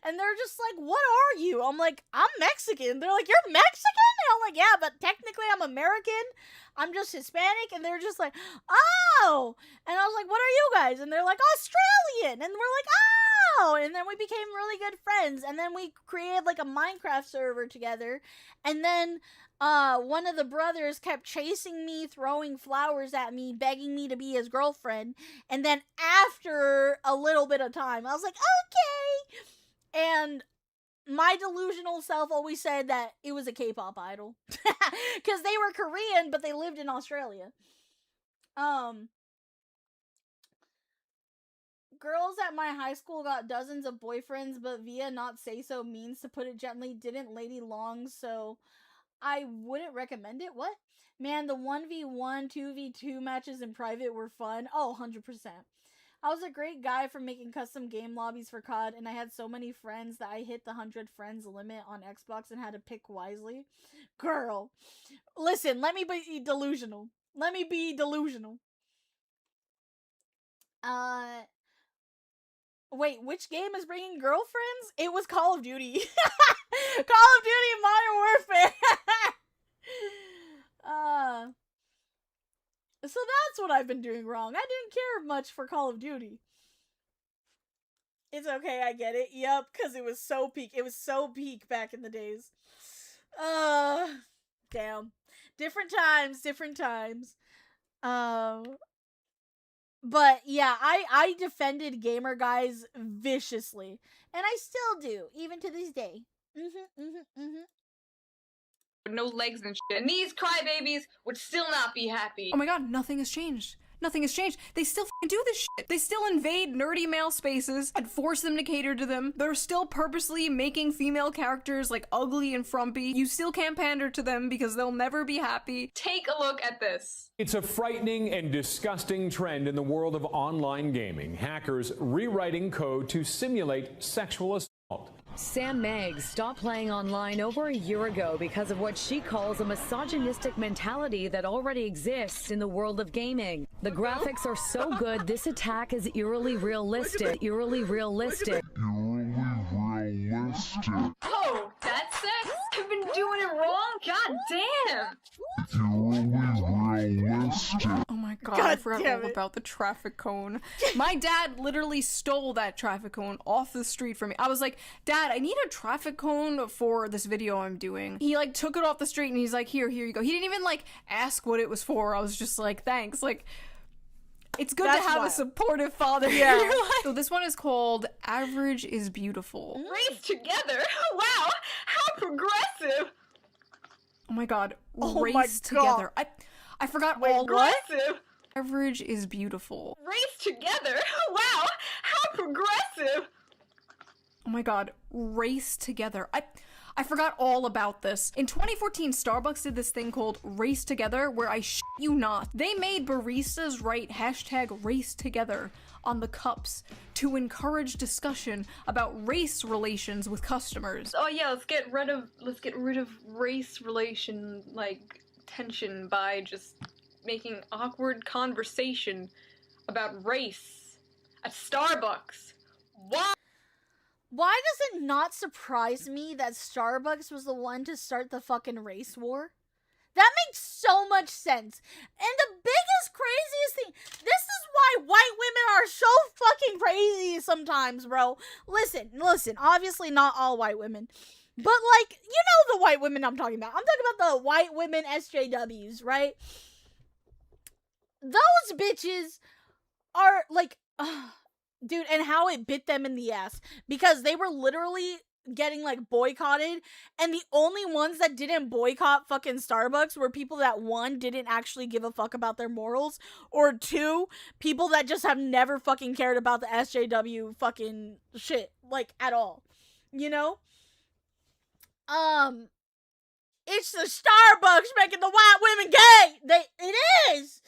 [SPEAKER 1] And they're just like, what are you? I'm like, I'm Mexican. They're like, you're Mexican? And I'm like, yeah, but technically I'm American. I'm just Hispanic. And they're just like, oh. And I was like, what are you guys? And they're like, Australian. And we're like, oh. And then we became really good friends. And then we created like a Minecraft server together. And then one of the brothers kept chasing me, throwing flowers at me, begging me to be his girlfriend. And then after a little bit of time, I was like, okay. And my delusional self always said that it was a K-pop idol. Because they were Korean, but they lived in Australia. Girls at my high school got dozens of boyfriends, but via not say so means, to put it gently, didn't lady long, so I wouldn't recommend it. What? Man, the 1v1, 2v2 matches in private were fun. Oh, 100%. I was a great guy for making custom game lobbies for COD, and I had so many friends that I hit the 100 friends limit on Xbox and had to pick wisely. Girl, listen, let me be delusional. Let me be delusional. Wait, which game is bringing girlfriends? It was Call of Duty. Call of Duty Modern Warfare. So that's what I've been doing wrong. I didn't care much for Call of Duty. It's okay, I get it. Yep, because it was so peak. It was so peak back in the days. Damn. Different times. But yeah, I defended gamer guys viciously. And I still do, even to this day.
[SPEAKER 6] No legs and shit. And these crybabies would still not be happy.
[SPEAKER 3] Oh my god, nothing has changed. Nothing has changed. They still f***ing do this shit. They still invade nerdy male spaces and force them to cater to them. They're still purposely making female characters like ugly and frumpy. You still can't pander to them because they'll never be happy.
[SPEAKER 6] Take a look at this.
[SPEAKER 9] It's a frightening and disgusting trend in the world of online gaming. Hackers rewriting code to simulate sexual assault.
[SPEAKER 10] Sam Meggs stopped playing online over a year ago because of what she calls a misogynistic mentality that already exists in the world of gaming. The graphics are so good, this attack is eerily realistic.
[SPEAKER 6] Oh, that's sex? I've been doing it wrong? God damn!
[SPEAKER 3] Oh my god,
[SPEAKER 1] God
[SPEAKER 3] I forgot
[SPEAKER 1] damn
[SPEAKER 3] all
[SPEAKER 1] it.
[SPEAKER 3] about the traffic cone. My dad literally stole that traffic cone off the street from me. I was like, Dad, I need a traffic cone for this video I'm doing. He like took it off the street and he's like, here you go. He didn't even like ask what it was for. I was just like, thanks. Like, it's good
[SPEAKER 1] That's
[SPEAKER 3] to have
[SPEAKER 1] wild.
[SPEAKER 3] a supportive father in your life. So this one is called Average is Beautiful.
[SPEAKER 6] Race together? Wow, how progressive!
[SPEAKER 3] Oh my god,
[SPEAKER 1] Oh my
[SPEAKER 3] race together. I forgot all
[SPEAKER 6] Progressive?
[SPEAKER 3] Average is Beautiful.
[SPEAKER 6] Race together? Wow, how progressive!
[SPEAKER 3] Oh my god, race together. I forgot all about this. In 2014, Starbucks did this thing called Race Together, where I shit you not, they made baristas write hashtag race together on the cups to encourage discussion about race relations with customers.
[SPEAKER 6] Oh yeah, let's get rid of race relation, like, tension by just making awkward conversation about race at Starbucks. Why?
[SPEAKER 1] Why does it not surprise me that Starbucks was the one to start the fucking race war? That makes so much sense. And the biggest, craziest thing, this is why white women are so fucking crazy sometimes, bro. Listen, obviously not all white women. But, like, you know the white women I'm talking about. I'm talking about the white women SJWs, right? Those bitches are, like, dude, and how it bit them in the ass. Because they were literally getting, like, boycotted. And the only ones that didn't boycott fucking Starbucks were people that, one, didn't actually give a fuck about their morals. Or two, people that just have never fucking cared about the SJW fucking shit. Like, at all. You know? It's the Starbucks making the white women gay! It is!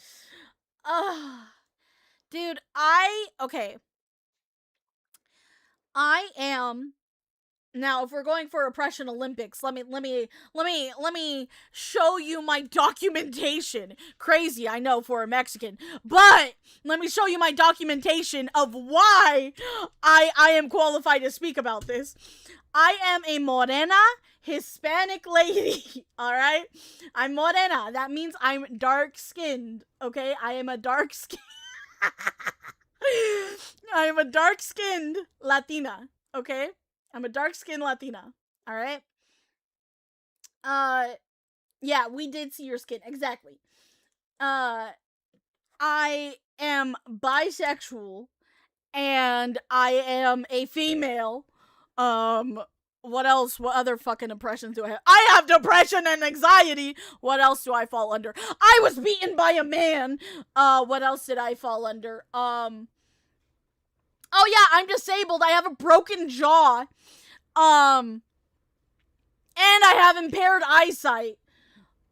[SPEAKER 1] Dude, okay. I am, now if we're going for Oppression Olympics, let me show you my documentation. Crazy, I know, for a Mexican, but let me show you my documentation of why I am qualified to speak about this. I am a morena Hispanic lady, alright? I'm morena, that means I'm dark-skinned, okay? I am a dark-skinned I am a dark-skinned Latina, okay? I'm a dark-skinned Latina, alright? Yeah, we did see your skin, exactly. I am bisexual, and I am a female. What else? What other fucking oppressions do I have? I have depression and anxiety! What else do I fall under? I was beaten by a man! What else did I fall under? Oh yeah, I'm disabled. I have a broken jaw. And I have impaired eyesight.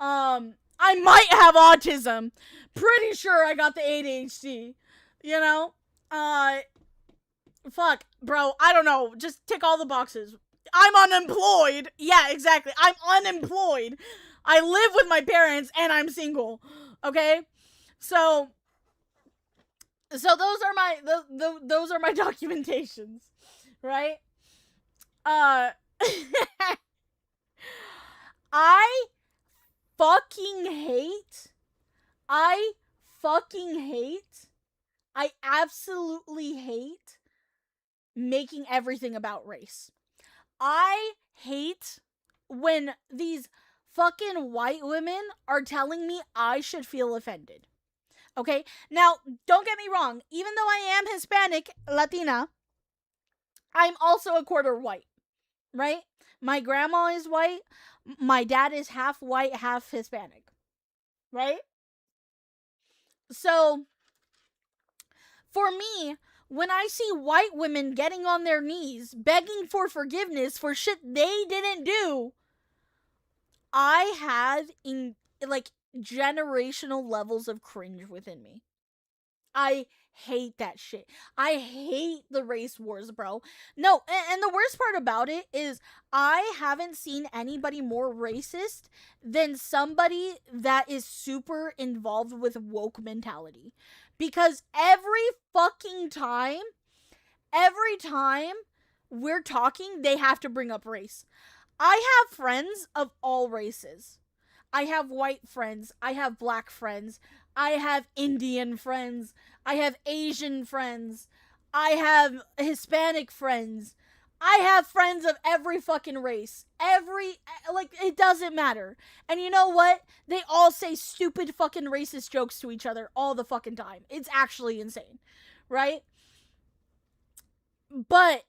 [SPEAKER 1] I might have autism. Pretty sure I got the ADHD. You know? Fuck, bro, I don't know. Just tick all the boxes. I'm unemployed. Yeah, exactly. I'm unemployed. I live with my parents and I'm single. Okay? So So those are my those are my documentations, right? I fucking hate. I fucking hate. I absolutely hate making everything about race. I hate when these fucking white women are telling me I should feel offended. Okay? Now, don't get me wrong. Even though I am Hispanic, Latina, I'm also a quarter white. Right? My grandma is white. My dad is half white, half Hispanic. Right? So, for me, when I see white women getting on their knees, begging for forgiveness for shit they didn't do, I have generational levels of cringe within me. I hate that shit. I hate the race wars, bro. No, and the worst part about it is I haven't seen anybody more racist than somebody that is super involved with woke mentality. Because every time we're talking, they have to bring up race. I have friends of all races. I have white friends. I have black friends. I have Indian friends. I have Asian friends. I have Hispanic friends. I have friends of every fucking race. It doesn't matter. And you know what? They all say stupid fucking racist jokes to each other all the fucking time. It's actually insane. Right? But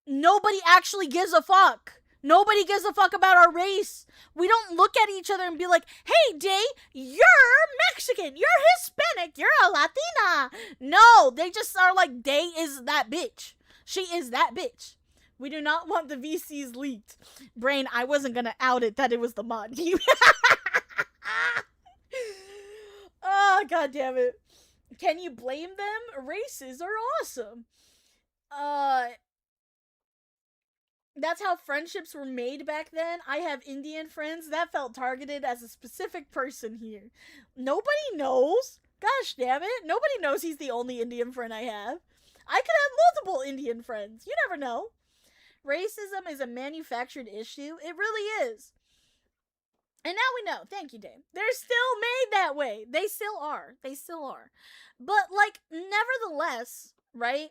[SPEAKER 1] nobody actually gives a fuck. Nobody gives a fuck about our race. We don't look at each other and be like, hey, Day, you're Mexican, you're Hispanic, you're a Latina. No, they just are like, Day is that bitch. She is that bitch. We do not want the VCs leaked. Brain, I wasn't gonna out it that it was the mod. Oh, god damn it. Can you blame them? Races are awesome. That's how friendships were made back then. I have Indian friends. That felt targeted as a specific person here. Nobody knows. Gosh damn it. Nobody knows he's the only Indian friend I have. I could have multiple Indian friends. You never know. Racism is a manufactured issue. It really is. And now we know. Thank you, Dave. They're still made that way. They still are. They still are. But, nevertheless, right?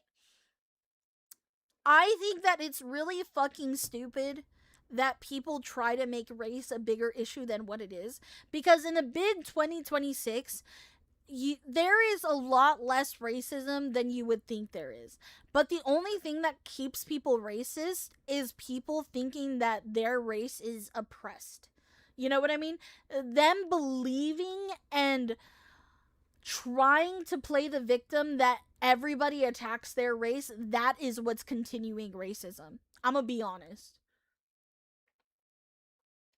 [SPEAKER 1] I think that it's really fucking stupid that people try to make race a bigger issue than what it is. Because in a bid 2026, there is a lot less racism than you would think there is. But the only thing that keeps people racist is people thinking that their race is oppressed. You know what I mean? Them believing and trying to play the victim that everybody attacks their race, that is what's continuing racism. I'm gonna be honest.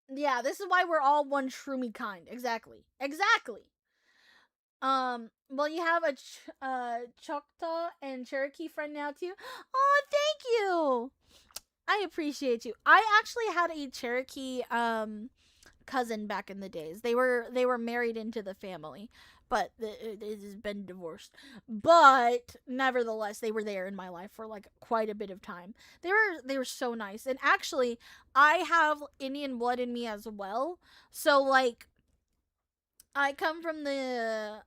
[SPEAKER 1] Yeah, this is why we're all one shroomy kind. Exactly. Well, you have a Choctaw and Cherokee friend now too. Oh, thank you. I appreciate you. I actually had a Cherokee cousin back in the days. They were married into the family, but it has been divorced. But nevertheless, they were there in my life for quite a bit of time. They were so nice. And actually, I have Indian blood in me as well. So I come from the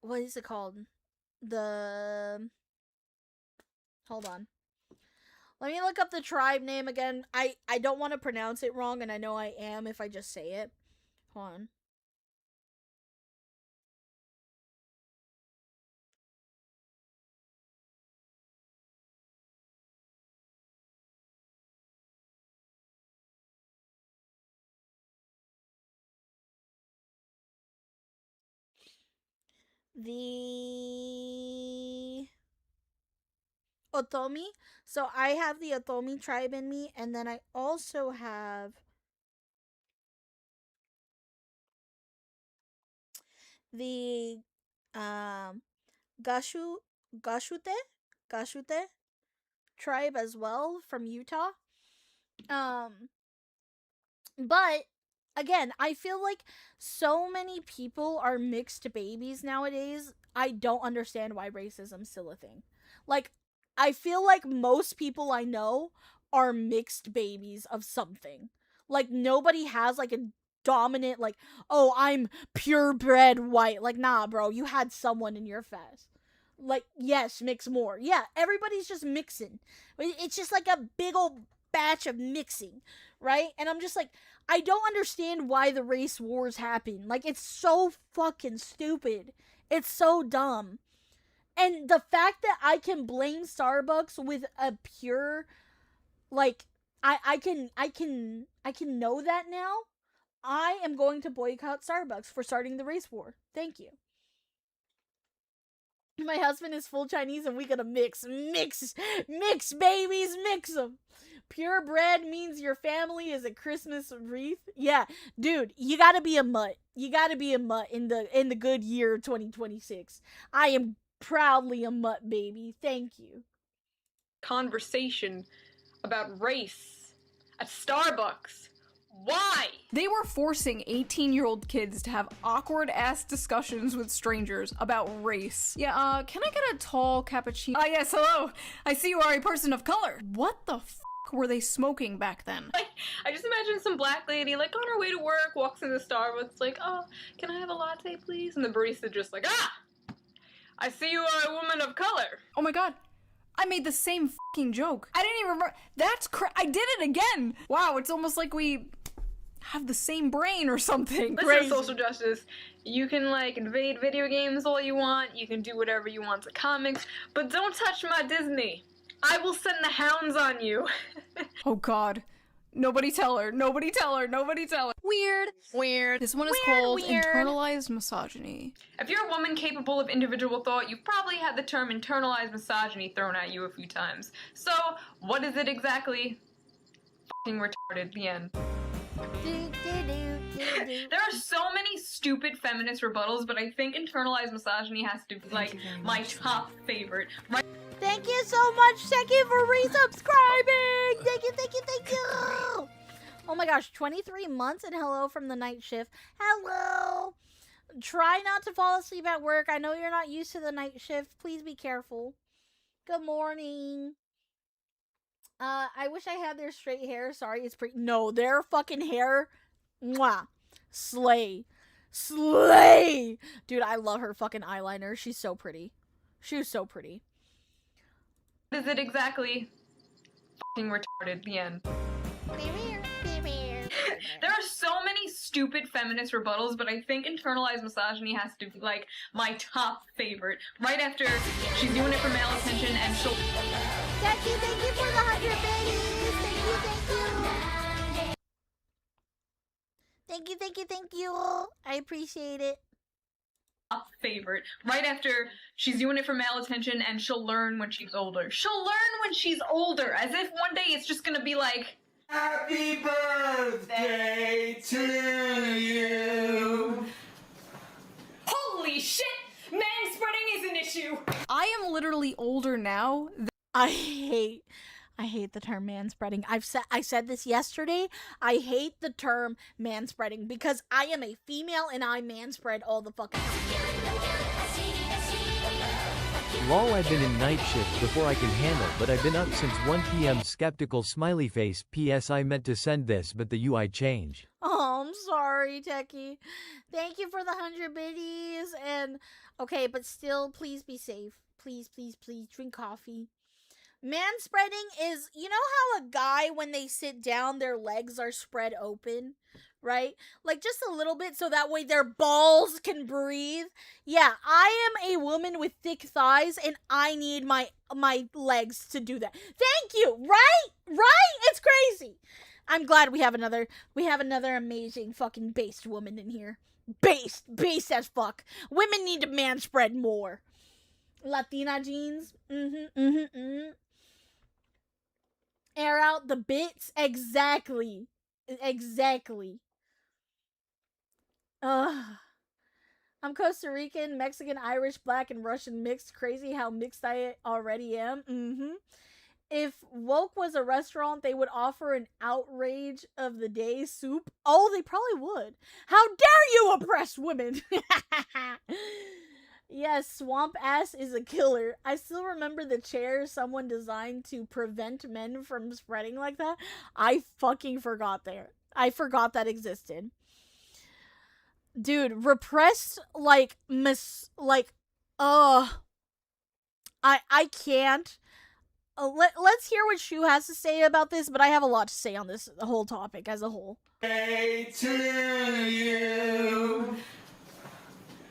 [SPEAKER 1] what is it called? Hold on. Let me look up the tribe name again. I don't want to pronounce it wrong, and I know I am if I just say it. Hold on. The Otomi. So I have the Otomi tribe in me, and then I also have the Gashute tribe as well from Utah. But again, I feel like so many people are mixed babies nowadays. I don't understand why racism's still a thing. Like, I feel like most people I know are mixed babies of something. Like, nobody has like a dominant, like, oh, I'm purebred white. Like, nah, bro, you had someone in your face. Like, yes, mix more. Yeah, everybody's just mixing. It's just like a big old batch of mixing, right? And I'm just like, I don't understand why the race wars happen. Like, it's so fucking stupid. It's so dumb. And the fact that I can blame Starbucks with a pure, like, I can know that now. I am going to boycott Starbucks for starting the race war. Thank you. My husband is full Chinese and we gotta mix, babies, mix them. Purebred means your family is a Christmas wreath. Yeah, dude, you gotta be a mutt. You gotta be a mutt in the good year 2026. I am proudly a mutt, baby. Thank you.
[SPEAKER 6] Conversation about race at Starbucks. Why?
[SPEAKER 3] They were forcing 18-year-old kids to have awkward-ass discussions with strangers about race. Yeah, can I get a tall cappuccino? Ah, yes, hello. I see you are a person of color. What the f*** were they smoking back then?
[SPEAKER 6] Like, I just imagine some black lady, like, on her way to work, walks into Starbucks, like, oh, can I have a latte, please? And the barista just like, ah! I see you are a woman of color.
[SPEAKER 3] Oh my god. I made the same fucking joke. I didn't even remember. That's I did it again. Wow, it's almost like we have the same brain or something.
[SPEAKER 6] This is social justice. You can, like, invade video games all you want. You can do whatever you want to comics. But don't touch my Disney. I will send the hounds on you.
[SPEAKER 3] Oh god. Nobody tell her. Nobody tell her. Nobody tell her.
[SPEAKER 8] Weird.
[SPEAKER 3] This one is called internalized misogyny.
[SPEAKER 6] If you're a woman capable of individual thought, you've probably had the term internalized misogyny thrown at you a few times. So, what is it exactly? Fucking retarded. The end. There are so many stupid feminist rebuttals, but I think internalized misogyny has to be, like, my top favorite. Right?
[SPEAKER 1] Thank you so much, Seki, for resubscribing! Thank you! Oh my gosh, 23 months and hello from the night shift. Hello! Try not to fall asleep at work. I know you're not used to the night shift. Please be careful. Good morning. I wish I had their straight hair. Sorry, it's pretty. No, their fucking hair. Mwah. Slay. Dude, I love her fucking eyeliner. She's so pretty. She was so pretty.
[SPEAKER 6] What is it exactly? Fucking retarded. The end. There are so many stupid feminist rebuttals, but I think internalized misogyny has to be, like, my top favorite. Right after she's doing it for male attention and she'll...
[SPEAKER 1] Thank you for the 100 babies! Thank you! I appreciate it.
[SPEAKER 6] Top favorite. Right after she's doing it for male attention and she'll learn when she's older. She'll learn when she's older, as if one day it's just gonna be like...
[SPEAKER 2] Happy birthday to you.
[SPEAKER 8] Holy shit! Manspreading is an issue!
[SPEAKER 3] I am literally older now.
[SPEAKER 1] I hate the term manspreading. I said this yesterday. I hate the term manspreading because I am a female and I manspread all the fucking time.
[SPEAKER 11] Lol, I've been in night shift before I can handle, but I've been up since 1 p.m. skeptical smiley face. P.S. I meant to send this, but the UI changed.
[SPEAKER 1] Oh, I'm sorry, Techie. Thank you for the 100 biddies. And, okay, but still, please be safe. Please drink coffee. Manspreading is, you know how a guy, when they sit down, their legs are spread open, right? Like, just a little bit so that way their balls can breathe. Yeah, I am a woman with thick thighs, and I need my legs to do that. Thank you! Right? It's crazy! I'm glad we have another amazing fucking based woman in here. Based as fuck. Women need to manspread more. Latina jeans. Air out the bits. Exactly. I'm Costa Rican, Mexican, Irish, Black, and Russian mixed. Crazy how mixed I already am. if woke was a restaurant, they would offer an outrage of the day soup. Oh, they probably would. How dare you oppress women? Yes, swamp ass is a killer. I still remember the chair someone designed to prevent men from spreading like that. I fucking forgot I forgot that existed. Dude, repressed, like, I can't. Let's hear what Shu has to say about this, but I have a lot to say on this whole topic as a whole.
[SPEAKER 2] Day to you.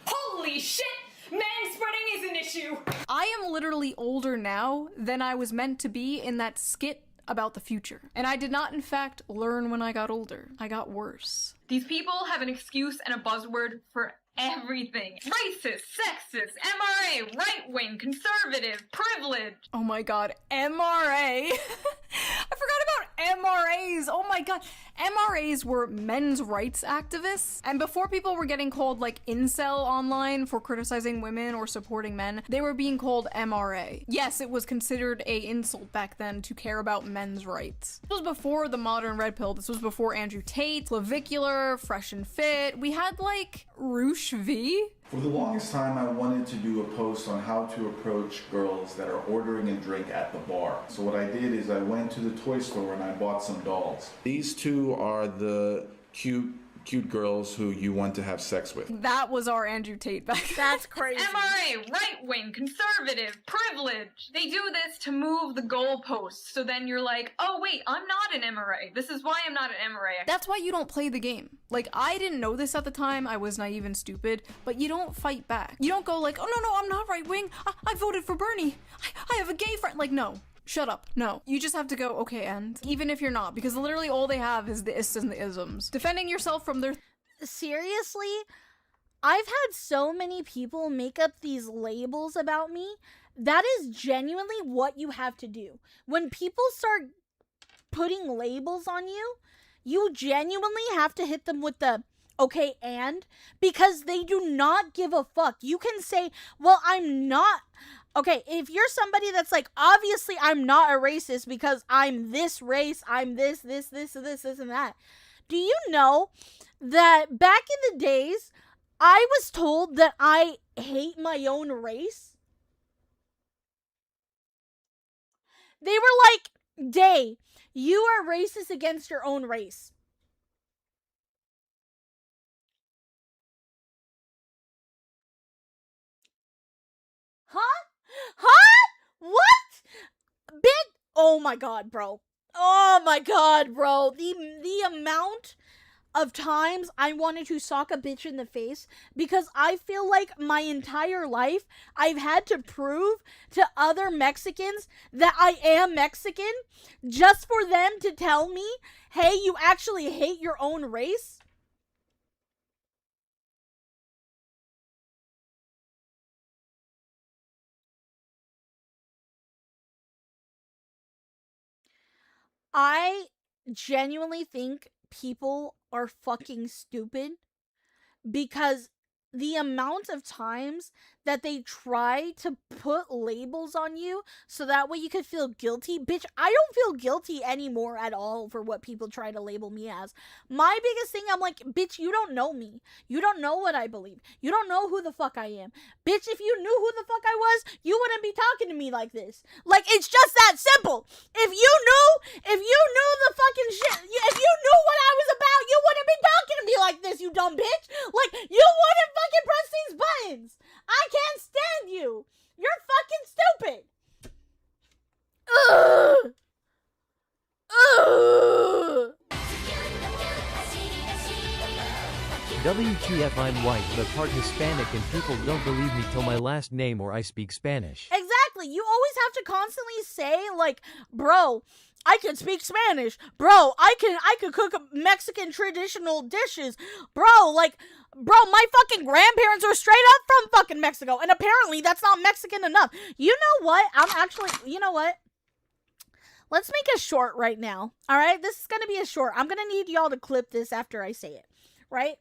[SPEAKER 8] Holy shit! Manspreading is an issue!
[SPEAKER 3] I am literally older now than I was meant to be in that skit about the future. And I did not, in fact, learn when I got older. I got worse.
[SPEAKER 6] These people have an excuse and a buzzword for everything. Racist, sexist, MRA, right-wing, conservative, privileged.
[SPEAKER 3] Oh my god, MRA. I forgot about MRAs. Oh my god. MRAs were men's rights activists. And before people were getting called like incel online for criticizing women or supporting men, they were being called MRA. Yes, it was considered a insult back then to care about men's rights. This was before the modern red pill. This was before Andrew Tate, Clavicular, Fresh and Fit. We had like Roosh V.
[SPEAKER 12] For the longest time, I wanted to do a post on how to approach girls that are ordering a drink at the bar. So what I did is I went to the toy store and I bought some dolls. These two are the cute girls who you want to have sex with.
[SPEAKER 3] That was our Andrew Tate back then.
[SPEAKER 1] That's crazy.
[SPEAKER 6] MRA, right-wing, conservative, privileged. They do this to move the goalposts, so then you're like, oh wait, I'm not an MRA. This is why I'm not an MRA.
[SPEAKER 3] That's why you don't play the game. Like, I didn't know this at the time, I was naive and stupid, but you don't fight back. You don't go like, oh no, I'm not right-wing, I voted for Bernie, I have a gay friend. Like, no. Shut up. No. You just have to go, okay, and even if you're not, because literally all they have is the ists and the isms. Defending yourself from their...
[SPEAKER 1] Seriously? I've had so many people make up these labels about me. That is genuinely what you have to do. When people start putting labels on you, you genuinely have to hit them with the okay and, because they do not give a fuck. You can say, well, I'm not... Okay, if you're somebody that's like, obviously I'm not a racist because I'm this race, I'm this, and that. Do you know that back in the days, I was told that I hate my own race? They were like, Day, you are racist against your own race. Huh? What? Big. Oh my god, bro. Oh my god, bro. The amount of times I wanted to sock a bitch in the face because I feel like my entire life I've had to prove to other Mexicans that I am Mexican just for them to tell me, hey, you actually hate your own race. I genuinely think people are fucking stupid because the amount of times that they try to put labels on you so that way you could feel guilty. Bitch, I don't feel guilty anymore at all for what people try to label me as. My biggest thing, I'm like, bitch, you don't know me. You don't know what I believe. You don't know who the fuck I am. Bitch, if you knew who the fuck I was, you wouldn't be talking to me like this. Like, it's just that simple. If you knew the fucking shit, if you knew what I was about, you wouldn't be talking to me like this, you dumb bitch. Like, you wouldn't fucking press these buttons. I can't stand you. You're fucking stupid. Ugh. Ugh.
[SPEAKER 11] WTF, I'm white but part Hispanic and people don't believe me till my last name or I speak Spanish.
[SPEAKER 1] Exactly. You always have to constantly say like, bro, I can speak Spanish. Bro, I can cook Mexican traditional dishes. Bro, my fucking grandparents are straight up from fucking Mexico. And apparently that's not Mexican enough. You know what? You know what? Let's make a short right now. All right? This is going to be a short. I'm going to need y'all to clip this after I say it. Right?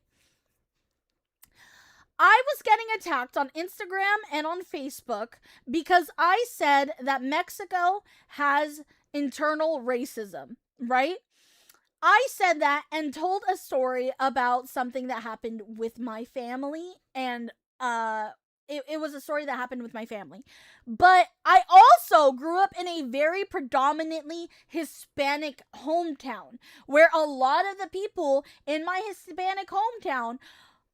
[SPEAKER 1] I was getting attacked on Instagram and on Facebook because I said that Mexico has internal racism, right? I said that and told a story about something that happened with my family, and it was a story that happened with my family. But I also grew up in a very predominantly Hispanic hometown, where a lot of the people in my Hispanic hometown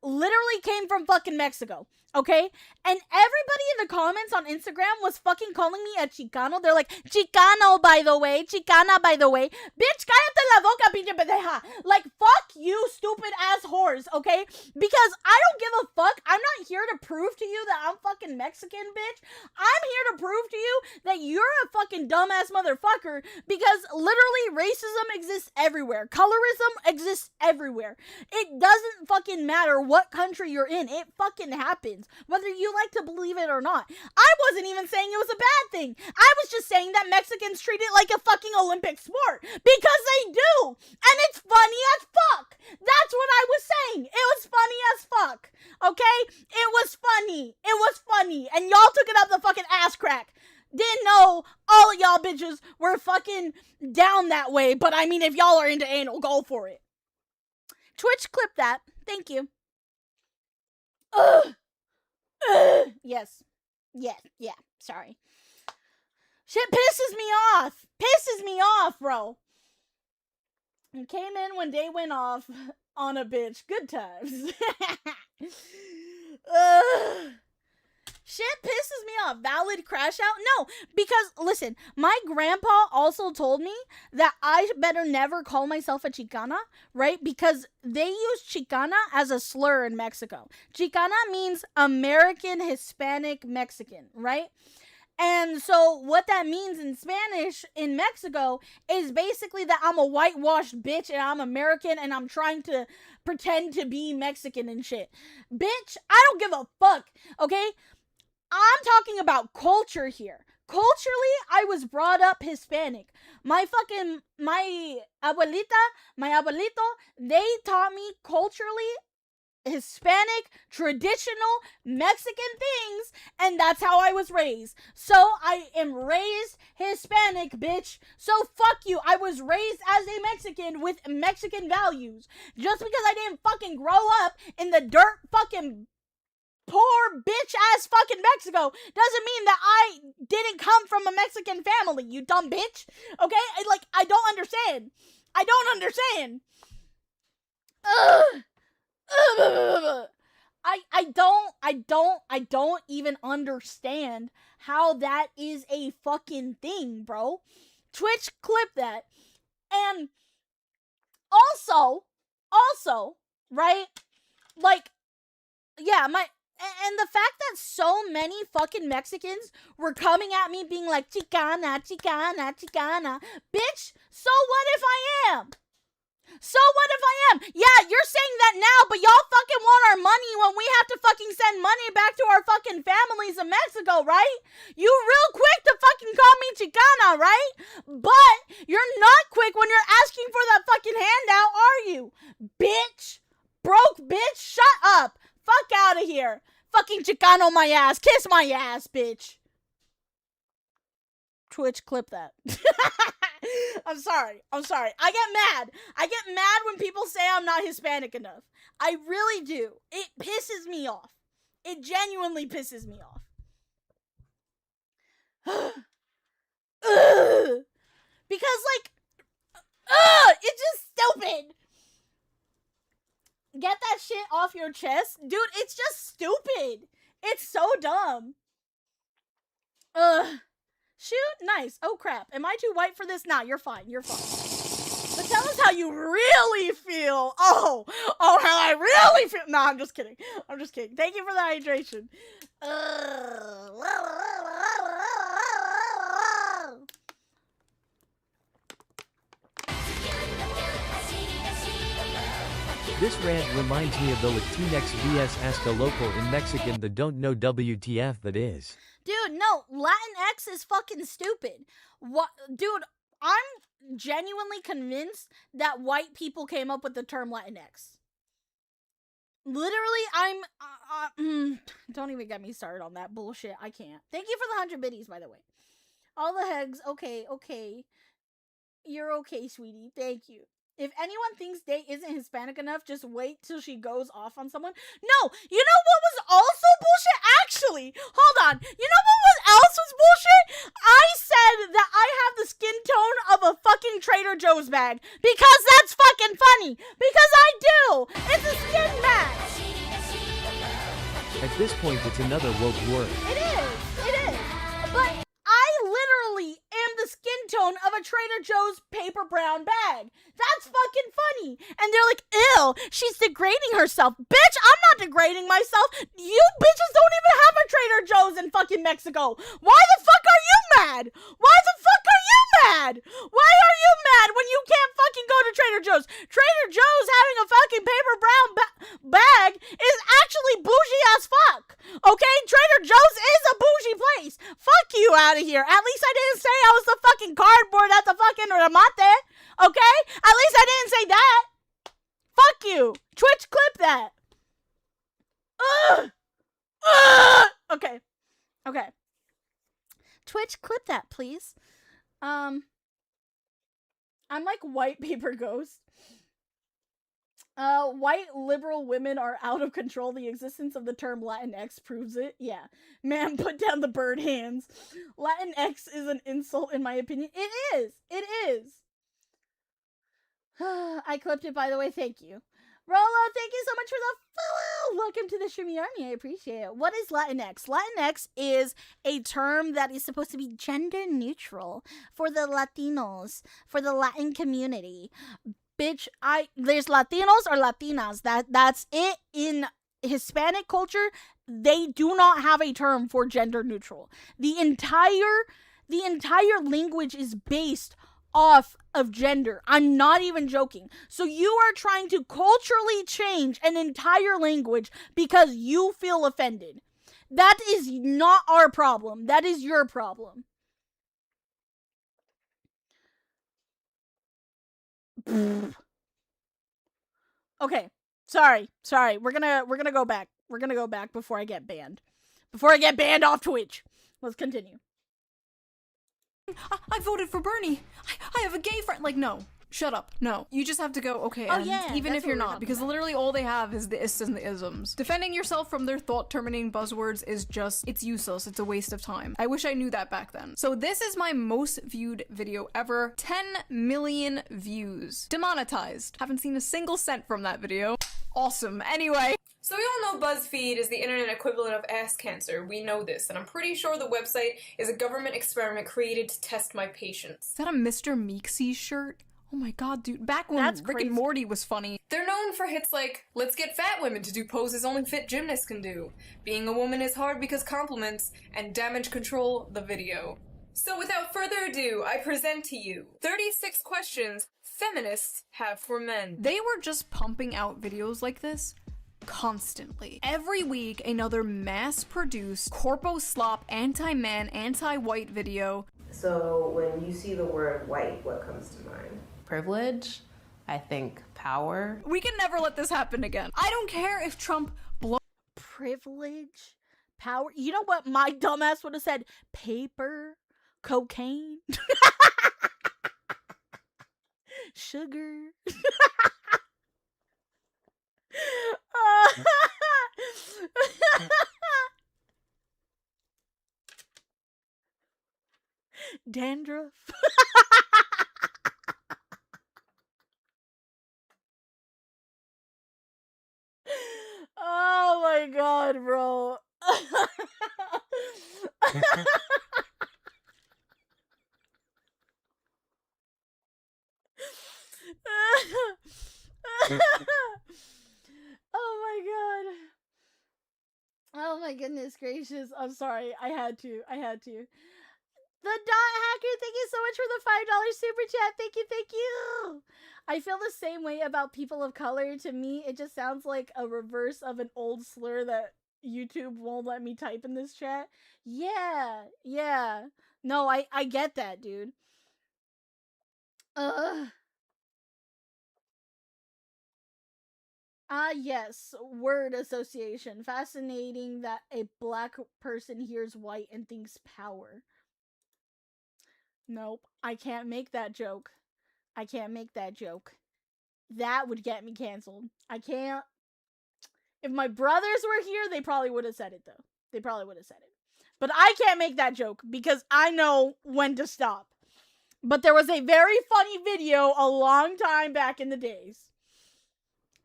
[SPEAKER 1] literally came from fucking Mexico, okay? And everybody in the comments on Instagram was fucking calling me a Chicano. They're like, Chicano, by the way, Chicana, by the way. Bitch, cállate la boca, pinche pendeja. Like, fuck you, stupid ass whores, okay? Because I don't give a fuck. I'm not here to prove to you that I'm fucking Mexican, bitch. I'm here to prove to you that you're a fucking dumbass motherfucker, because literally racism exists everywhere. Colorism exists everywhere. It doesn't fucking matter what country you're in. It fucking happens, whether you like to believe it or not. I wasn't even saying it was a bad thing. I was just saying that Mexicans treat it like a fucking Olympic sport, because they do, and it's funny as fuck. That's what I was saying. It was funny as fuck, okay? It was funny. It was funny, and y'all took it up the fucking ass crack. Didn't know all of y'all bitches were fucking down that way, but I mean, if y'all are into anal, go for it. Twitch, clip that. Thank you. Yes. Yeah. Sorry. Shit pisses me off. Pisses me off, bro. And came in when day went off on a bitch. Good times. Shit pisses me off. Valid crash out? No, because listen, my grandpa also told me that I better never call myself a Chicana, right? Because they use Chicana as a slur in Mexico. Chicana means American Hispanic Mexican, right? And so what that means in Spanish in Mexico is basically that I'm a whitewashed bitch and I'm American and I'm trying to pretend to be Mexican and shit. Bitch, I don't give a fuck, okay? I'm talking about culture here. Culturally, I was brought up Hispanic. My abuelita, my abuelito, they taught me culturally Hispanic, traditional Mexican things, and that's how I was raised. So I am raised Hispanic, bitch. So fuck you. I was raised as a Mexican with Mexican values. Just because I didn't fucking grow up in the dirt fucking poor bitch ass fucking Mexico doesn't mean that I didn't come from a Mexican family, you dumb bitch. Okay? I don't understand. I don't understand. I don't even understand how that is a fucking thing, bro. Twitch, clip that. And also, right? And the fact that so many fucking Mexicans were coming at me being like, Chicana, Chicana, Chicana. Bitch, so what if I am? So what if I am? Yeah, you're saying that now, but y'all fucking want our money when we have to fucking send money back to our fucking families in Mexico, right? You real quick to fucking call me Chicana, right? But you're not quick when you're asking for that fucking handout, are you? Bitch. Broke bitch, shut up. Fuck out of here. Fucking Chicano my ass. Kiss my ass, bitch. Twitch, clip that. I'm sorry. I get mad when people say I'm not Hispanic enough. I really do. It pisses me off. It genuinely pisses me off. Because, it's just stupid. Get that shit off your chest. Dude, it's just stupid. It's so dumb. Shoot? Nice. Oh, crap. Am I too white for this? Nah, you're fine. You're fine. But tell us how you really feel. Oh, how I really feel. Nah, I'm just kidding. Thank you for the hydration.
[SPEAKER 11] This rant reminds me of the Latinx vs Ask a Local in Mexican the don't know WTF that is.
[SPEAKER 1] Dude, no, Latinx is fucking stupid. What, dude, I'm genuinely convinced that white people came up with the term Latinx. Literally, don't even get me started on that bullshit. I can't. Thank you for the 100 biddies, by the way. All the hegs. Okay. You're okay, sweetie. Thank you. If anyone thinks Day isn't Hispanic enough, just wait till she goes off on someone. No, you know what was also bullshit? Actually, hold on. You know what else was bullshit? I said that I have the skin tone of a fucking Trader Joe's bag. Because that's fucking funny. Because I do. It's a skin match.
[SPEAKER 11] At this point, it's another woke word.
[SPEAKER 1] It is. But I literally am the skin tone of a Trader Joe's paper brown bag. That's fucking funny. And they're like, ew, she's degrading herself. Bitch, I'm not degrading myself. You bitches don't even have a Trader Joe's in fucking Mexico. Why the fuck are you mad? Why the fuck are you mad? Why are you mad when you can't fucking go to Trader Joe's? Trader Joe's having a fucking paper brown bag is actually bougie as fuck. Okay? Trader Joe's is a bougie place. Fuck you out of here. At least I didn't say I was the fucking cardboard at the fucking remate. Okay? At least I didn't say that. Fuck you. Twitch, clip that. Okay. Twitch, clip that, please. I'm like white paper ghost. White liberal women are out of control. The existence of the term Latinx proves it. Yeah. Man, put down the bird hands. Latinx is an insult in my opinion. It is. I clipped it, by the way. Thank you. Rolo, thank you so much for the follow. Welcome to the Shimmy Army. I appreciate it. What is Latinx? Latinx is a term that is supposed to be gender neutral for the Latinos, for the Latin community. Bitch, there's Latinos or Latinas. That's it. In Hispanic culture, they do not have a term for gender neutral. The entire language is based off of gender. I'm not even joking. So you are trying to culturally change an entire language because you feel offended. That is not our problem. That is your problem. Okay. Sorry. We're gonna go back. We're gonna go back before I get banned. Before I get banned off Twitch. Let's continue.
[SPEAKER 3] I voted for Bernie. I have a gay friend. Like, no. Shut up. No. You just have to go, okay,
[SPEAKER 1] Oh,
[SPEAKER 3] and
[SPEAKER 1] yeah,
[SPEAKER 3] even
[SPEAKER 1] that's
[SPEAKER 3] if you're
[SPEAKER 1] what we're
[SPEAKER 3] not, because literally all they have is the ists and the isms. Defending yourself from their thought-terminating buzzwords is just, it's useless. It's a waste of time. I wish I knew that back then. So this is my most viewed video ever. 10 million views. Demonetized. Haven't seen a single cent from that video. Awesome. Anyway.
[SPEAKER 6] So we all know BuzzFeed is the internet equivalent of ass cancer. We know this, and I'm pretty sure the website is a government experiment created to test my patience.
[SPEAKER 3] Is that a Mr. Meeksy shirt? Oh my god, dude. Back when Rick and Morty was funny.
[SPEAKER 6] They're known for hits like, let's get fat women to do poses only fit gymnasts can do, being a woman is hard because compliments, and damage control, the video. So without further ado, I present to you 36 questions feminists have for men.
[SPEAKER 3] They were just pumping out videos like this constantly. Every week, another mass-produced, corpo-slop, anti-man, anti-white video.
[SPEAKER 13] So when you see the word white, what comes to mind? Privilege, I think power.
[SPEAKER 3] We can never let this happen again. I don't care if Trump
[SPEAKER 1] Privilege, power. You know what my dumbass would have said? Paper, cocaine, sugar. Dandruff. Oh my god, bro. Oh my goodness gracious. I'm sorry. I had to. The Dot Hacker, thank you so much for the $5 super chat. Thank you. I feel the same way about people of color. To me, it just sounds like a reverse of an old slur that YouTube won't let me type in this chat. Yeah. No, I get that, dude. Yes, word association. Fascinating that a black person hears white and thinks power. Nope, I can't make that joke. I can't make that joke. That would get me canceled. I can't. If my brothers were here, they probably would have said it, though. They probably would have said it. But I can't make that joke because I know when to stop. But there was a very funny video a long time back in the days.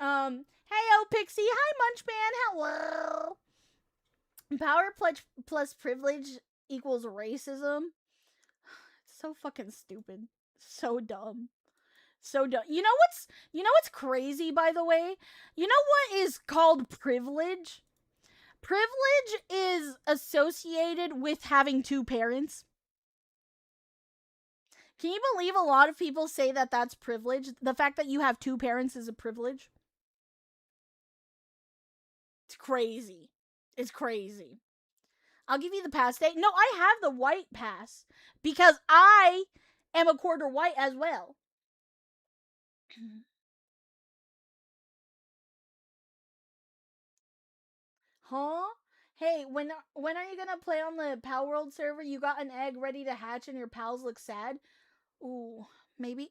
[SPEAKER 1] Hey, oh, Pixie. Hi, Munchman. Hello. Power plus privilege equals racism. It's so fucking stupid. So dumb. So dumb. You know what's crazy, by the way? You know what is called privilege? Privilege is associated with having two parents. Can you believe a lot of people say that that's privilege? The fact that you have two parents is a privilege? It's crazy. It's crazy. I'll give you the pass day. No, I have the white pass because I am a quarter white as well. Huh? Hey, when are you gonna play on the Pal World server? You got an egg ready to hatch and your pals look sad? Ooh, maybe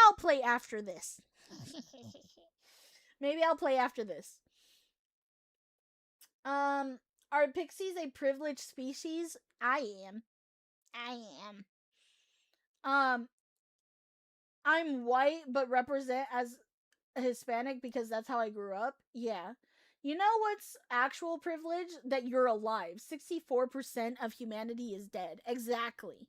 [SPEAKER 1] I'll play after this. Maybe I'll play after this. Are pixies a privileged species? I am. I'm white but represent as a Hispanic because that's how I grew up. Yeah. You know what's actual privilege? That you're alive. 64% of humanity is dead. Exactly.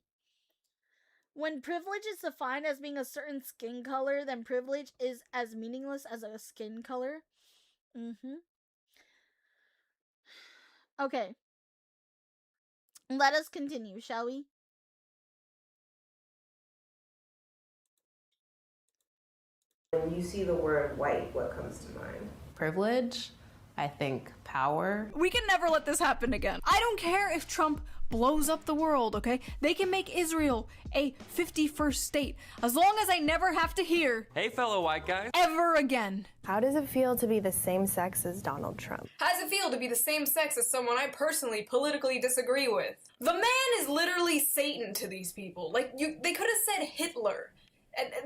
[SPEAKER 1] When privilege is defined as being a certain skin color, then privilege is as meaningless as a skin color. Okay. Let us continue, shall we?
[SPEAKER 13] When you see the word white, what comes to mind? Privilege. I think power.
[SPEAKER 3] We can never let this happen again. I don't care if Trump blows up the world, okay? They can make Israel a 51st state, as long as I never have to hear,
[SPEAKER 14] "Hey, fellow white guys."
[SPEAKER 3] Ever again.
[SPEAKER 15] How does it feel to be the same sex as Donald Trump?
[SPEAKER 16] How does it feel to be the same sex as someone I personally politically disagree with? The man is literally Satan to these people. Like, they could have said Hitler.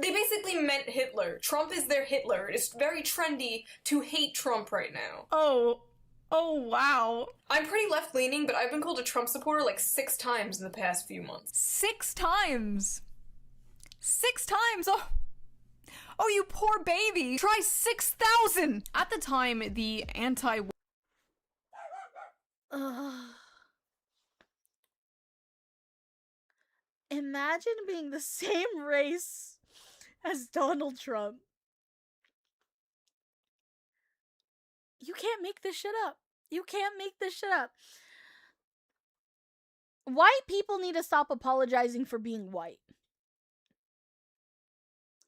[SPEAKER 16] They basically meant Hitler. Trump is their Hitler. It's very trendy to hate Trump right now.
[SPEAKER 3] Oh, wow.
[SPEAKER 16] I'm pretty left-leaning, but I've been called a Trump supporter like 6 times in the past few months.
[SPEAKER 3] 6 times? 6 times? Oh, you poor baby. Try 6,000. At the time, the anti-
[SPEAKER 1] Imagine being the same race as Donald Trump. You can't make this shit up. You can't make this shit up. White people need to stop apologizing for being white.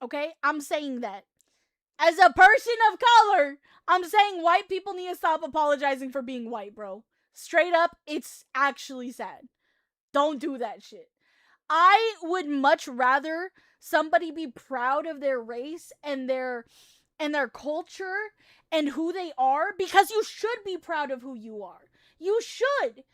[SPEAKER 1] Okay? I'm saying that. As a person of color, I'm saying white people need to stop apologizing for being white, bro. Straight up, it's actually sad. Don't do that shit. I would much rather somebody be proud of their race and their culture and who they are, because you should be proud of who you are. You should.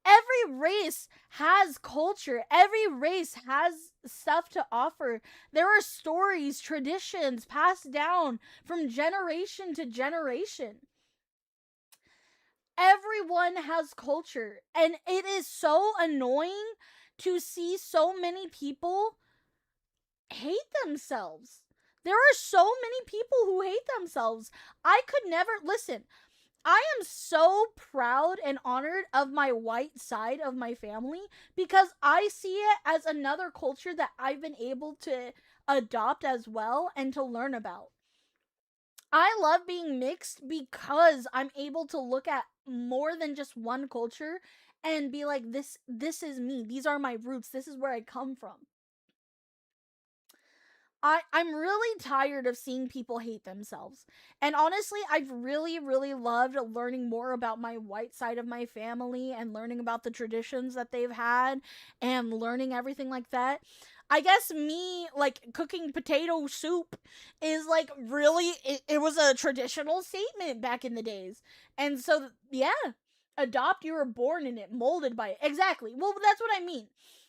[SPEAKER 1] Every race has culture. Every race has stuff to offer. There are stories, traditions passed down from generation to generation. Everyone has culture, and it is so annoying to see so many people hate themselves. There are so many people who hate themselves. I could never, listen, I am so proud and honored of my white side of my family because I see it as another culture that I've been able to adopt as well and to learn about. I love being mixed because I'm able to look at more than just one culture and be like, this is me. These are my roots. This is where I come from. I'm really tired of seeing people hate themselves. And honestly, I've really, really loved learning more about my white side of my family and learning about the traditions that they've had and learning everything like that. I guess me, like, cooking potato soup is, like, really, it was a traditional statement back in the days. And so, yeah, adopt, you were born in it, molded by it. Exactly. Well, that's what I mean.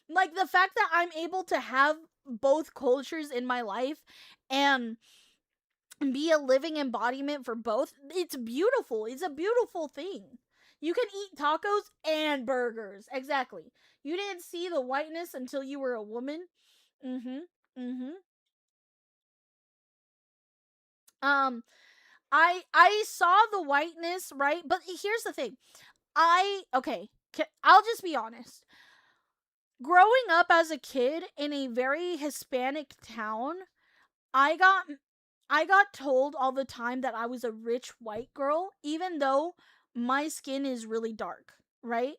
[SPEAKER 1] Like, the fact that I'm able to have both cultures in my life and be a living embodiment for both, it's beautiful. It's a beautiful thing. You can eat tacos and burgers. Exactly. You didn't see the whiteness until you were a woman. I saw the whiteness, right? But here's the thing. Okay, I'll just be honest. Growing up as a kid in a very Hispanic town, I got told all the time that I was a rich white girl, even though my skin is really dark, right?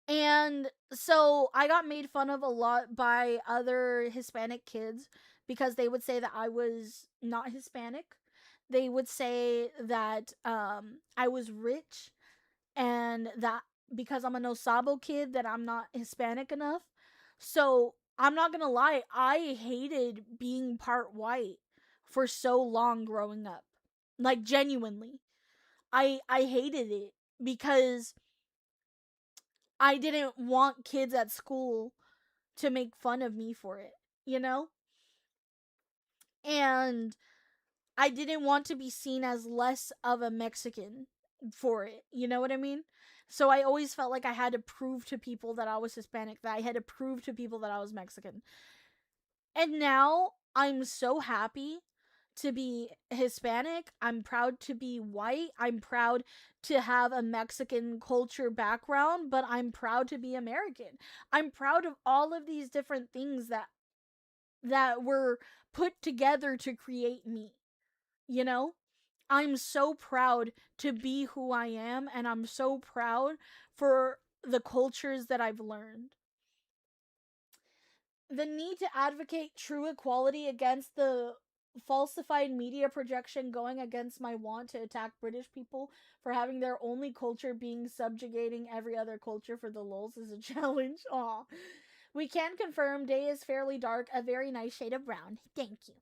[SPEAKER 1] And so I got made fun of a lot by other Hispanic kids because they would say that I was not Hispanic. They would say that I was rich and that because I'm an Osabo kid that I'm not Hispanic enough. So I'm not gonna lie, I hated being part white for so long growing up. Like, genuinely. I hated it because I didn't want kids at school to make fun of me for it, you know? And I didn't want to be seen as less of a Mexican for it, you know what I mean? So I always felt like I had to prove to people that I was Hispanic, that I had to prove to people that I was Mexican. And now I'm so happy to be Hispanic. I'm proud to be white. I'm proud to have a Mexican culture background, but I'm proud to be American. I'm proud of all of these different things that were put together to create me. You know? I'm so proud to be who I am, and I'm so proud for the cultures that I've learned. The need to advocate true equality against the falsified media projection going against my want to attack British people for having their only culture being subjugating every other culture for the lulz is a challenge. Aw. We can confirm day is fairly dark, a very nice shade of brown. Thank you.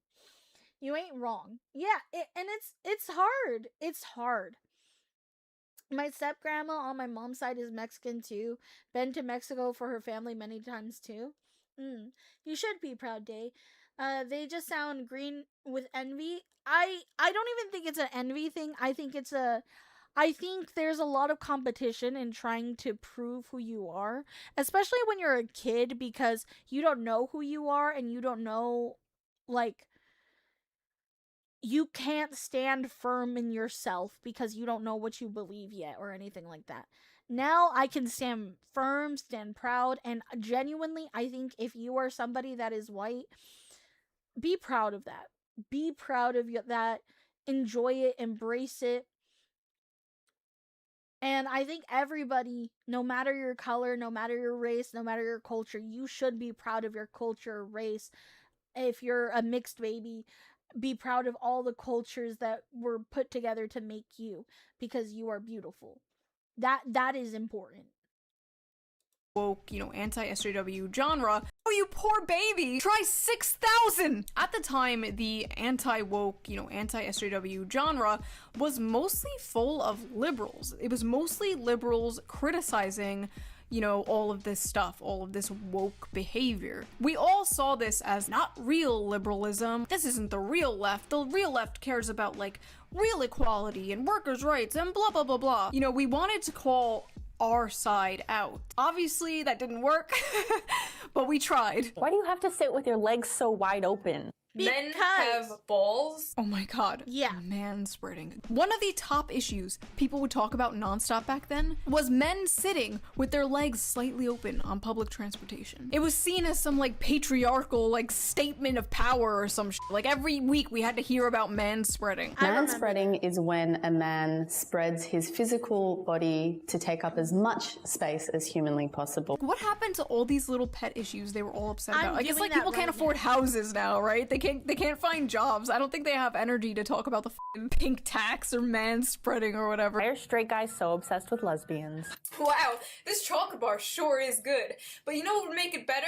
[SPEAKER 1] You ain't wrong. Yeah, and it's hard. It's hard. My step-grandma on my mom's side is Mexican too. Been to Mexico for her family many times too. You should be proud, Day. They just sound green with envy. I don't even think it's an envy thing. I think there's a lot of competition in trying to prove who you are, especially when you're a kid, because you don't know who you are and you don't know, like, you can't stand firm in yourself because you don't know what you believe yet or anything like that. Now I can stand firm, stand proud, and genuinely, I think if you are somebody that is white, be proud of that. Be proud of that. Enjoy it. Embrace it. And I think everybody, no matter your color, no matter your race, no matter your culture, you should be proud of your culture, race. If you're a mixed baby, be proud of all the cultures that were put together to make you, because you are beautiful. That is important.
[SPEAKER 3] Woke, anti-SJW genre. Oh, you poor baby! Try 6,000! At the time, the anti-woke, anti-SJW genre was mostly full of liberals. It was mostly liberals criticizing, all of this stuff, all of this woke behavior. We all saw this as not real liberalism. This isn't the real left. The real left cares about, real equality and workers' rights and blah blah blah blah. We wanted to call our side out. Obviously, that didn't work, but we tried.
[SPEAKER 14] Why do you have to sit with your legs so wide open?
[SPEAKER 16] Men have balls.
[SPEAKER 3] Oh my god.
[SPEAKER 1] Yeah.
[SPEAKER 3] Manspreading. One of the top issues people would talk about nonstop back then was men sitting with their legs slightly open on public transportation. It was seen as some patriarchal statement of power or some shit. Every week we had to hear about manspreading.
[SPEAKER 14] Manspreading is when a man spreads his physical body to take up as much space as humanly possible.
[SPEAKER 3] What happened to all these little pet issues they were all upset about? I guess people can't afford houses now, right? They can't find jobs. I don't think they have energy to talk about the pink tax or manspreading or whatever.
[SPEAKER 14] Why are straight guys so obsessed with lesbians?
[SPEAKER 16] Wow, this chocolate bar sure is good. But you know what would make it better?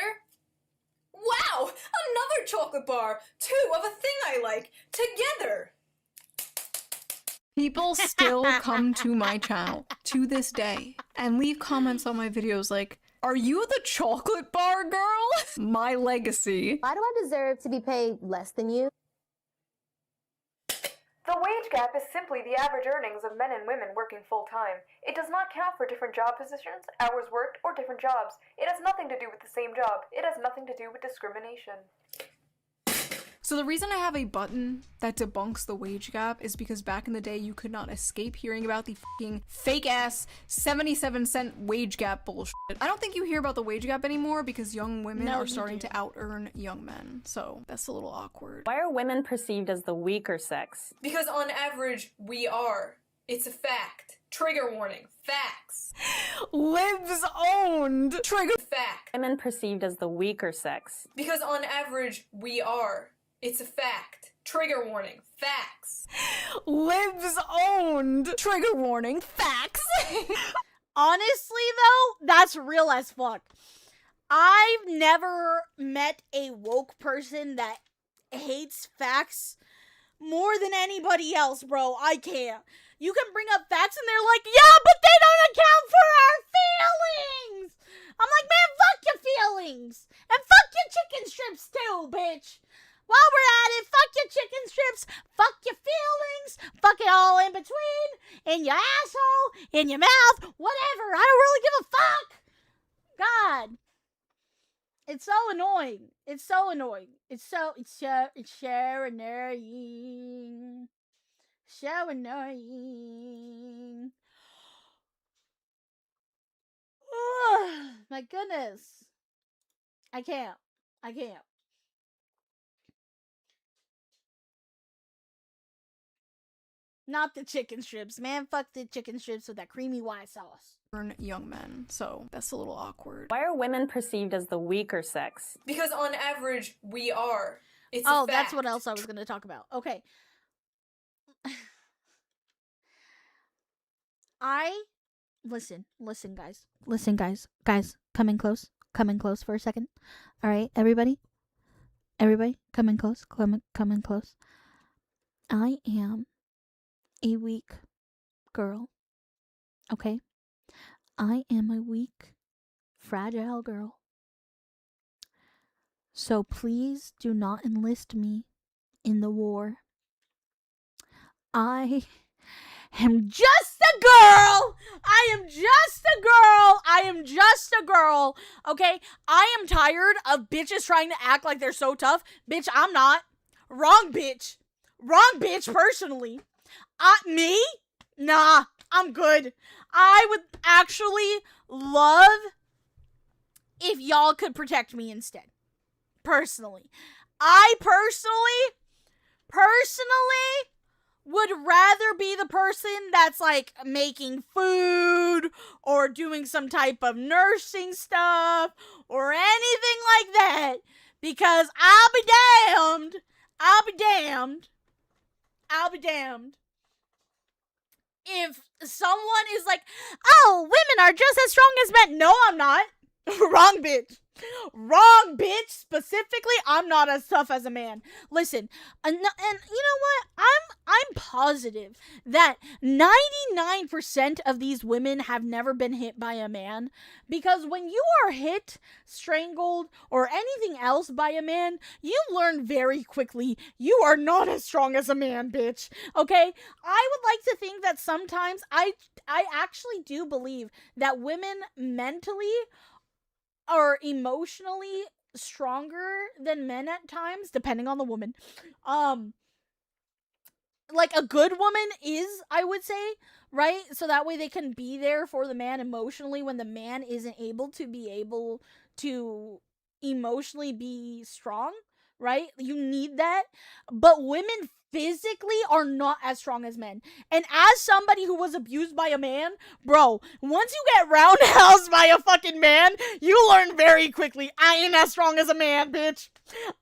[SPEAKER 16] Wow! Another chocolate bar! 2 of a thing I like! Together!
[SPEAKER 3] People still come to my channel to this day and leave comments on my videos like, "Are you the chocolate bar girl?" My legacy.
[SPEAKER 15] Why do I deserve to be paid less than you?
[SPEAKER 17] The wage gap is simply the average earnings of men and women working full-time. It does not count for different job positions, hours worked, or different jobs. It has nothing to do with the same job. It has nothing to do with discrimination.
[SPEAKER 3] So the reason I have a button that debunks the wage gap is because back in the day you could not escape hearing about the fucking fake-ass 77-cent wage gap bullshit. I don't think you hear about the wage gap anymore because young women
[SPEAKER 1] No,
[SPEAKER 3] are
[SPEAKER 1] you
[SPEAKER 3] starting
[SPEAKER 1] do.
[SPEAKER 3] to out-earn young men. So that's a little awkward.
[SPEAKER 14] Why are women perceived as the weaker sex?
[SPEAKER 16] Because on average, we are. It's a fact. Trigger warning. Facts.
[SPEAKER 3] Libs owned! Trigger
[SPEAKER 16] fact.
[SPEAKER 14] Women perceived as the weaker sex.
[SPEAKER 16] Because on average, we are. It's a fact. Trigger warning. Facts.
[SPEAKER 3] Libs owned! Trigger warning. Facts!
[SPEAKER 1] Honestly, though, that's real as fuck. I've never met a woke person that hates facts more than anybody else, bro. I can't. You can bring up facts and they're like, yeah, but they don't account for our feelings! I'm like, man, fuck your feelings! And fuck your chicken strips too, bitch! While we're at it, fuck your chicken strips, fuck your feelings, fuck it all in between, in your asshole, in your mouth, whatever. I don't really give a fuck. God. It's so annoying. It's so annoying. It's so annoying. So annoying. Ugh, my goodness. I can't. Not the chicken strips, man. Fuck the chicken strips with that creamy white sauce.
[SPEAKER 3] Earn young men. So that's a little awkward.
[SPEAKER 14] Why are women perceived as the weaker sex?
[SPEAKER 16] Because on average, we are. It's a
[SPEAKER 1] Oh,
[SPEAKER 16] fact.
[SPEAKER 1] that's what else I was going to talk about. Okay. Listen, guys. Listen, guys. Guys, come in close. Come in close for a second. All right, everybody? Everybody, come in close. Come in close. I am a weak girl. Okay? I am a weak, fragile girl. So please do not enlist me in the war. I am just a girl. I am just a girl. I am just a girl. Okay? I am tired of bitches trying to act like they're so tough. Bitch, I'm not. Wrong bitch. Wrong bitch, personally. Me? Nah, I'm good. I would actually love if y'all could protect me instead. Personally. I personally would rather be the person that's like making food or doing some type of nursing stuff or anything like that, because I'll be damned if someone is like, oh, women are just as strong as men. No, I'm not. Wrong bitch. Wrong bitch. Specifically, I'm not as tough as a man. Listen, and you know what? I'm positive that 99% of these women have never been hit by a man, because when you are hit, strangled, or anything else by a man, you learn very quickly you are not as strong as a man, bitch. Okay? I would like to think that sometimes I actually do believe that women mentally are emotionally stronger than men at times, depending on the woman. Like a good woman is, I would say, right? So that way they can be there for the man emotionally when the man isn't able to emotionally be strong, right? You need that. But women physically are not as strong as men. And as somebody who was abused by a man, bro, once you get roundhoused by a fucking man, you learn very quickly, I ain't as strong as a man, bitch.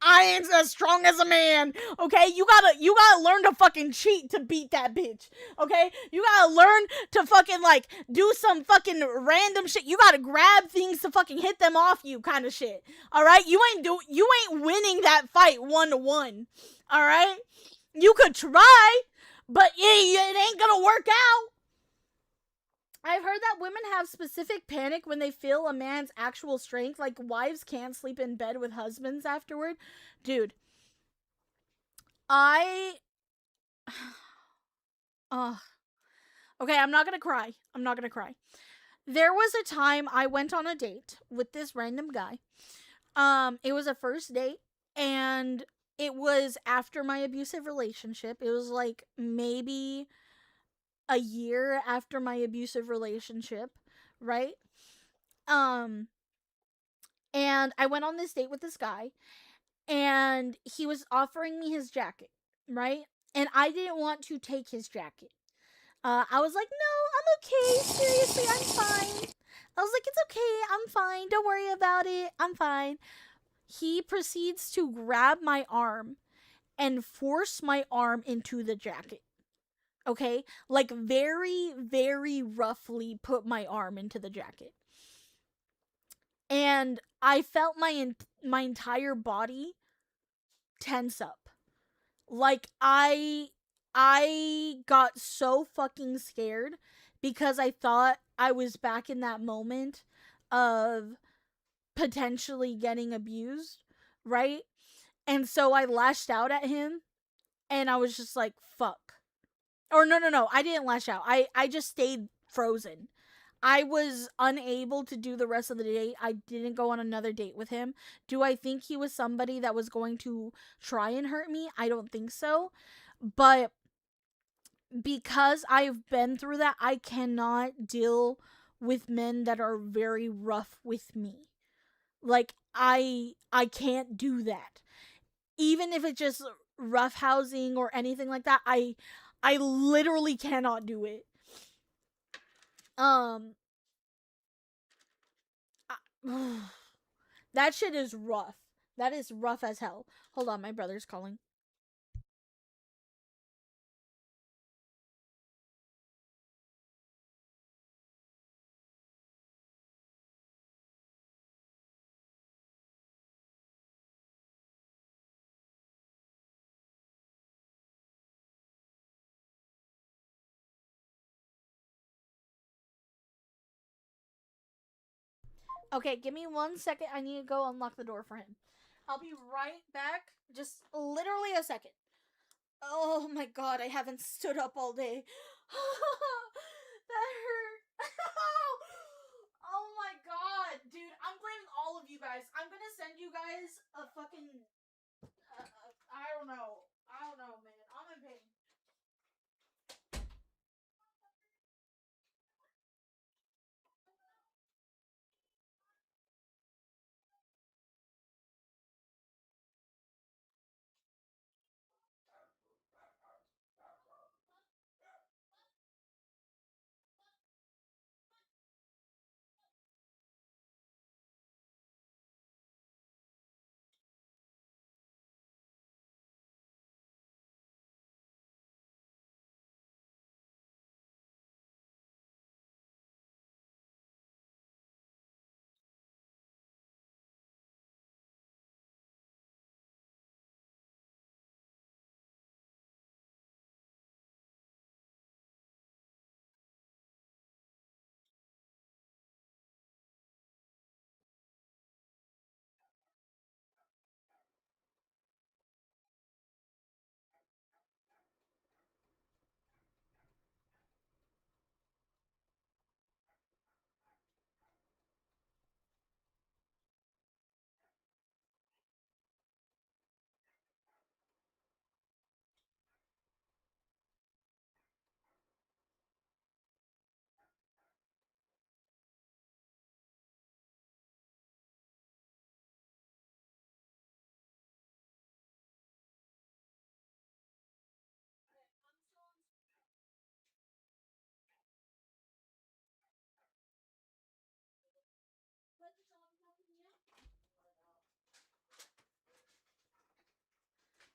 [SPEAKER 1] I ain't as strong as a man. Okay, you gotta learn to fucking cheat to beat that bitch. Okay, you gotta learn to fucking like do some fucking random shit. You gotta grab things to fucking hit them off you, kind of shit. All right, you ain't winning that fight 1-1. All right, you could try, but it ain't gonna work out. I've heard that women have specific panic when they feel a man's actual strength. Like, wives can't sleep in bed with husbands afterward. Dude. Okay, I'm not gonna cry. There was a time I went on a date with this random guy. It was a first date, and it was after my abusive relationship. It was like maybe a year after my abusive relationship, right? And I went on this date with this guy, and he was offering me his jacket, right? And I didn't want to take his jacket. I was like, no, I'm okay. Seriously, I'm fine. I was like, it's okay. I'm fine. Don't worry about it. I'm fine. He proceeds to grab my arm and force my arm into the jacket. Okay? Like, very, very roughly put my arm into the jacket. And I felt my entire body tense up. Like, I got so fucking scared because I thought I was back in that moment of potentially getting abused, right? And so I lashed out at him, and I was just like, fuck. Or no, I didn't lash out. I just stayed frozen. I was unable to do the rest of the date. I didn't go on another date with him. Do I think he was somebody that was going to try and hurt me? I don't think so. But because I've been through that, I cannot deal with men that are very rough with me. Like, I can't do that. Even if it's just roughhousing or anything like that, I literally cannot do it. That shit is rough. That is rough as hell. Hold on, my brother's calling. Okay, give me 1 second. I need to go unlock the door for him. I'll be right back. Just literally a second. Oh my god, I haven't stood up all day. That hurt. Oh my god, dude. I'm blaming all of you guys. I'm gonna send you guys a fucking... I don't know. Man. I'm in pain.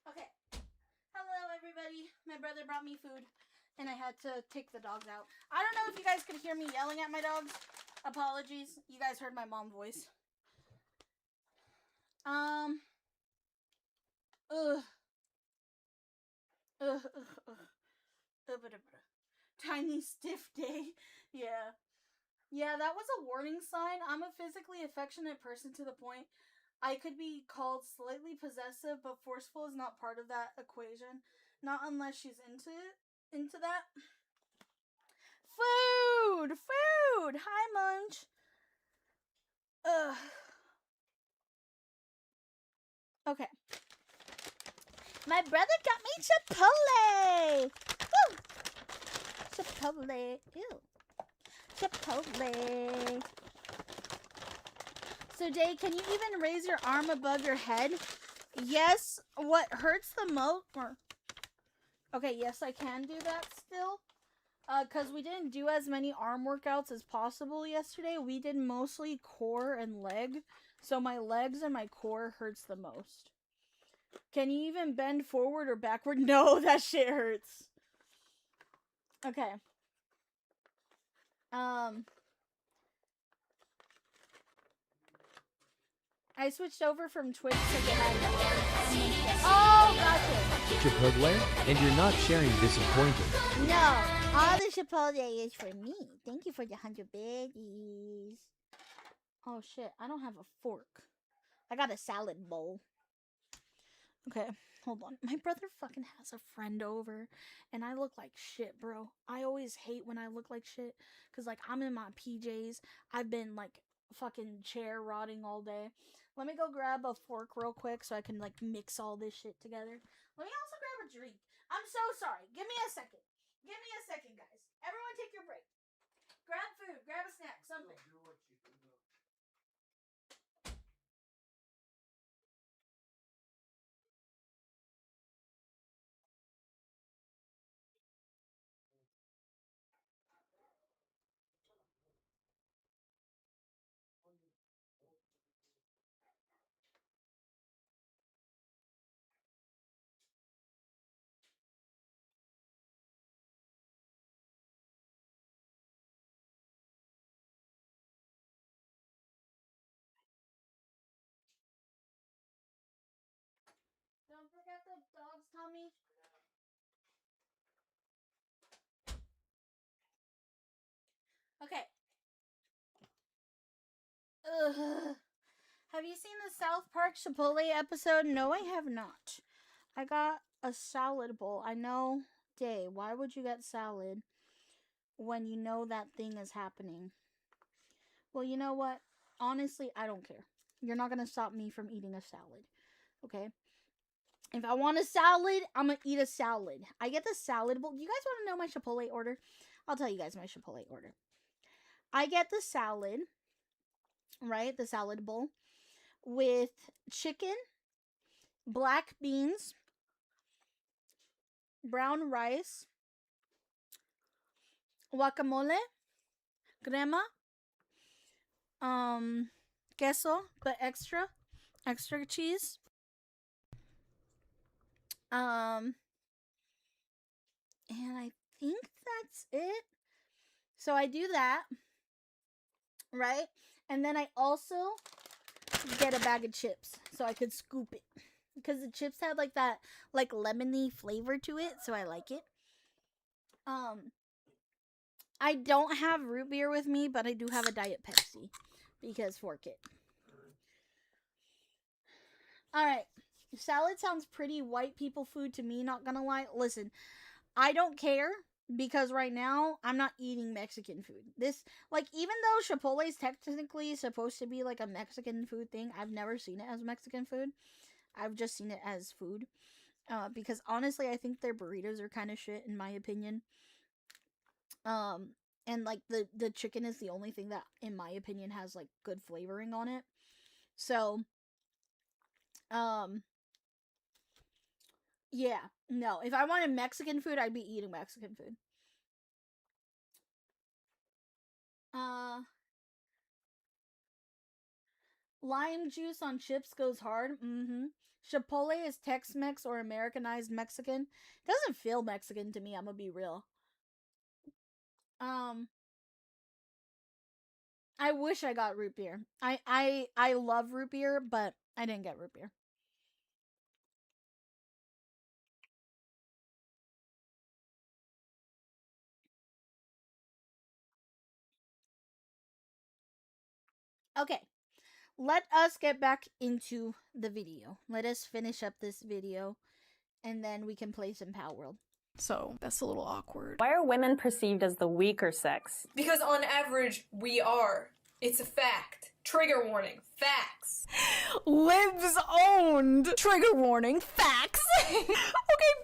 [SPEAKER 1] Okay. Hello, everybody. My brother brought me food, and I had to take the dogs out. I don't know if you guys could hear me yelling at my dogs. Apologies. You guys heard my mom voice. Ugh. Tiny stiff day. Yeah. Yeah, that was a warning sign. I'm a physically affectionate person to the point I could be called slightly possessive, but forceful is not part of that equation. Not unless she's into that. Food! Food! Hi, Munch. Ugh. Okay. My brother got me Chipotle! Woo! Chipotle. Ew. Chipotle. So, Day, can you even raise your arm above your head? Yes. What hurts the most? Okay, yes, I can do that still. Because we didn't do as many arm workouts as possible yesterday. We did mostly core and leg. So my legs and my core hurts the most. Can you even bend forward or backward? No, that shit hurts. Okay. I switched over from Twitch to the Oh, gotcha.
[SPEAKER 11] Chipotle? And you're not sharing disappointed.
[SPEAKER 5] No, all the Chipotle is for me. Thank you for the 100 biddies.
[SPEAKER 1] Oh shit, I don't have a fork. I got a salad bowl. Okay, hold on. My brother fucking has a friend over, and I look like shit, bro. I always hate when I look like shit, because, like, I'm in my PJs. I've been, like, fucking chair rotting all day. Let me go grab a fork real quick so I can, like, mix all this shit together. Let me also grab a drink. I'm so sorry. Give me a second. Give me a second, guys. Everyone take your break. Grab food. Grab a snack. Something. Don't forget the dog's tummy. Okay. Ugh. Have you seen the South Park Chipotle episode? No, I have not. I got a salad bowl. I know, Day, why would you get salad when you know that thing is happening? Well, you know what? Honestly, I don't care. You're not going to stop me from eating a salad. Okay? If I want a salad, I'm going to eat a salad. I get the salad bowl. Do you guys want to know my Chipotle order? I'll tell you guys my Chipotle order. I get the salad, right? The salad bowl with chicken, black beans, brown rice, guacamole, crema, queso, but extra cheese. And I think that's it. So I do that, right? And then I also get a bag of chips so I could scoop it. Because the chips had like that like lemony flavor to it, so I like it. I don't have root beer with me, but I do have a Diet Pepsi. Because fork it. Alright. Salad sounds pretty white people food to me, not gonna lie. Listen, I don't care. Because right now, I'm not eating Mexican food. This, like, even though Chipotle is technically supposed to be, like, a Mexican food thing, I've never seen it as Mexican food. I've just seen it as food. Because, honestly, I think their burritos are kind of shit, in my opinion. And, like, the chicken is the only thing that, in my opinion, has, like, good flavoring on it. So, yeah, no. If I wanted Mexican food, I'd be eating Mexican food. Lime juice on chips goes hard. Mm-hmm. Chipotle is Tex-Mex or Americanized Mexican. Doesn't feel Mexican to me, I'm gonna be real. I wish I got root beer. I love root beer, but I didn't get root beer. Okay. Let us get back into the video. Let us finish up this video and then we can play some Power World.
[SPEAKER 3] So that's a little awkward.
[SPEAKER 18] Why are women perceived as the weaker sex?
[SPEAKER 16] Because on average, we are. It's a fact. Trigger warning. Facts.
[SPEAKER 3] Libs owned. Trigger warning. Facts. Okay,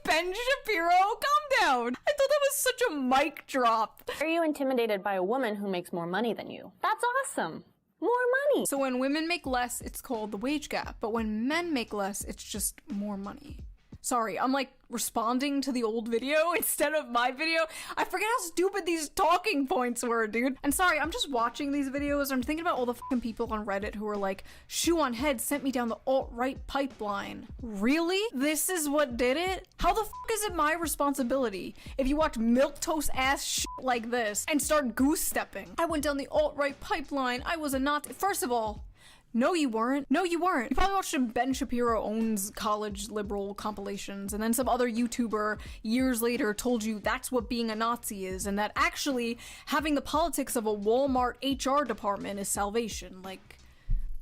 [SPEAKER 3] Ben Shapiro, calm down. I thought that was such a mic drop.
[SPEAKER 18] Are you intimidated by a woman who makes more money than you? That's awesome. More money.
[SPEAKER 3] So when women make less, it's called the wage gap. But when men make less, it's just more money. Sorry, I'm like responding to the old video instead of my video. I forget how stupid these talking points were, dude. And sorry, I'm just watching these videos. I'm thinking about all the fucking people on Reddit who are like, Shoe on Head sent me down the alt-right pipeline. Really? This is what did it? How the fuck is it my responsibility if you watch milquetoast ass shit like this and start goose stepping? I went down the alt-right pipeline. I was a Nazi. First of all, no, you weren't. No, you weren't. You probably watched some Ben Shapiro owns college liberal compilations, and then some other YouTuber years later told you that's what being a Nazi is, and that actually having the politics of a Walmart HR department is salvation. Like,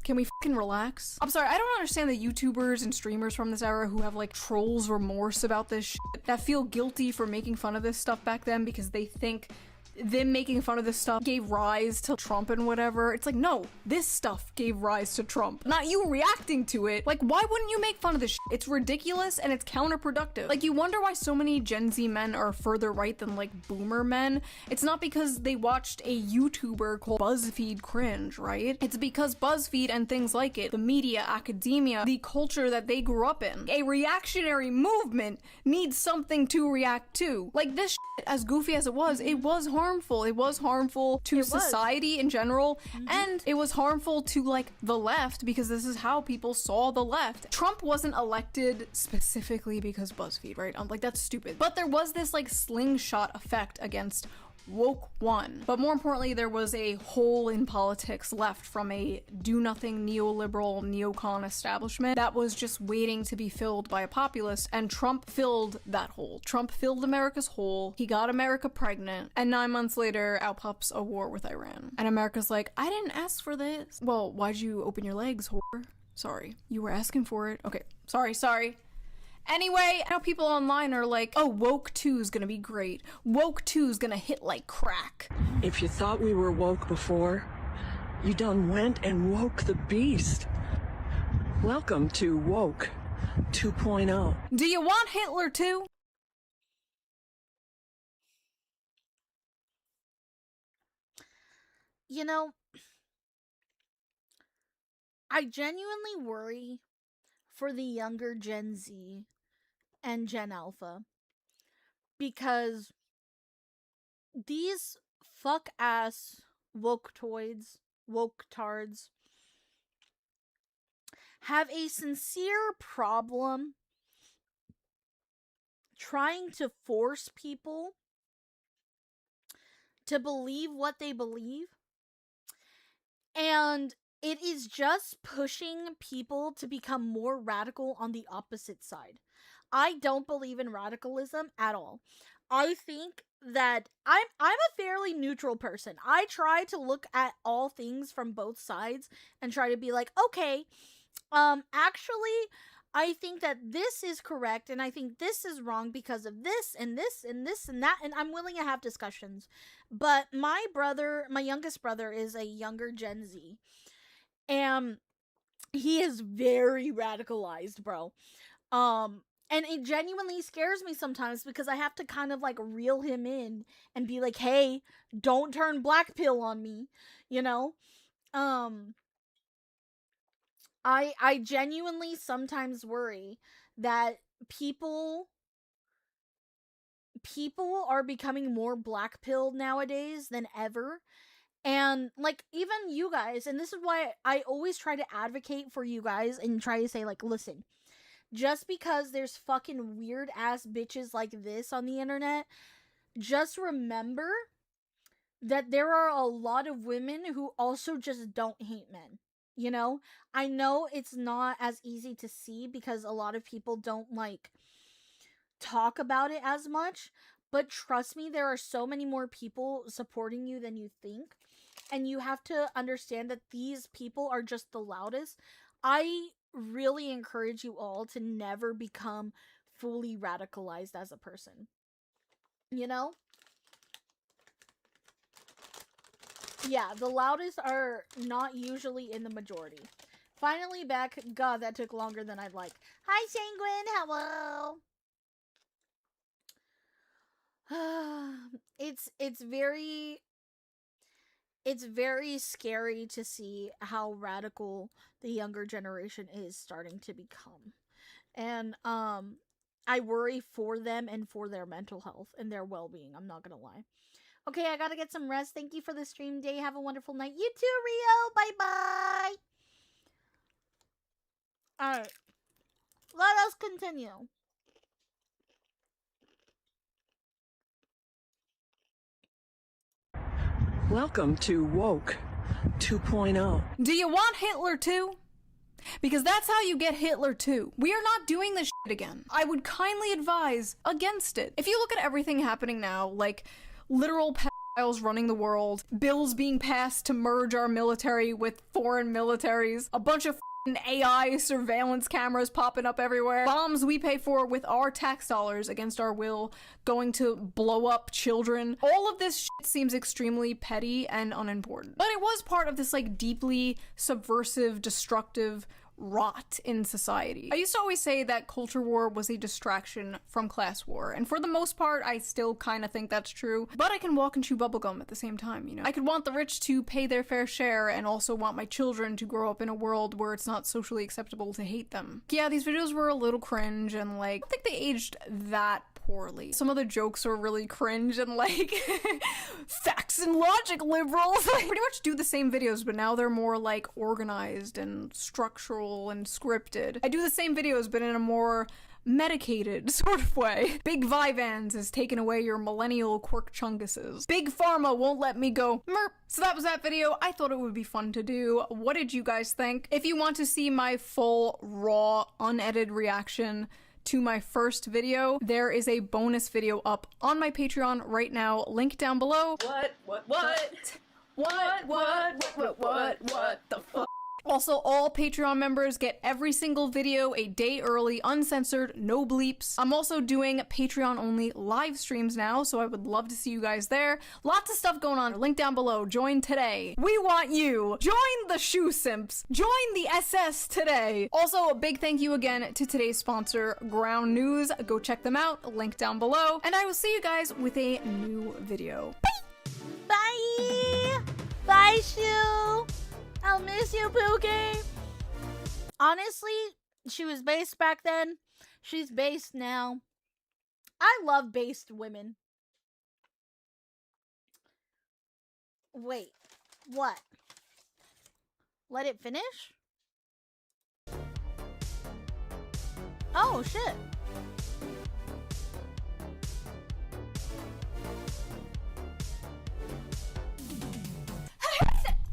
[SPEAKER 3] can we fucking relax? I'm sorry, I don't understand the YouTubers and streamers from this era who have like trolls remorse about this shit, that feel guilty for making fun of this stuff back then because they think them making fun of this stuff gave rise to Trump and whatever. It's like, no, this stuff gave rise to Trump, not you reacting to it. Like, why wouldn't you make fun of this shit? It's ridiculous and it's counterproductive. Like, you wonder why so many Gen Z men are further right than like boomer men. It's not because they watched a YouTuber called BuzzFeed cringe, right? It's because BuzzFeed and things like it, the media, academia, the culture that they grew up in, a reactionary movement needs something to react to. Like, this shit, as goofy as it was harmful. It was harmful to society in general, and it was harmful to like the left because this is how people saw the left. Trump wasn't elected specifically because BuzzFeed, right? Like, that's stupid. But there was this like slingshot effect against woke one. But more importantly, there was a hole in politics left from a do-nothing neoliberal neocon establishment that was just waiting to be filled by a populist, and Trump filled that hole. Trump filled America's hole, he got America pregnant, and 9 months later, out pops a war with Iran. And America's like, I didn't ask for this. Well, why'd you open your legs, whore? Sorry. You were asking for it. Okay, sorry. Anyway, I know people online are like, oh, woke 2 is gonna be great. Woke 2 is gonna hit like crack.
[SPEAKER 19] If you thought we were woke before, you done went and woke the beast. Welcome to Woke 2.0.
[SPEAKER 3] Do you want Hitler too?
[SPEAKER 1] You know, I genuinely worry for the younger Gen Z and Gen Alpha because these fuck ass woke-toids, woke-tards have a sincere problem trying to force people to believe what they believe, and it is just pushing people to become more radical on the opposite side. I don't believe in radicalism at all. I think that I'm a fairly neutral person. I try to look at all things from both sides and try to be like, okay, actually, I think that this is correct and I think this is wrong because of this and this and this and that, and I'm willing to have discussions. But my youngest brother is a younger Gen Z. And he is very radicalized, bro. And it genuinely scares me sometimes because I have to kind of like reel him in and be like, hey, don't turn black pill on me, you know? I genuinely sometimes worry that people are becoming more black pilled nowadays than ever. And like even you guys, and this is why I always try to advocate for you guys and try to say like, listen, just because there's fucking weird ass bitches like this on the internet, just remember that there are a lot of women who also just don't hate men. You know, I know it's not as easy to see because a lot of people don't like talk about it as much, but trust me, there are so many more people supporting you than you think. And you have to understand that these people are just the loudest. I really encourage you all to never become fully radicalized as a person. You know? Yeah, the loudest are not usually in the majority. Finally back. God, that took longer than I'd like. Hi, Sanguine. Hello. It's very scary to see how radical the younger generation is starting to become. And I worry for them and for their mental health and their well-being. I'm not gonna lie. Okay, I gotta get some rest. Thank you for the stream day. Have a wonderful night. You too, Rio. Bye-bye. Alright. Let us continue.
[SPEAKER 19] Welcome to Woke 2.0.
[SPEAKER 3] Do you want Hitler too? Because that's how you get Hitler too. We are not doing this shit again. I would kindly advise against it. If you look at everything happening now, like literal pedophiles running the world, bills being passed to merge our military with foreign militaries, a bunch of AI surveillance cameras popping up everywhere, bombs we pay for with our tax dollars against our will going to blow up children. All of this shit seems extremely petty and unimportant. But it was part of this like deeply subversive, destructive rot in society. I used to always say that culture war was a distraction from class war, and for the most part I still kind of think that's true, but I can walk and chew bubblegum at the same time, you know? I could want the rich to pay their fair share and also want my children to grow up in a world where it's not socially acceptable to hate them. Yeah, these videos were a little cringe and like, I don't think they aged that poorly. Some of the jokes were really cringe and like facts and logic liberals. They pretty much do the same videos, but now they're more like organized and structural and scripted. I do the same videos, but in a more medicated sort of way. Big Vyvanse has taken away your millennial quirk chunguses. Big Pharma won't let me go merp. So that was that video. I thought it would be fun to do. What did you guys think? If you want to see my full, raw, unedited reaction to my first video, there is a bonus video up on my Patreon right now, link down below.
[SPEAKER 16] What the fuck?
[SPEAKER 3] Also, all Patreon members get every single video a day early, uncensored, no bleeps. I'm also doing Patreon-only live streams now, so I would love to see you guys there. Lots of stuff going on. Link down below. Join today. We want you. Join the Shoe Simps. Join the SS today. Also, a big thank you again to today's sponsor, Ground News. Go check them out. Link down below. And I will see you guys with a new video. Bye!
[SPEAKER 1] Bye! Bye, Shoe! I'll miss you, Pookie. Honestly, she was based back then. She's based now. I love based women. Wait, what? Let it finish? Oh, shit.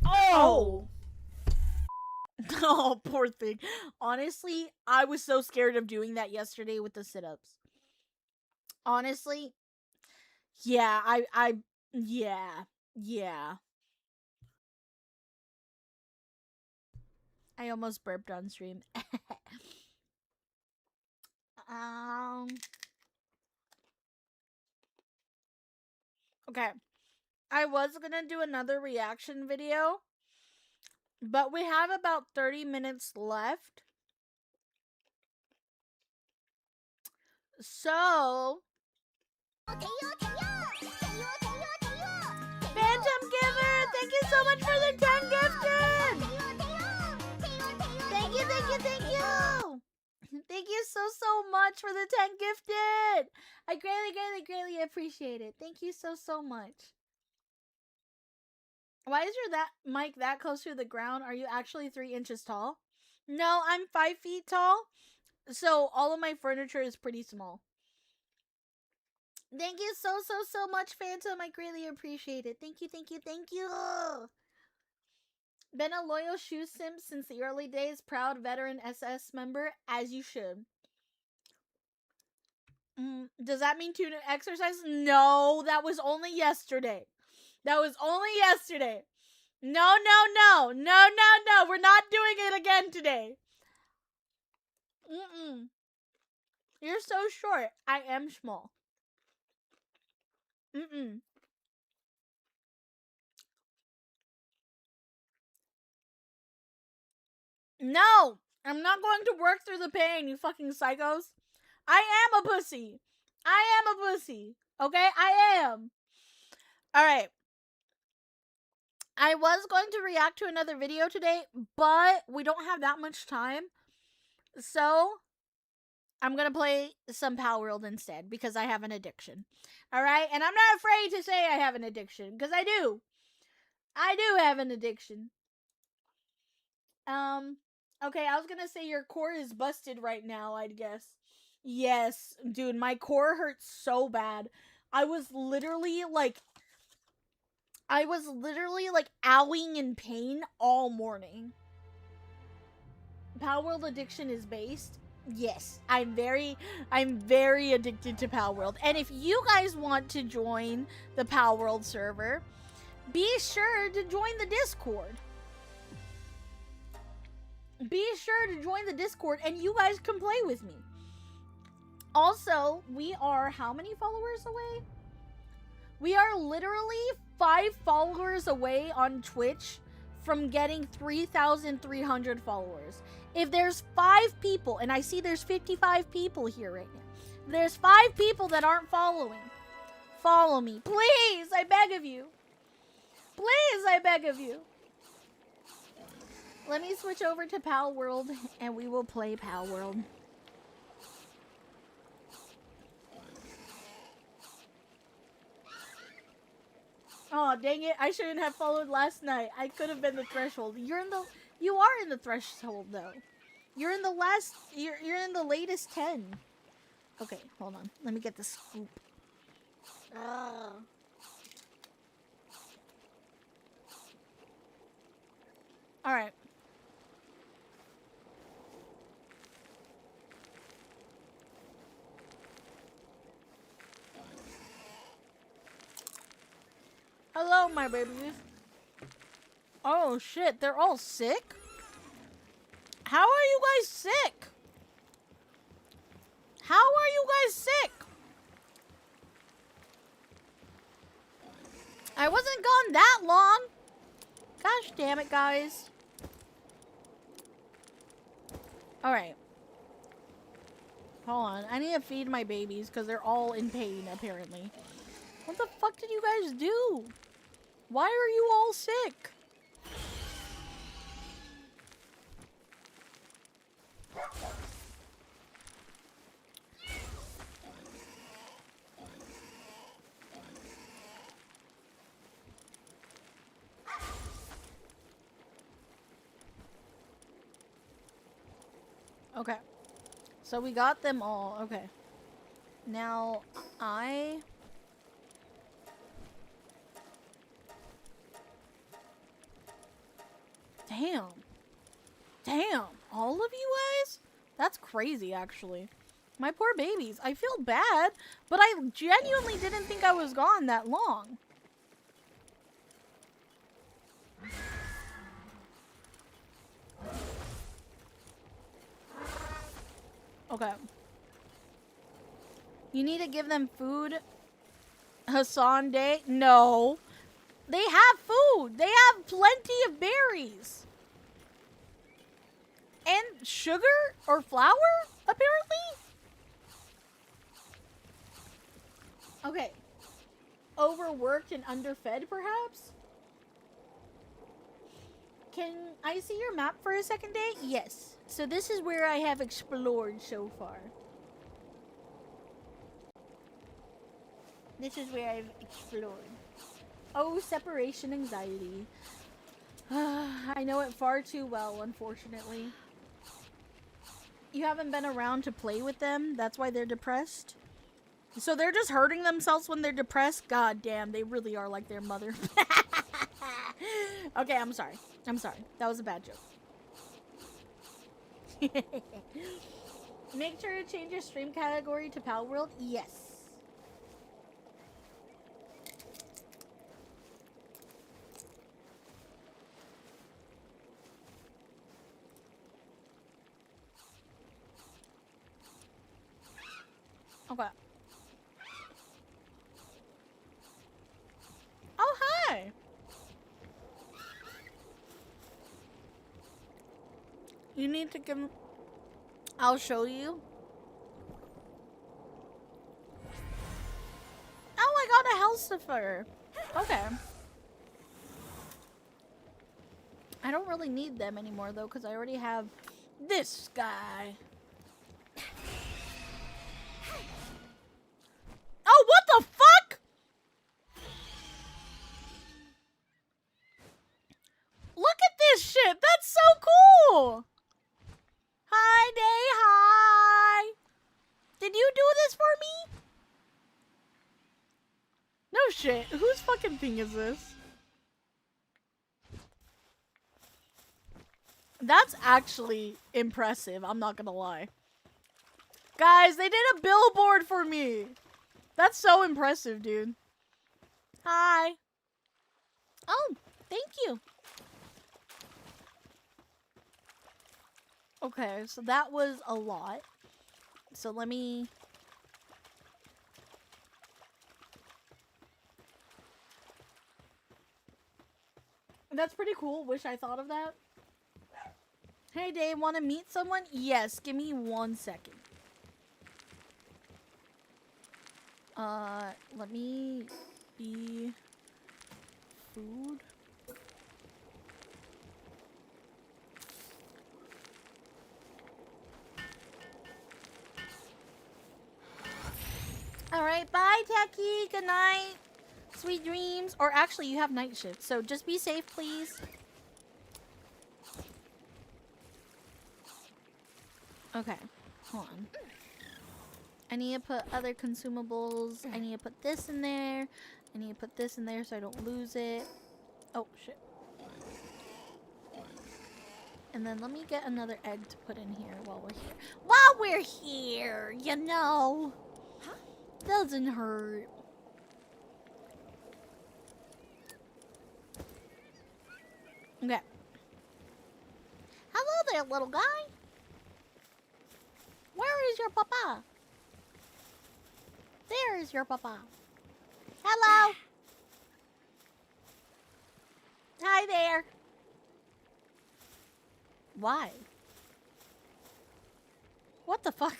[SPEAKER 1] Oh! Oh, poor thing. Honestly, I was so scared of doing that yesterday with the sit-ups. Honestly, yeah, yeah. I almost burped on stream. Okay. I was gonna do another reaction video, but we have about 30 minutes left. So, Phantom Giver, thank you so much for the 10 gifted! Thank you! Thank you so much for the 10 gifted! I greatly appreciate it. Thank you so much. Why is your that mic that close to the ground? Are you actually 3 inches tall? No, I'm 5 feet tall. So all of my furniture is pretty small. Thank you so much, Phantom. I greatly appreciate it. Thank you. Been a loyal shoe simp since the early days. Proud veteran SS member, as you should. Does that mean tune exercise? No, that was only yesterday. No. We're not doing it again today. You're so short. I am small. No! I'm not going to work through the pain, you fucking psychos. I am a pussy. Okay? I am. Alright. I was going to react to another video today, but we don't have that much time. So, I'm going to play some Palworld instead, because I have an addiction. Alright? And I'm not afraid to say I have an addiction, because I do. I do have an addiction. Okay, I was gonna say your core is busted right now, I'd guess. Yes, dude, my core hurts so bad. I was literally like owing in pain all morning. Palworld addiction is based. Yes, I'm very addicted to Palworld. And if you guys want to join the Palworld server, be sure to join the Discord. Be sure to join the Discord and you guys can play with me. Also, we are how many followers away? We are literally 5 followers away on Twitch from getting 3,300 followers. If there's 5 people, and I see there's 55 people here right now. If there's 5 people that aren't following, follow me. Please, I beg of you. Please, I beg of you. Let me switch over to Palworld, and we will play Palworld. Oh, dang it. I shouldn't have followed last night. I could have been the threshold. You are in the threshold, though. You're in the latest 10. Okay, hold on. Let me get the scoop. Alright. Hello, my babies. Oh shit, they're all sick? How are you guys sick? How are you guys sick? I wasn't gone that long. Gosh damn it, guys. Alright. Hold on. I need to feed my babies because they're all in pain, apparently. What the fuck did you guys do? Why are you all sick? Okay. So we got them all. Okay. Now, Damn. All of you guys? That's crazy, actually. My poor babies. I feel bad, but I genuinely didn't think I was gone that long. Okay. You need to give them food. Hassan Day? No. They have food. They have plenty of berries. And sugar or flour, apparently? Okay. Overworked and underfed, perhaps? Can I see your map for a second, Day? Yes. So this is where I have explored so far. This is where I've explored. Oh, separation anxiety. I know it far too well, unfortunately. You haven't been around to play with them, that's why they're depressed? So they're just hurting themselves when they're depressed? God damn, they really are like their mother. Okay, I'm sorry. I'm sorry. That was a bad joke. Make sure to change your stream category to Pal World? Yes. Okay. Oh, hi! You need to give... I'll show you. Oh, I got a Helsifer. Okay. I don't really need them anymore, though, because I already have this guy. Oh, what the fuck? Look at this shit. That's so cool. Hi, Day. Hi. Did you do this for me? No shit. Whose fucking thing is this? That's actually impressive. I'm not gonna lie. Guys, they did a billboard for me. That's so impressive, dude. Hi. Oh, thank you. Okay, so that was a lot. So let me... That's pretty cool. Wish I thought of that. Hey, Dave, want to meet someone? Yes, give me 1 second. Let me be food. Alright, bye, Techie. Good night. Sweet dreams. Or actually, you have night shift, so just be safe, please. Okay, hold on. I need to put other consumables. I need to put this in there. I need to put this in there so I don't lose it. Oh, shit. And then let me get another egg to put in here while we're here. While we're here, you know. Doesn't hurt. Okay. Hello there, little guy. Where is your papa? There is your papa. Hello. Hi there. Why? What the fuck?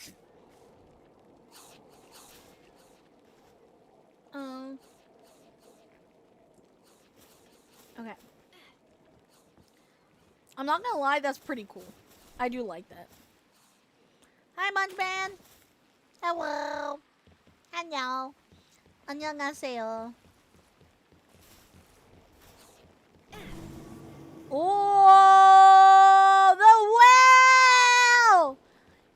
[SPEAKER 1] Okay. I'm not gonna lie, that's pretty cool. I do like that. Hi, Munchman. Hello. Hello. 안녕하세요. Oh, the whale!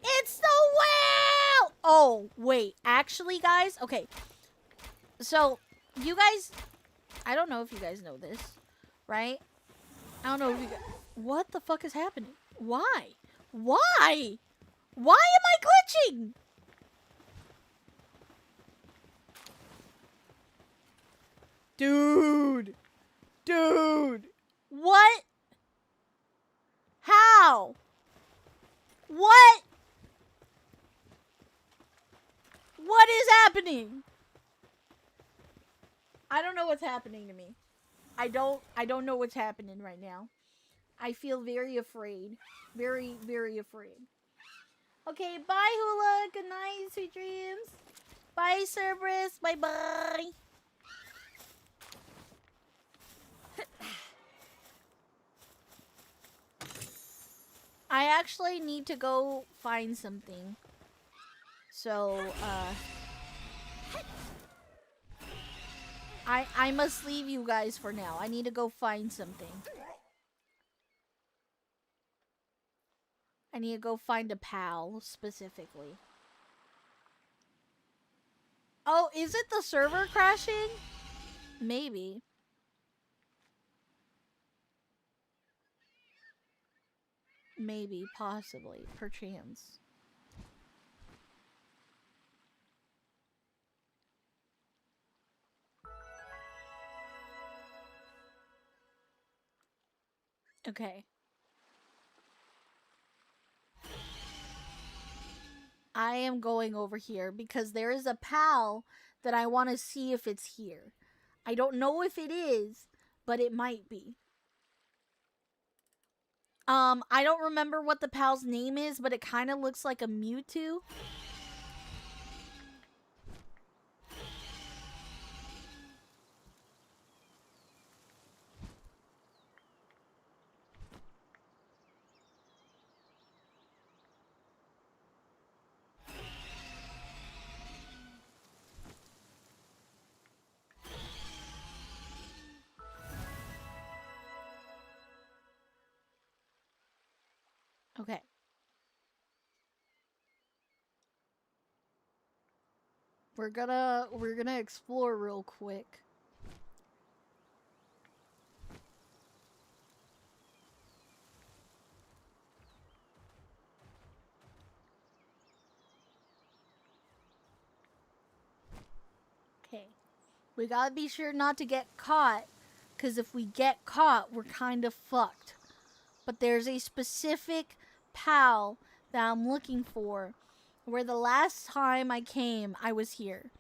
[SPEAKER 1] It's the whale! Oh, wait. Actually, guys, okay. So, you guys, I don't know if you guys know this, right? I don't know if you guys, what the fuck is happening? Why? Why? Why am I glitching? Dude. Dude. What? How? What? What is happening? I don't know what's happening to me. I don't know what's happening right now. I feel very afraid. Very, very afraid. Okay, bye, Hula. Good night, sweet dreams. Bye, Cerberus. Bye-bye. I actually need to go find something. So, I must leave you guys for now. I need to go find something. I need to go find a pal, specifically. Oh, is it the server crashing? Maybe. Maybe, possibly, perchance. Okay. I am going over here because there is a pal that I want to see if it's here. I don't know if it is, but it might be. I don't remember what the pal's name is, but it kind of looks like a Mewtwo. Okay. We're gonna explore real quick. Okay. We gotta be sure not to get caught, because if we get caught, we're kind of fucked. But there's a specific pal that I'm looking for, where the last time I came, I was here.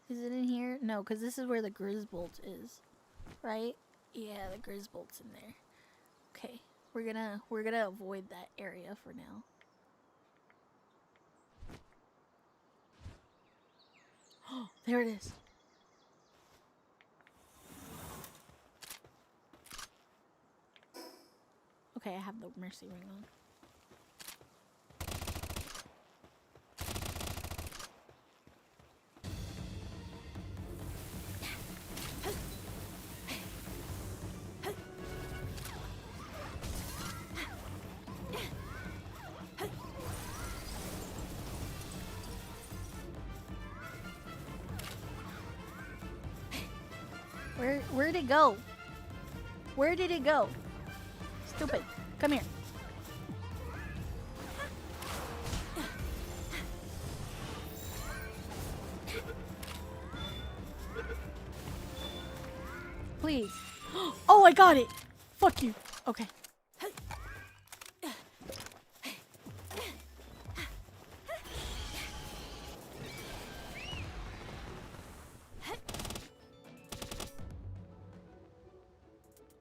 [SPEAKER 1] Is it in here? No, because this is where the Grisbolt is, right? Yeah, the Grisbolt's in there. Okay, we're gonna avoid that area for now. Oh, there it is. Okay, I have the Mercy ring on. Where'd it go? Where did it go? Stupid. Come here. Please. Oh, I got it. Fuck you. Okay.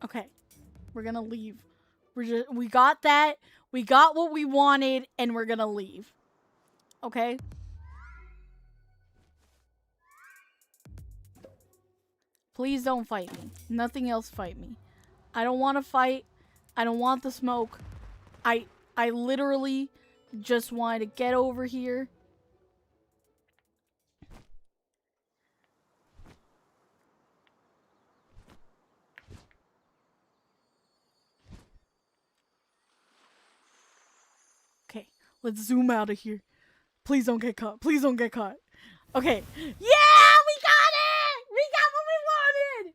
[SPEAKER 1] Okay. We're gonna leave. We got that. We got what we wanted, and we're gonna leave. Okay? Please don't fight me. Nothing else fight me. I don't want to fight. I don't want the smoke. I literally just wanted to get over here. Okay, let's zoom out of here. Please don't get caught. Please don't get caught. Okay. Yeah, we got it! We got what we wanted!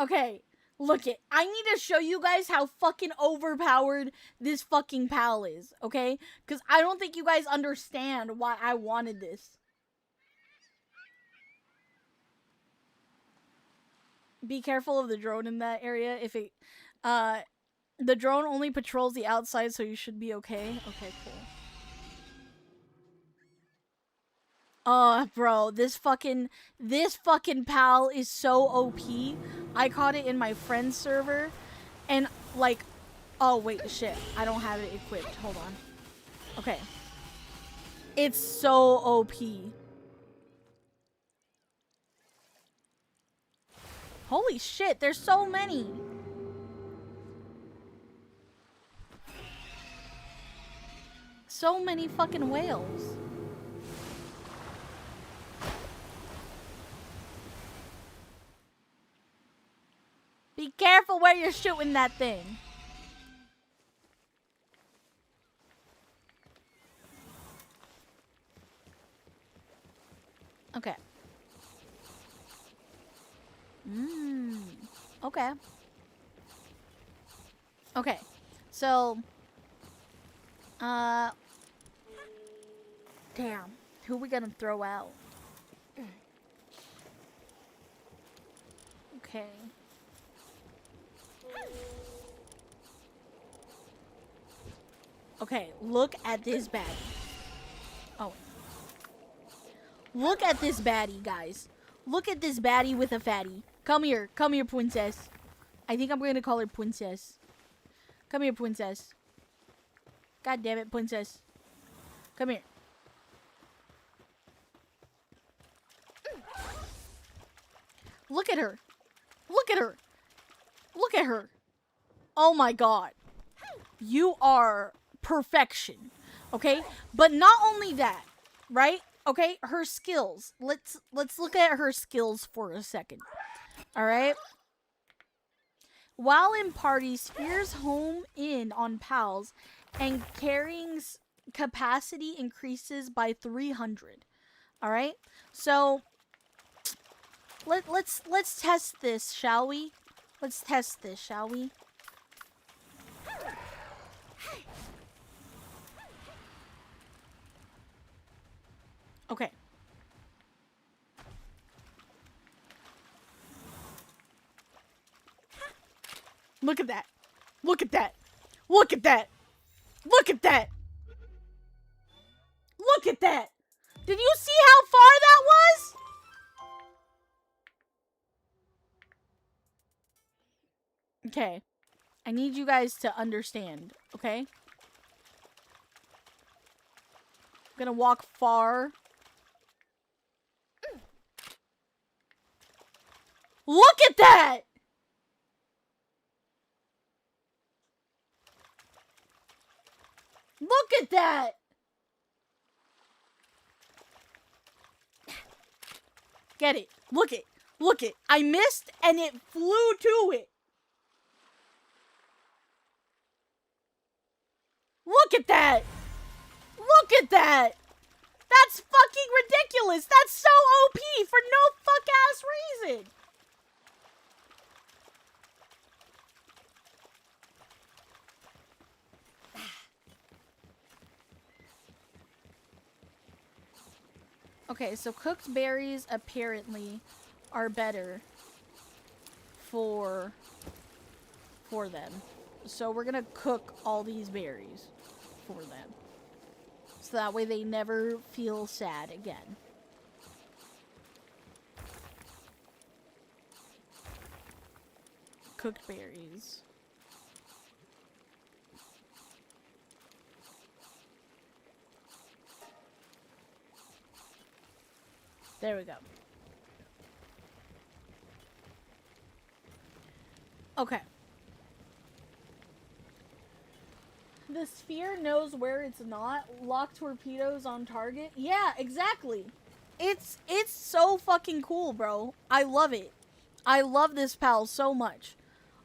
[SPEAKER 1] Okay, look it. I need to show you guys how fucking overpowered this fucking pal is, okay? Because I don't think you guys understand why I wanted this. Be careful of the drone in that area. If it, the drone only patrols the outside, so you should be okay. Okay, cool. Bro, this fucking pal is so OP. I caught it in my friend's server, and like, oh wait, shit, I don't have it equipped. Hold on. Okay. It's so OP. Holy shit, there's so many. so many fucking whales. Be careful where you're shooting that thing. Okay. Okay. Okay. So, damn. Who are we gonna throw out? Okay. Okay, look at this baddie. Oh. Look at this baddie, guys. Look at this baddie with a fatty. Come here, princess. I think I'm gonna call her princess. Come here, princess. God damn it, princess. Come here. Look at her. Look at her. Look at her. Oh my god. You are perfection. Okay? But not only that, right? Okay? Her skills. Let's look at her skills for a second. All right? While in parties, Spheres home in on pals and carrying's capacity increases by 300. All right? So let's test this, shall we? Let's test this, shall we? Okay. Look at that. Look at that. Look at that. Look at that. Look at that. Did you see how far that was? Okay. I need you guys to understand, okay? I'm gonna walk far. Look at that! Look at that! Get it. Look it. Look it. I missed and it flew to it. Look at that! Look at that! That's fucking ridiculous! That's so OP for no fuck-ass reason! Okay, so cooked berries apparently are better for them. So we're gonna cook all these berries for them. So that way they never feel sad again. Cooked berries. There we go. Okay. The sphere knows where it's not. Lock torpedoes on target. Yeah, exactly. It's so fucking cool, bro. I love it. I love this pal so much.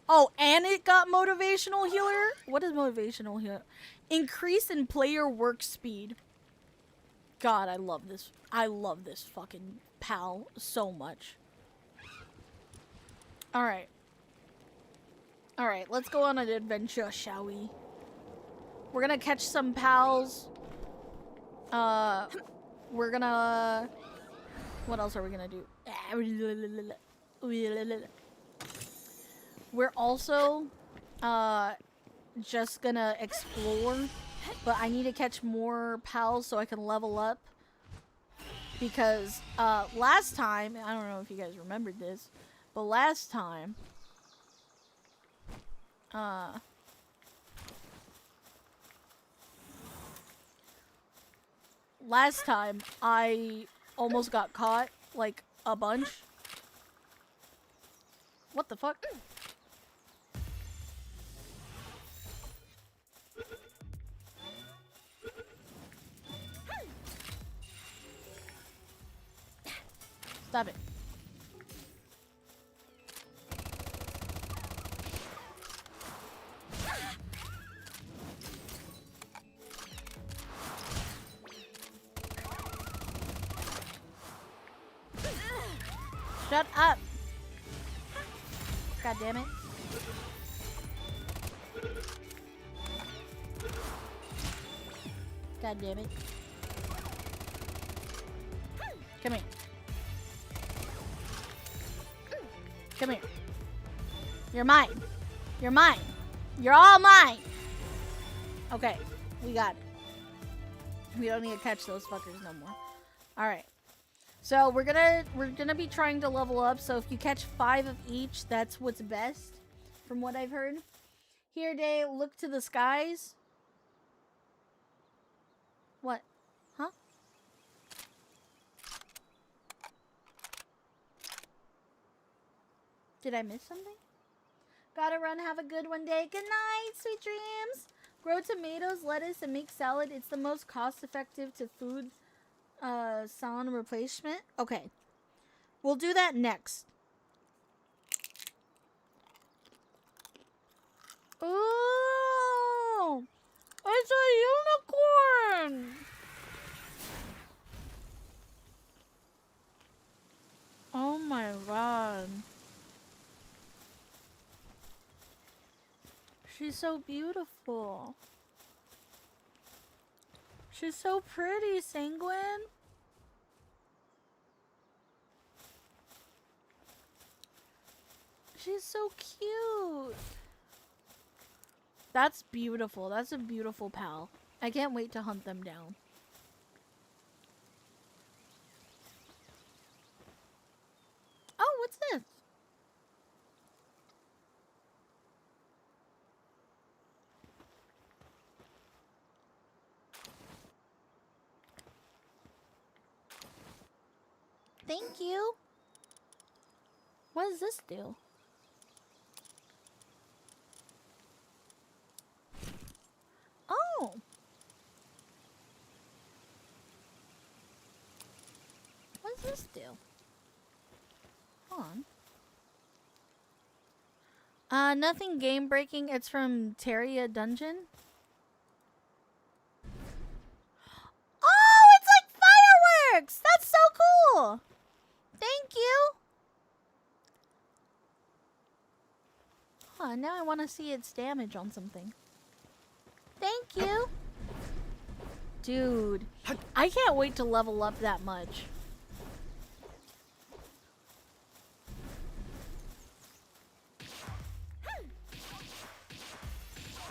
[SPEAKER 1] Oh, and it got motivational healer? What is motivational healer? Increase in player work speed. God, I love this. I love this fucking pal so much. Alright. Alright, let's go on an adventure, shall we? We're gonna catch some pals. We're gonna... What else are we gonna do? We're also, just gonna explore. But I need to catch more pals so I can level up. Because, last time... I don't know if you guys remembered this. But last time... Last time, I almost got caught, like, a bunch. What the fuck? Stop it. Shut up. God damn it. God damn it. Come here. Come here. You're mine. You're mine. You're all mine. Okay, we got it. We don't need to catch those fuckers no more. All right. So we're gonna be trying to level up. So if you catch 5 of each, that's what's best, from what I've heard. Here, Day, look to the skies. What? Huh? Did I miss something? Gotta run. Have a good one, Day. Good night. Sweet dreams. Grow tomatoes, lettuce, and make salad. It's the most cost-effective to food salad replacement. Okay. We'll do that next. Ooh! It's a unicorn! Oh my god. She's so beautiful. She's so pretty, Sanguine. She's so cute. That's beautiful. That's a beautiful pal. I can't wait to hunt them down. Oh, what's this? Thank you. What does this do? Oh. What does this do? Hold on. Nothing game breaking. It's from Terria Dungeon. Oh, it's like fireworks! That's so cool! Thank you! Huh, now I want to see its damage on something. Thank you! Dude, I can't wait to level up that much.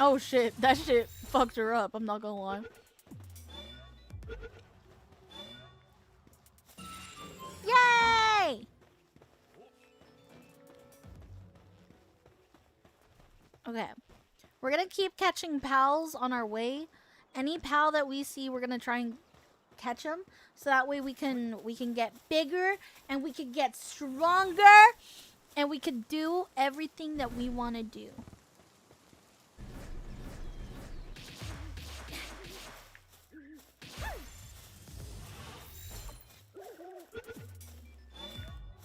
[SPEAKER 1] Oh shit, that shit fucked her up, I'm not gonna lie. Yay! Okay. We're gonna keep catching pals on our way. Any pal that we see, we're gonna try and catch them. So that way we can get bigger and we can get stronger and we can do everything that we want to do.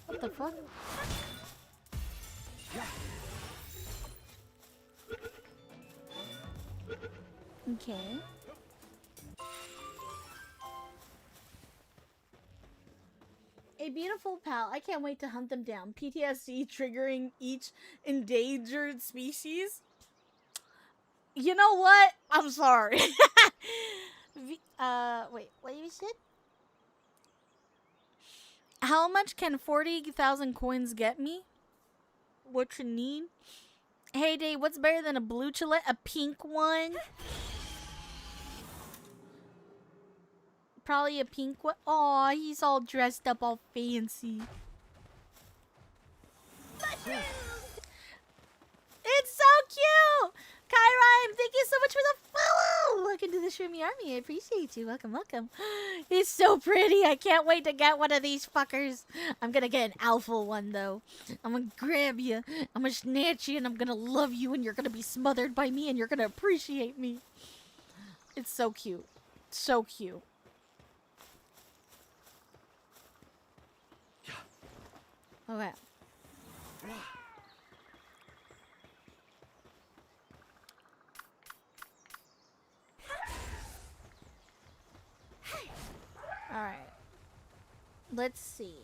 [SPEAKER 1] What the fuck? Okay. A beautiful pal. I can't wait to hunt them down. PTSD triggering each endangered species. You know what? I'm sorry. Wait, what you said? How much can 40,000 coins get me? What you need? Hey, Dave, what's better than a blue chile? A pink one? Probably a pink one. Aw, he's all dressed up all fancy. It's so cute! Kyrime, thank you so much for the follow! Welcome to the Shroomy Army. I appreciate you. Welcome, welcome. It's so pretty. I can't wait to get one of these fuckers. I'm gonna get an alpha one, though. I'm gonna grab you. I'm gonna snatch you, and I'm gonna love you, and you're gonna be smothered by me, and you're gonna appreciate me. It's so cute. So cute. Okay. Alright. Let's see.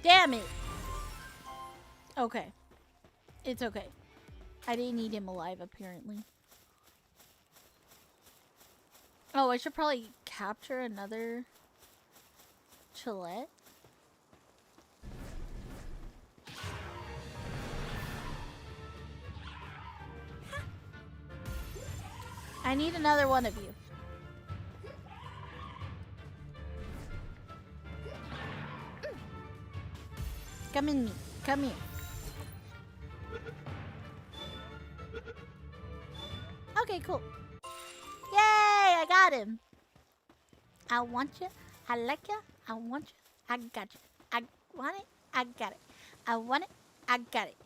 [SPEAKER 1] Damn it! Okay. It's okay. I didn't need him alive, apparently. Oh, I should probably capture another Chillette. I need another one of you. Come in me. Come here. Okay, cool. Yay! I got him. I want you. I like you. I want you. I got you. I want it. I got it. I want it. I got it.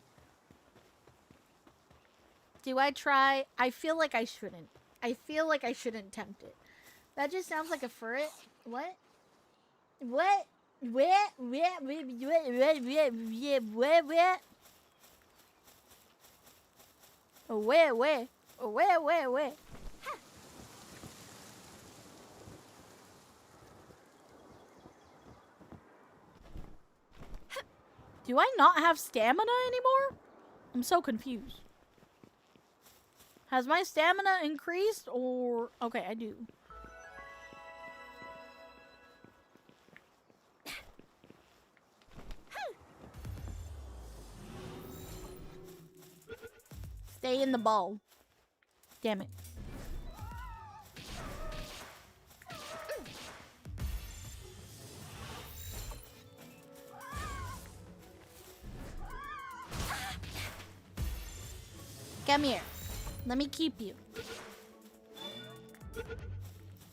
[SPEAKER 1] Do I try? I feel like I shouldn't. I feel like I shouldn't tempt it. That just sounds like a furret. What? What? Where? Oh, where? Oh, where? Do I not have stamina anymore? I'm so confused. Has my stamina increased or... Okay, I do. Stay in the ball. Damn it. Come here. Let me keep you.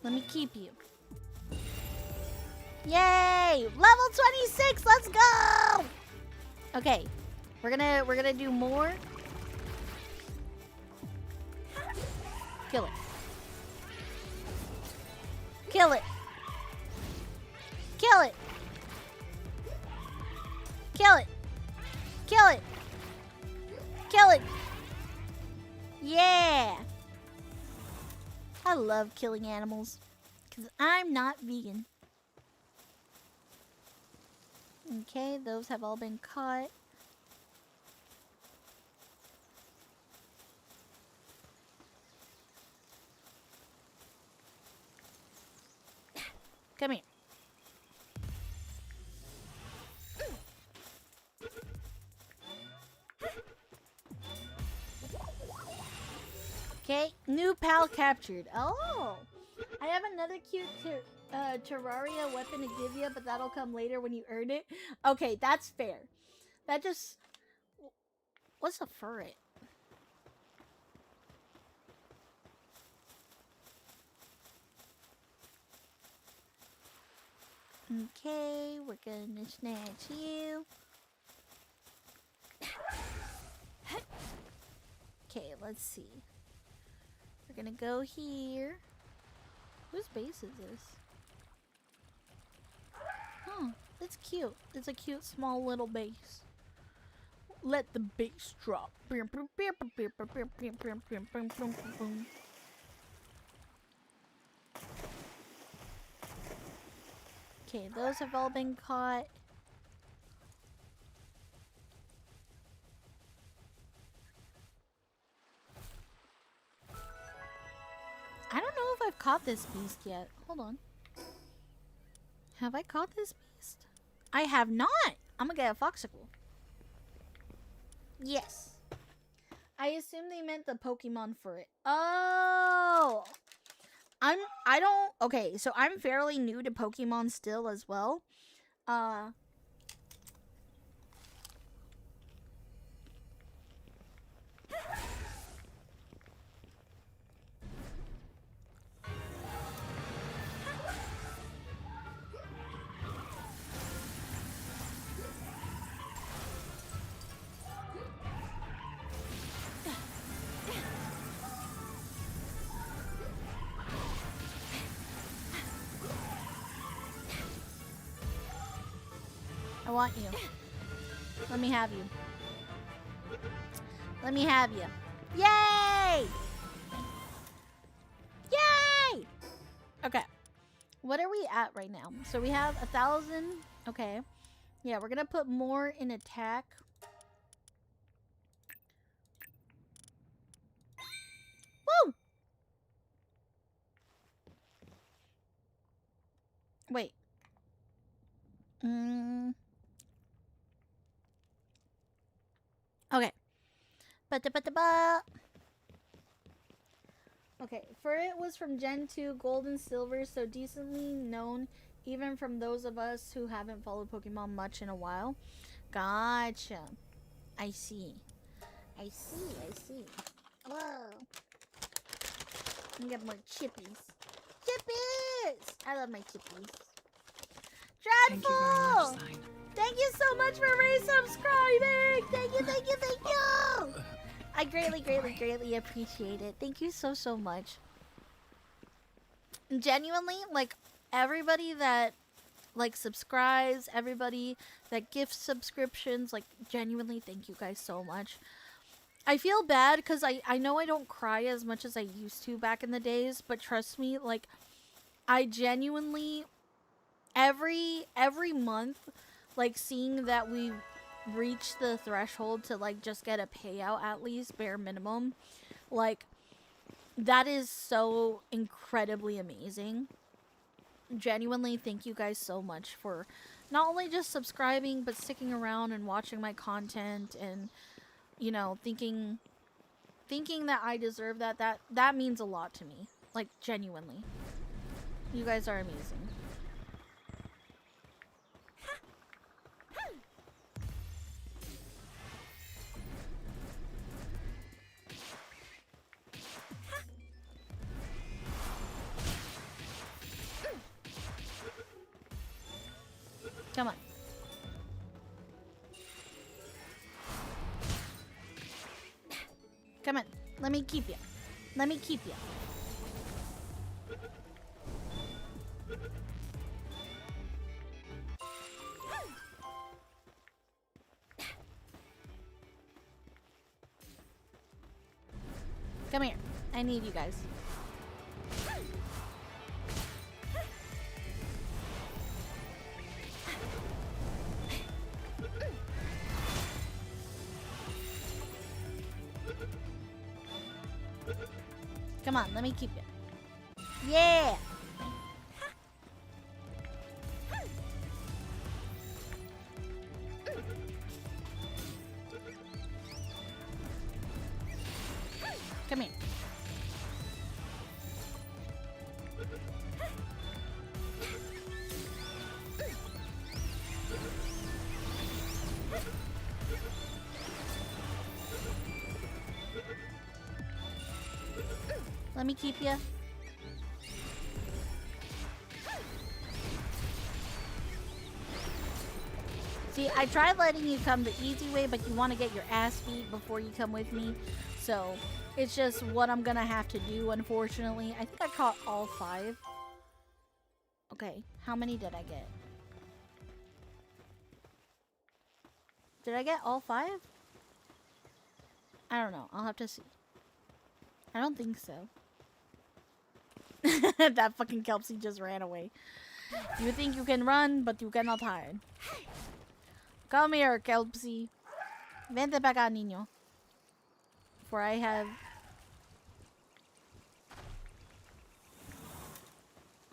[SPEAKER 1] Let me keep you. Yay! Level 26! Let's go! Okay. We're gonna do more. Kill it. Kill it. Kill it. Kill it. Kill it. Kill it. Yeah. I love killing animals because I'm not vegan. Okay, those have all been caught. Come here. Okay, new pal captured. Oh, I have another cute Terraria weapon to give you, but that'll come later when you earn it. Okay, that's fair. That just... What's a furret? Okay, we're gonna snatch you. Okay, let's see. We're gonna go here. Whose base is this? Oh, that's cute. It's a cute small little base. Let the bass drop. Okay, those have all been caught. I don't know if I've caught this beast yet. Hold on. Have I caught this beast? I have not! I'm gonna get a foxicle. Yes. I assume they meant the Pokemon for it. Oh! Okay, so I'm fairly new to Pokemon still as well. I want you. Let me have you. Let me have you. Yay! Yay! Okay. What are we at right now? So we have 1,000. Okay. Yeah, we're gonna put more in attack. Woo! Wait. Okay. Ba-da-ba-da-ba. Okay, for it was from Gen 2, Gold and Silver, so decently known even from those of us who haven't followed Pokemon much in a while. Gotcha. I see. I see. Whoa. Let me get more chippies. Chippies! I love my chippies. Dreadful! Thank you so much for resubscribing! Thank you! I greatly appreciate it. Thank you so much. Genuinely, like, everybody that, like, subscribes, everybody that gifts subscriptions, like, genuinely, thank you guys so much. I feel bad because I know I don't cry as much as I used to back in the days, but trust me, like, I genuinely, every month, like, seeing that we reach the threshold to, like, just get a payout at least, bare minimum, like, that is so incredibly amazing. Genuinely, thank you guys so much for not only just subscribing, but sticking around and watching my content and, you know, thinking that I deserve that. That means a lot to me. Like, genuinely. You guys are amazing. Come on. Come on. Let me keep you. Let me keep you. Come here. I need you guys. Come on, let me keep you. Yeah! Come here. Let me keep you. See, I tried letting you come the easy way, but you want to get your ass beat before you come with me. So, it's just what I'm gonna have to do, unfortunately. I think I caught all 5. Okay, how many did I get? Did I get all 5? I don't know. I'll have to see. I don't think so. That fucking Kelpsy just ran away. You think you can run, but you cannot hide. Come here, Kelpsy. Vente para acá, niño. For I have...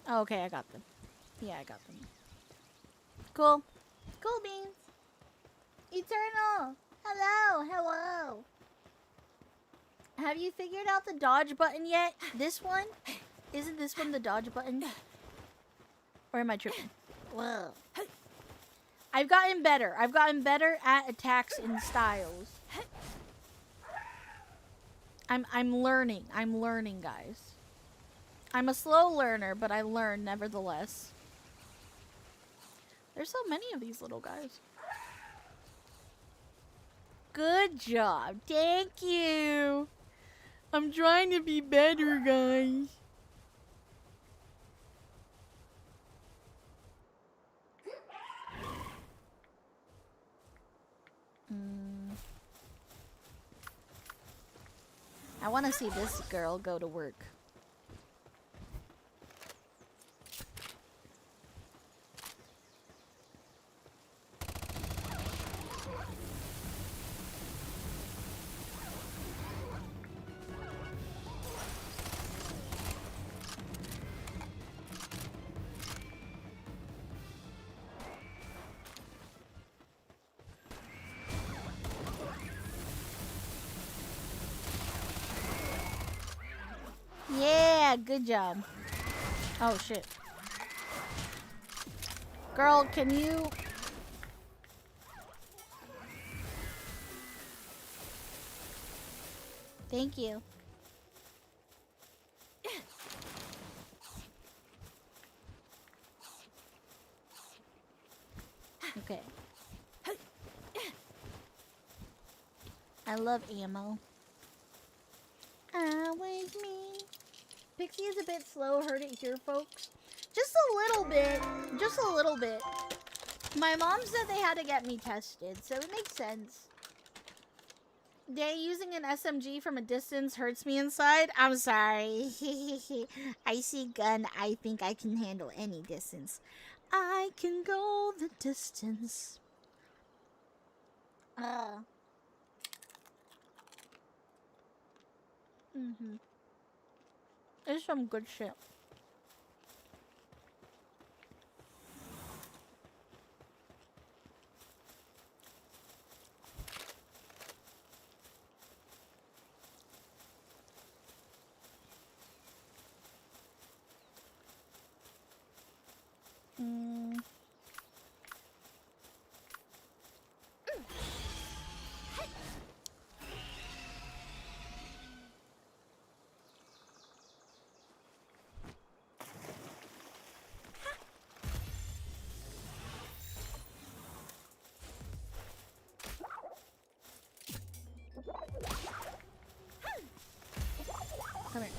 [SPEAKER 1] Oh, okay, I got them. Yeah, I got them. Cool. Cool beans. Eternal. Hello. Have you figured out the dodge button yet? This one? Isn't this one the dodge button? Or am I tripping? Whoa. I've gotten better. I've gotten better at attacks and styles. I'm learning. I'm learning, guys. I'm a slow learner, but I learn nevertheless. There's so many of these little guys. Good job. Thank you. I'm trying to be better, guys. I want to see this girl go to work. Yeah, good job. Oh shit. Girl, can you... Thank you. Okay. I love ammo. Always me. Pixie is a bit slow, heard it here, folks. Just a little bit. Just a little bit. My mom said they had to get me tested, so it makes sense. They using an SMG from a distance hurts me inside. I'm sorry. I see gun. I think I can handle any distance. I can go the distance. It's some good shit. Come here.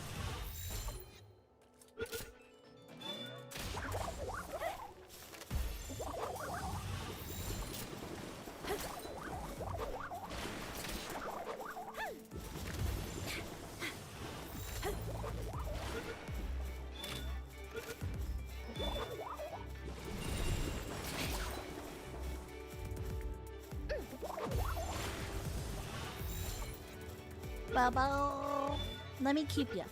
[SPEAKER 1] Bubble. Let me keep you.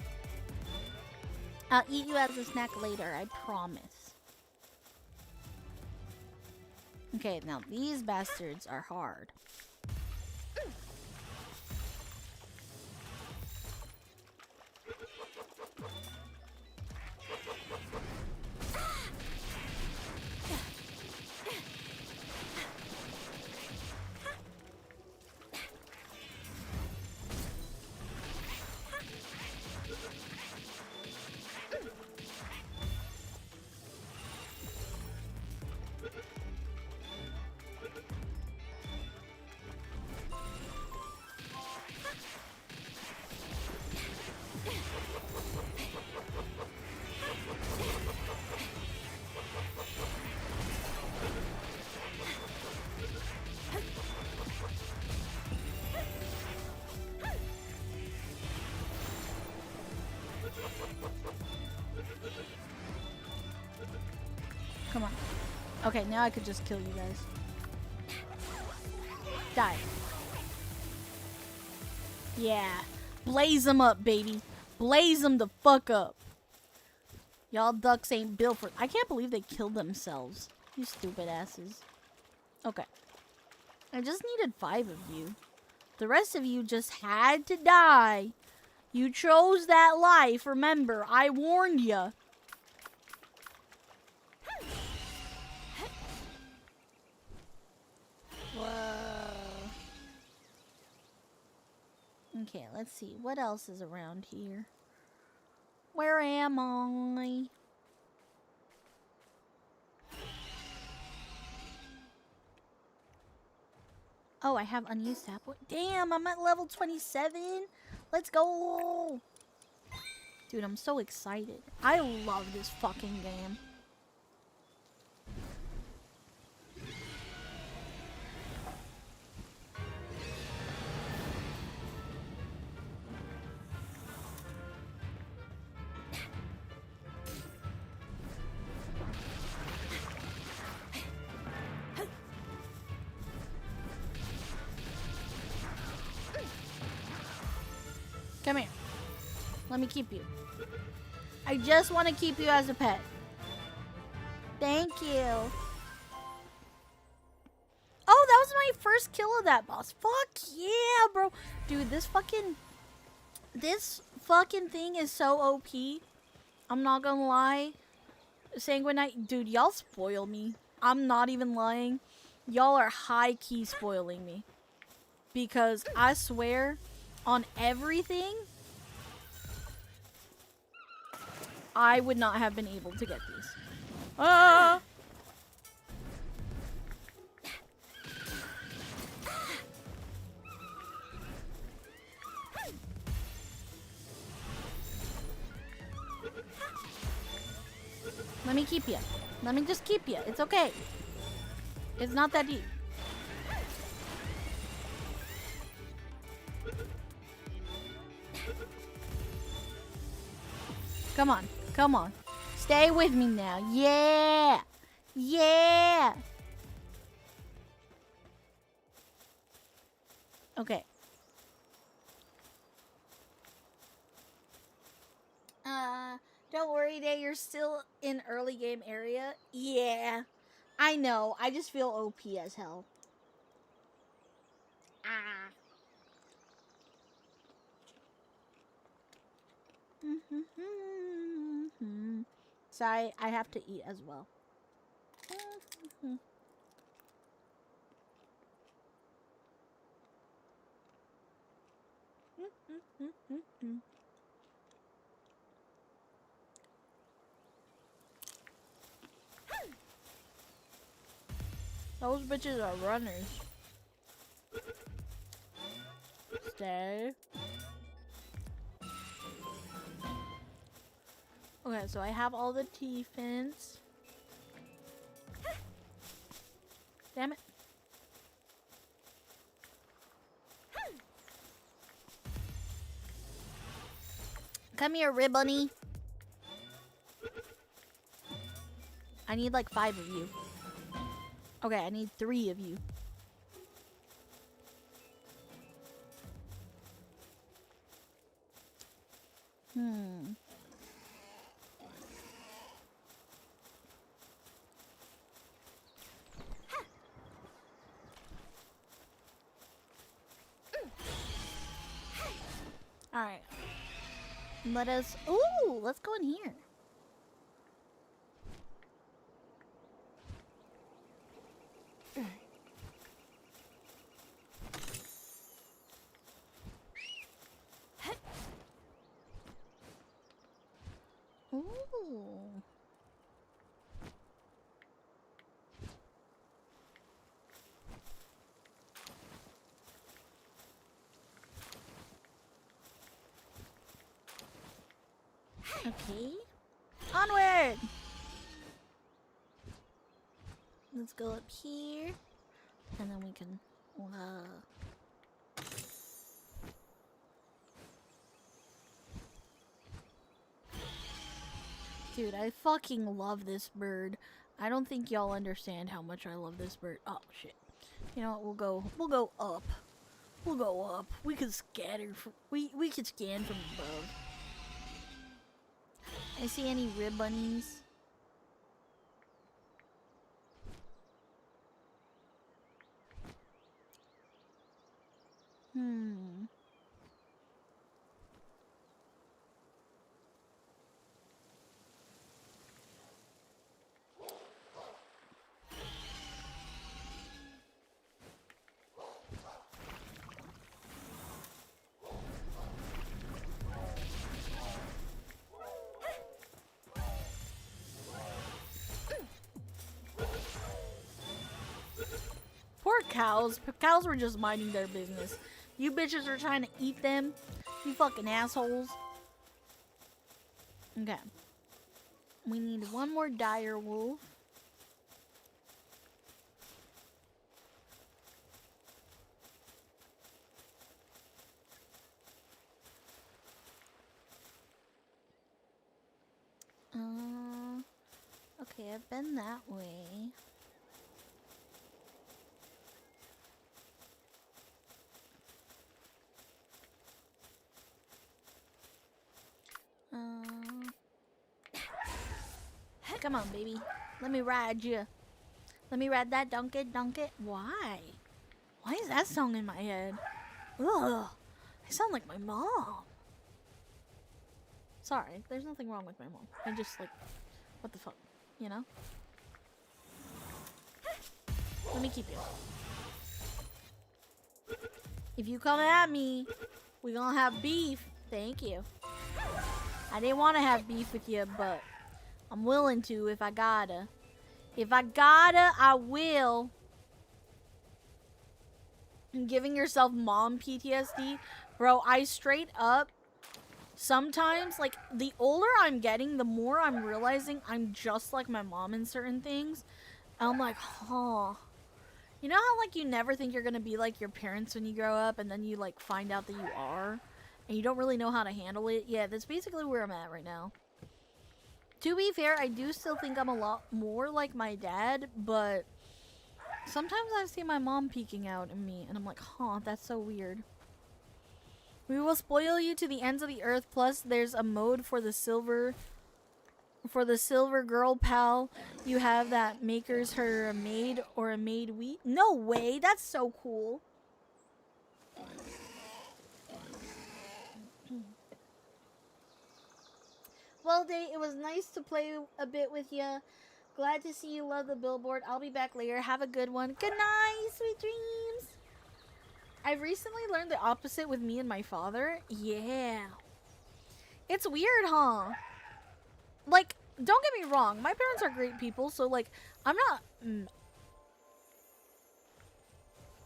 [SPEAKER 1] I'll eat you as a snack later, I promise. Okay, now these bastards are hard. Come on. Okay, now I could just kill you guys. Die. Yeah. Blaze them up, baby. Blaze them the fuck up. Y'all ducks ain't built for... I can't believe they killed themselves. You stupid asses. Okay. I just needed 5 of you. The rest of you just had to die. You chose that life. Remember, I warned you. Whoa. Okay, let's see. What else is around here? Where am I? Oh, I have unused tap. Damn, I'm at level 27. Let's go. Dude, I'm so excited. I love this fucking game. Come here. Let me keep you. I just want to keep you as a pet. Thank you. Oh, that was my first kill of that boss. Fuck yeah, bro. Dude, this fucking thing is so OP. I'm not gonna lie. Sanguinite, dude, y'all spoil me. I'm not even lying. Y'all are high-key spoiling me. Because I swear, on everything, I would not have been able to get these. Ah! Let me keep you. Let me just keep you. It's okay. It's not that deep. Come on. Come on. Stay with me now. Yeah. Yeah. Okay. Don't worry, Day. You're still in early game area. Yeah. I know. I just feel OP as hell. Ah. Sorry, I have to eat as well. Those bitches are runners. Stay. Okay, so I have all the T-fins. Damn it. Come here, Ribbony. I need like 5 of you. Okay, I need 3 of you. Alright. Let us... Ooh, let's go in here. Ooh. Okay. Onward! Let's go up here. And then we can... Dude, I fucking love this bird. I don't think y'all understand how much I love this bird. Oh, shit. You know what? We'll go up. We'll go up. We could scatter from... We could scan from above. I see any rib bunnies? cows. Cows were just minding their business. You bitches are trying to eat them. You fucking assholes. Okay. We need one more dire wolf. Okay, I've been that way. Come on, baby. Let me ride you. Let me ride that donkey. Why? Why is that song in my head? Ugh. I sound like my mom. Sorry, there's nothing wrong with my mom. I just like, what the fuck, you know? Let me keep you. If you come at me, we gonna have beef. Thank you. I didn't want to have beef with you, but I'm willing to if I gotta. If I gotta, I will. And giving yourself mom PTSD. Bro, I straight up, sometimes, like, the older I'm getting, the more I'm realizing I'm just like my mom in certain things. And I'm like, huh. You know how, like, you never think you're gonna be like your parents when you grow up, and then you, like, find out that you are? And you don't really know how to handle it? Yeah, that's basically where I'm at right now. To be fair, I do still think I'm a lot more like my dad, but sometimes I see my mom peeking out in me, and I'm like, huh, that's so weird. We will spoil you to the ends of the earth, plus there's a mode for the silver girl pal. You have that makes her a maid or a maid wheat. No way, that's so cool. Well, Day, it was nice to play a bit with you. Glad to see you love the billboard. I'll be back later. Have a good one. Good night, sweet dreams. I've recently learned the opposite with me and my father. Yeah. It's weird, huh? Like, don't get me wrong. My parents are great people, so, like, I'm not...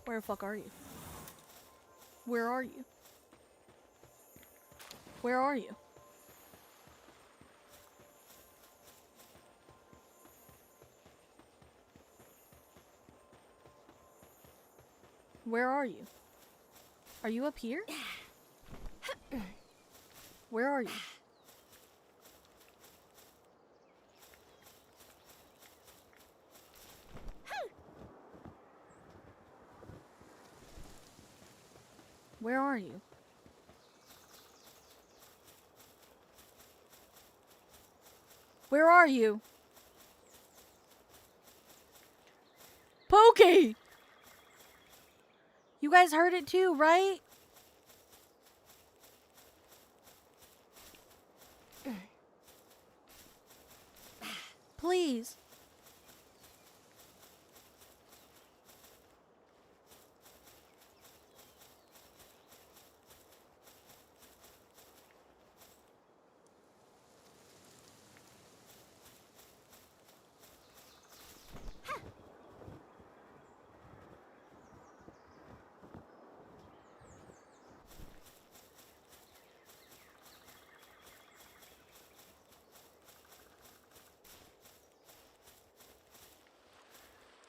[SPEAKER 1] Where the fuck are you? Where are you? Where are you? Where are you? Are you up here? Where are you? Where are you? Where are you? Pokey! You guys heard it too, right? Please.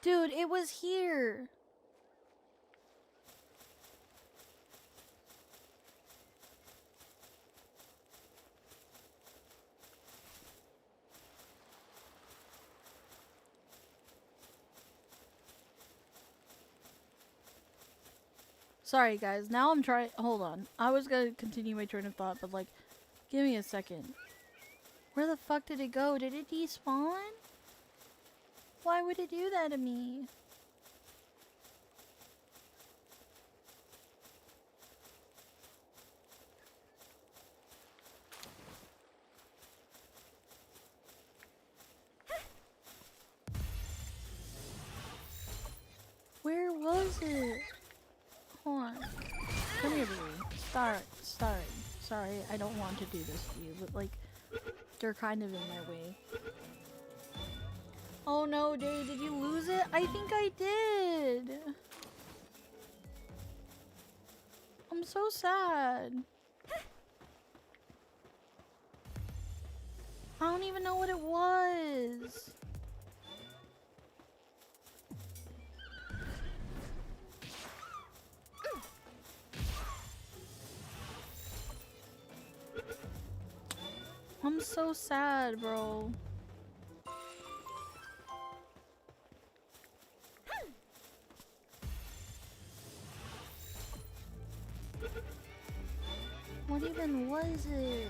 [SPEAKER 1] Dude, it was here. Sorry, guys. Now I'm trying... Hold on. I was gonna continue my train of thought, but, like, give me a second. Where the fuck did it go? Did it despawn? Why would it do that to me? Where was it? Hold on. Come here, baby. Sorry, I don't want to do this to you, but, like, you're kind of in my way. Oh no, Day, did you lose it? I think I did. I'm so sad. I don't even know what it was. I'm so sad, bro. What even was it?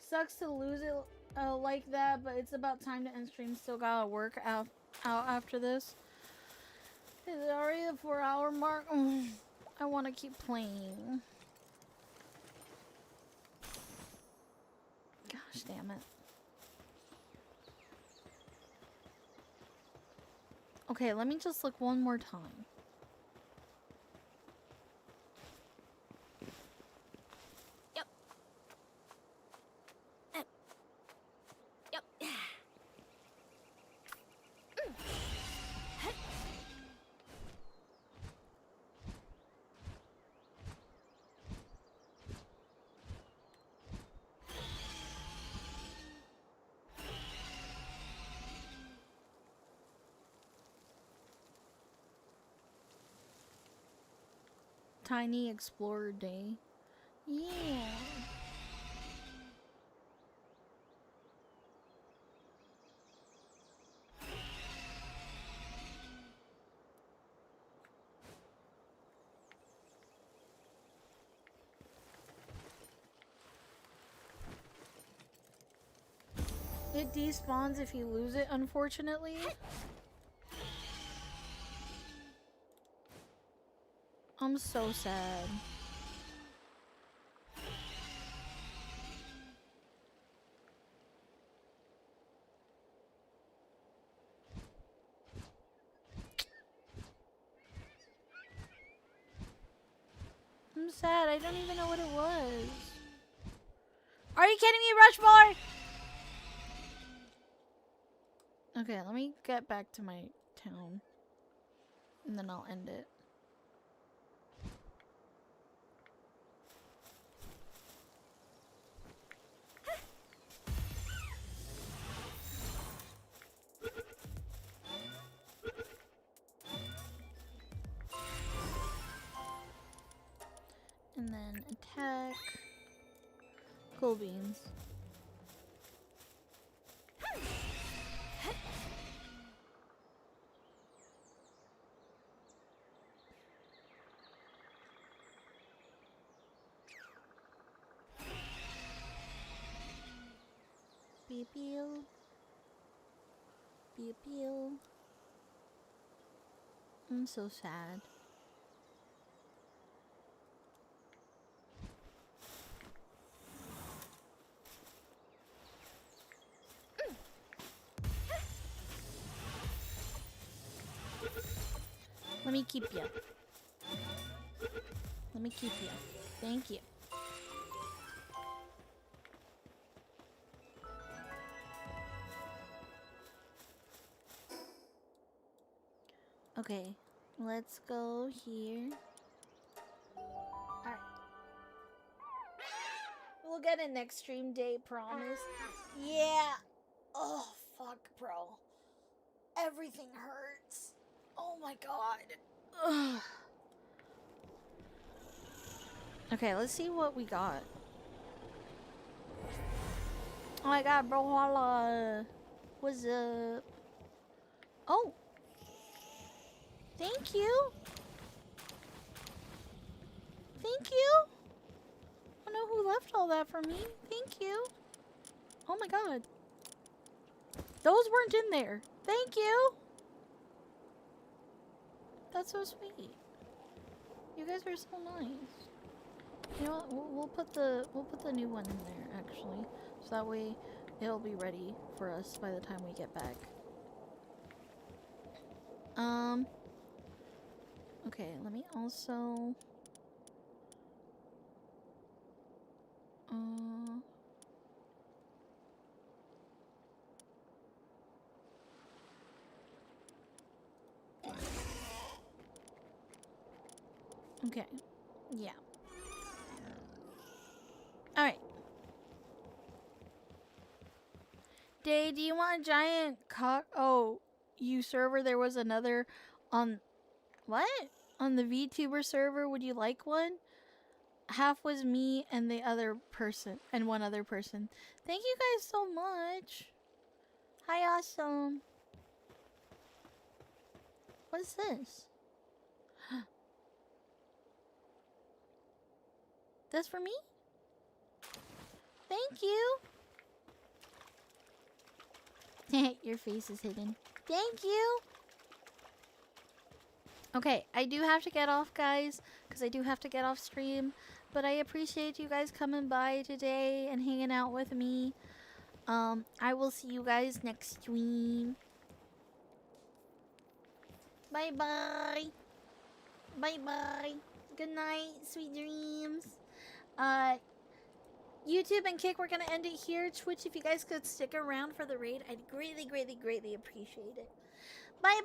[SPEAKER 1] Sucks to lose it like that, but it's about time to end stream. Still gotta work out after this. Is it already the 4-hour mark? I want to keep playing. Gosh damn it. Okay, let me just look one more time. Tiny Explorer Day. Yeah. It despawns if you lose it, unfortunately. I'm so sad. I'm sad. I don't even know what it was. Are you kidding me, Rushmore? Okay, let me get back to my town. And then I'll end it. And then attack. Cool beans. Beep pew. Beep pew. I'm so sad. Let me keep you. Let me keep you. Thank you. Okay, let's go here. Alright. We'll get a next stream day, promise. Yeah. Oh, fuck, bro. Everything hurts. Oh my god. Ugh. Okay, let's see what we got. Oh my god, bro, holla. What's up? Oh. Thank you. Thank you. I don't know who left all that for me. Thank you. Oh my god. Those weren't in there. Thank you. That's so sweet. You guys are so nice. You know what? We'll put the new one in there actually, so that way it'll be ready for us by the time we get back. Okay, let me also Okay. Yeah. Alright. Day, do you want a giant cock? Oh, you server, there was another on... What? On the VTuber server, would you like one? Half was me and the other person, and one other person. Thank you guys so much. Hi, awesome. What is this? That's for me? Thank you. Your face is hidden. Thank you. Okay, I do have to get off, guys, because I do have to get off stream. But I appreciate you guys coming by today and hanging out with me. I will see you guys next stream. Bye-bye. Bye-bye. Good night. Sweet dreams. YouTube and Kick, we're going to end it here. Twitch, if you guys could stick around for the raid, I'd greatly, greatly, greatly appreciate it. Bye-bye.